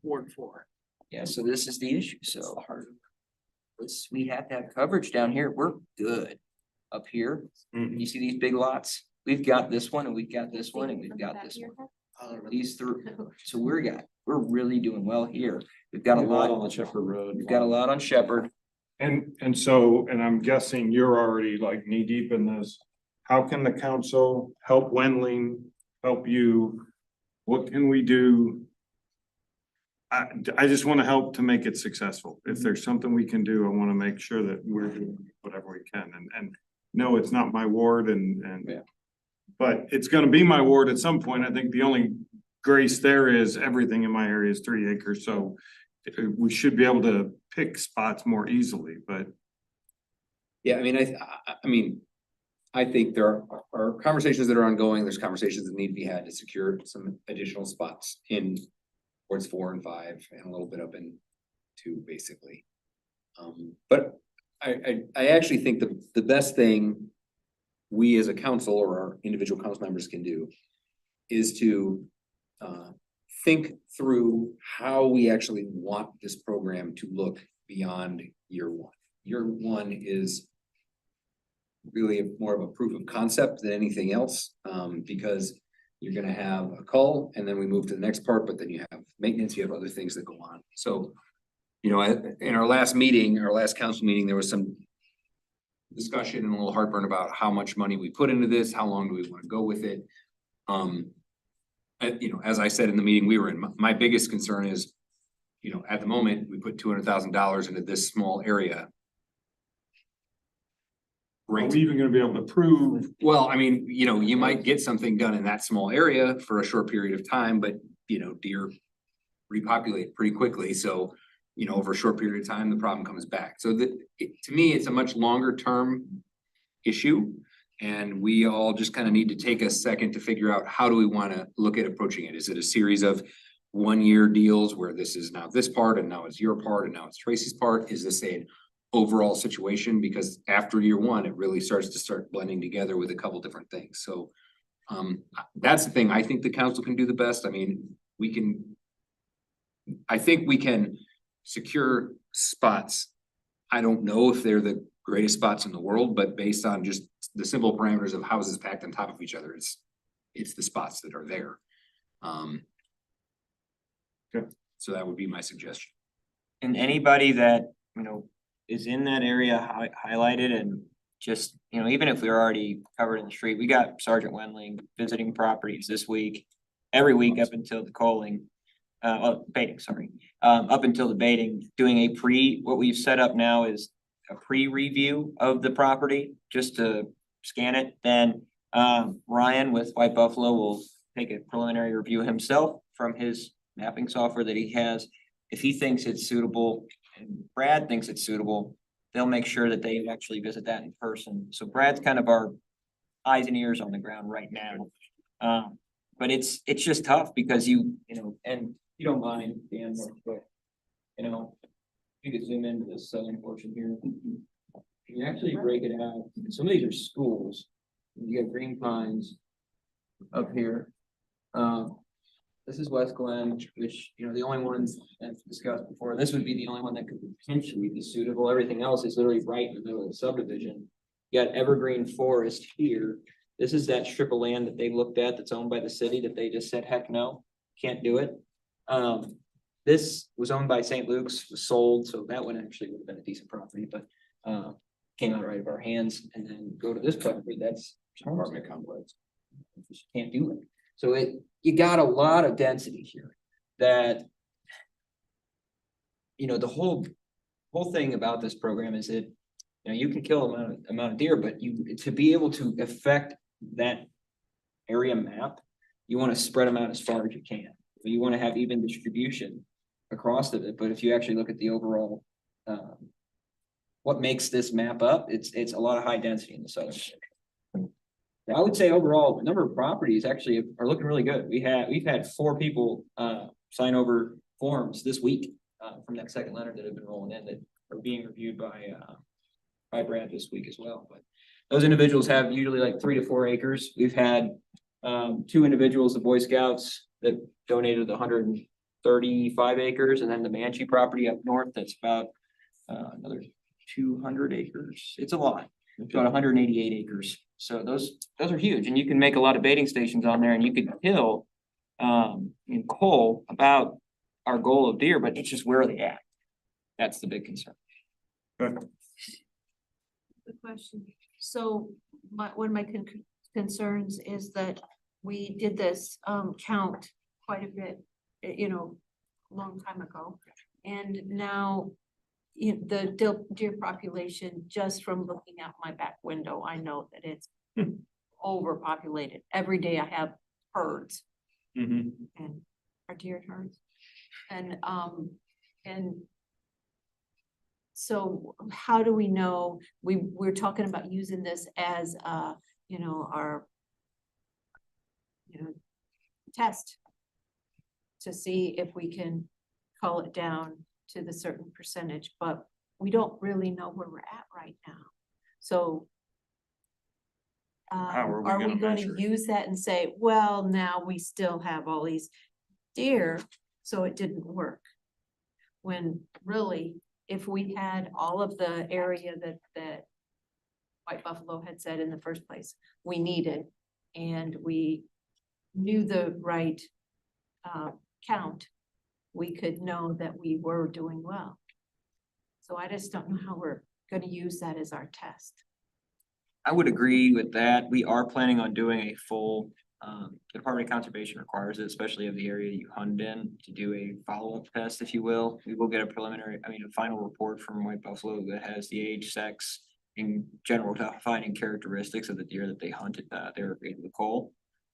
Ward 4. Yeah, so this is the issue, so. We have to have coverage down here, we're good. Up here, Mhm. you see these big lots, we've got this one and we've got this one and we've got this one. These 3, so we're really doing well here. We've got a lot on the Shepherd Road. we've got a lot on Shepherd. And so, and I'm guessing you're already like knee deep in this. How can the council help Wendling, help you? What can we do? I just want to help to make it successful. If there's something we can do, I want to make sure that we're doing whatever we can. And no, it's not my ward and. Yeah. But it's gonna be my ward at some point. I think the only grace there is everything in my area is 3 acres, so we should be able to pick spots more easily, but. Yeah, I think there are conversations that are ongoing. There's conversations that need to be had to secure some additional spots in wards 4 and 5 and a little bit up in 2, basically. But I actually think the best thing we as a council or our individual council members can do is to think through how we actually want this program to look beyond year 1. Year 1 is really more of a proof of concept than anything else, because you're gonna have a call and then we move to the next part, but then you have maintenance, you have other things that go on. So, in our last meeting, our last council meeting, there was some discussion and a little heartburn about how much money we put into this, how long do we want to go with it? As I said in the meeting we were in, my biggest concern is, at the moment, we put $200,000 into this small area. Are Great. we even gonna be able to prove? Well, you might get something done in that small area for a short period of time, but, deer repopulate pretty quickly, so, over a short period of time, the problem comes back. So to me, it's a much longer term issue. And we all just kind of need to take a second to figure out how do we want to look at approaching it? Is it a series of 1-year deals where this is now this part and now it's your part and now it's Tracy's part? Is this an overall situation? Because after year 1, it really starts to blending together with a couple different things. So that's the thing I think the council can do the best. I think we can secure spots. I don't know if they're the greatest spots in the world, but based on just the simple parameters of houses packed on top of each other, it's the spots that are there. Okay. So that would be my suggestion. And anybody that, is in that area highlighted and just, even if we were already covered in the street, we got Sergeant Wendling visiting properties this week, every week up until the calling. Baiting, sorry, up until the baiting, doing what we've set up now is a pre-review of the property, just to scan it. Then, Ryan with White Buffalo will take a preliminary review himself from his mapping software that he has. If he thinks it's suitable and Brad thinks it's suitable, they'll make sure that they actually visit that in person. So Brad's kind of our eyes and ears on the ground right now. But it's just tough because and you don't mind, Dan, real quick. You could zoom into this southern portion here. You actually break it out. Some of these are schools. You got Green Pines up here. This is West Glen, which, the only ones I've discussed before, this would be the only one that could potentially be suitable. Everything else is literally right in the middle of the subdivision. You got Evergreen Forest here, This is that strip of land that they looked at that's owned by the city that they just said, heck no, can't do it. This was owned by St. Luke's, was sold, so that one actually would have been a decent property, but came out right of our hands, and then go to this property, that's apartment complex. Just can't do it. So you got a lot of density here that, you know, the whole thing about this program is that, you know, you can kill amount of deer, but to be able to affect that area map, you want to spread them out as far as you can. You want to have even distribution across it, but if you actually look at the overall, what makes this map up, it's a lot of high density in the southern section. I would say overall, the number of properties actually are looking really good. We've had 4 people sign over forms this week from that second letter that have been rolling in that are being reviewed by Brad this week as well. But those individuals have usually like 3 to 4 acres. We've had 2 individuals, the Boy Scouts, that donated 135 acres, and then the Manchi property up north that's about another 200 acres. It's a lot. It's about 188 acres. So those are huge, and you can make a lot of baiting stations on there, and you could kill in coal about our goal of deer, but it's just where are they at? That's the big concern. Good question. So one of my concerns is that we did this count quite a bit, you know, a long time ago. And now the deer population, just from looking out my back window, I know that it's overpopulated. Every day I have herds and are deer herds. And so how do we know? We're talking about using this as you know, our test to see if we can cull it down to the certain percentage, but we don't really know where we're at right now. So How are we gonna going to measure? use that and say, well, now we still have all these deer, so it didn't work? When really, if we had all of the area that White Buffalo had said in the first place we needed, and we knew the right count, we could know that we were doing well. So I just don't know how we're gonna use that as our test. I would agree with that. We are planning on doing a full, the Department of Conservation requires it, especially of the area you hunt in, to do a follow-up test, if you will. We will get a final report from White Buffalo that has the age, sex, in general defining characteristics of the deer that they hunted, they were able to cull.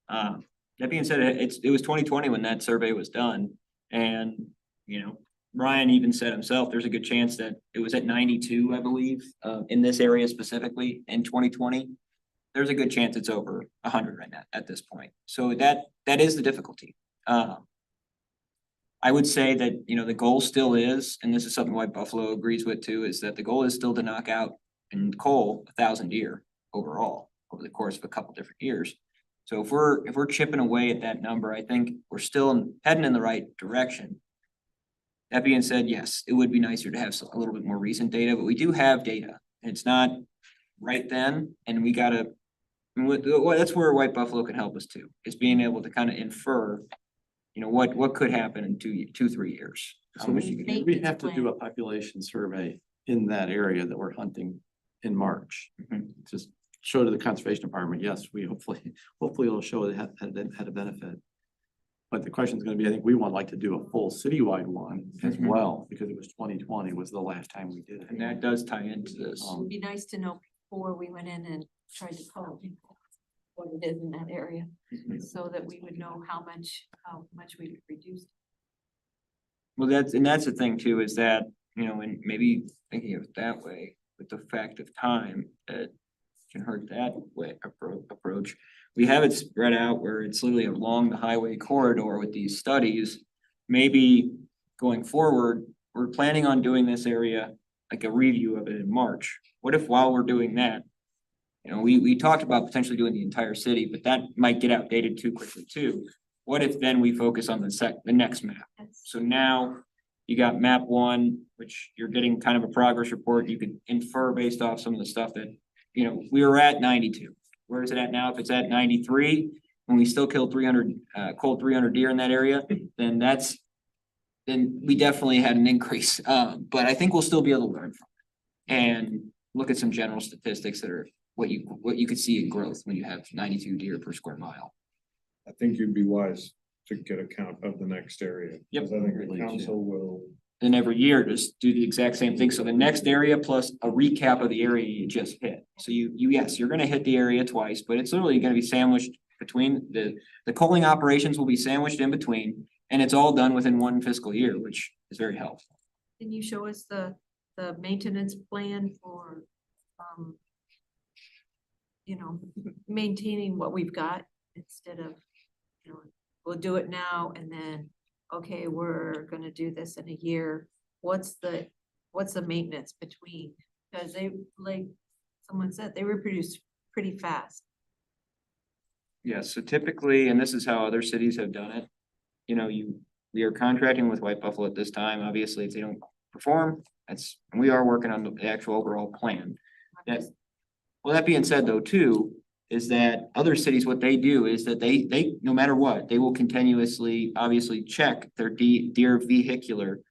That being said, it was 2020 when that survey was done, and, you know, Ryan even said himself, there's a good chance that it was at 92, I believe, in this area specifically in 2020. There's a good chance it's over 100 right now at this point. So that is the difficulty. I would say that, you know, the goal still is, and this is something White Buffalo agrees with too, is that the goal is still to knock out and cull 1,000 deer overall over the course of a couple different years. So if we're chipping away at that number, I think we're still heading in the right direction. That being said, yes, it would be nicer to have a little bit more recent data, but we do have data. It's not right then, and we gotta, that's where White Buffalo can help us too, is being able to kind of infer, you know, what could happen in 2-3 years. How So much you could- we have to do a population survey in that area that we're hunting in March. Just show to the conservation department, yes, we hopefully it'll show it had a benefit. But the question is gonna be, I think we would like to do a full citywide one as well, because it was 2020 was the last time we did it. And that does tie into this. It would be nice to know before we went in and tried to cull what it is in that area, so that we would know how much we would reduce. Well, that's the thing too, is that, you know, and maybe thinking of it that way, with the fact of time, that can hurt that way approach. We have it spread out where it's literally along the highway corridor with these studies. Maybe going forward, we're planning on doing this area, like a review of it in March. What if while we're doing that, you know, we talked about potentially doing the entire city, but that might get outdated too quickly too. What if then we focus on the next map? So now you got map 1, which you're getting kind of a progress report. You could infer based off some of the stuff that, you know, we were at 92. where is it at now? If it's at 93, and we still killed 300, culled 300 deer in that area, then then we definitely had an increase. But I think we'll still be able to learn from it and look at some general statistics that are what you could see in growth when you have 92 deer per square mile. I think you'd be wise to get a count of the next area. Yep. 'Cause I think the council will. Then every year, just do the exact same thing. So the next area plus a recap of the area you just hit. So yes, you're gonna hit the area twice, but it's literally gonna be sandwiched between the culling operations will be sandwiched in between. And it's all done within one fiscal year, which is very helpful. Can you show us the maintenance plan for, you know, maintaining what we've got instead of, you know, we'll do it now and then, okay, we're gonna do this in a year. What's the maintenance between? Because they, like someone said, they reproduce pretty fast. Yeah, so typically, and this is how other cities have done it, you know, we are contracting with White Buffalo at this time. Obviously, if they don't perform, we are working on the actual overall plan. Well, that being said though, too, is that other cities, what they do is that they, no matter what, they will continuously, obviously check their deer vehicular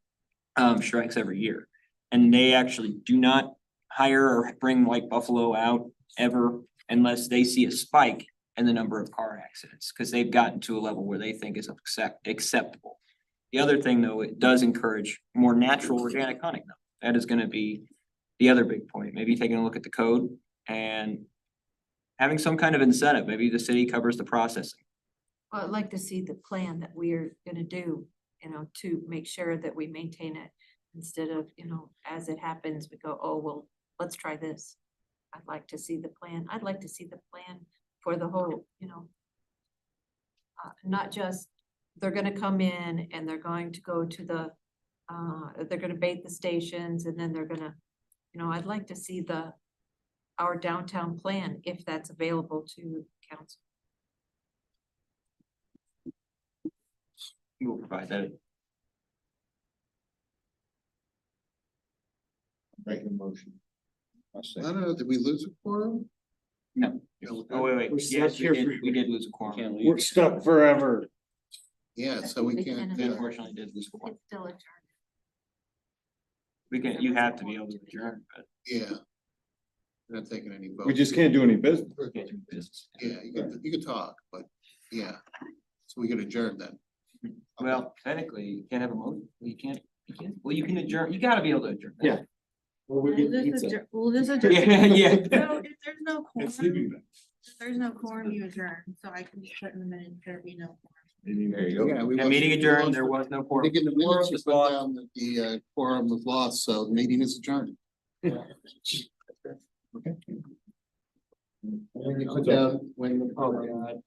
strikes every year. And they actually do not hire or bring White Buffalo out ever unless they see a spike in the number of car accidents, because they've gotten to a level where they think is acceptable. The other thing, though, it does encourage more natural organic hunting. That is gonna be the other big point, maybe taking a look at the code and having some kind of incentive, maybe the city covers the processing. Well, I'd like to see the plan that we're gonna do, you know, to make sure that we maintain it instead of, you know, as it happens, we go, oh, well, let's try this. I'd like to see the plan. I'd like to see the plan for the whole, you know, not just, they're gonna come in and they're going to go to the, they're gonna bait the stations and then they're gonna, you know, I'd like to see our downtown plan, if that's available to council. We'll provide that. Make a motion. I don't know, did we lose a quorum? No. Oh, wait. We're Yes, stuck here for- we did lose a quorum. We're stuck forever. Yeah, so we We can't, can- yeah. Unfortunately, did lose a quorum. It's still adjourned. You have to be able to adjourn, but Yeah. We're not taking any votes. We just can't do any business. we can't do business. Yeah, you can talk, but yeah, so we can adjourn then. Well, technically, you can't have a motion. You can't, well, you can adjourn, you gotta be able to adjourn. Yeah. We'll just adjourn. Yeah, yeah. So if there's no quorum, if there's no quorum, you adjourn, so I can just put in the minute, there be no quorum. There you go. Yeah, we Yeah, lost- meeting we adjourned, lost- there was no I quorum. think in the Quorum minutes, you is put lost. down that the quorum was lost, so the meeting is adjourned. Okay. When you put down, when the. Oh, God.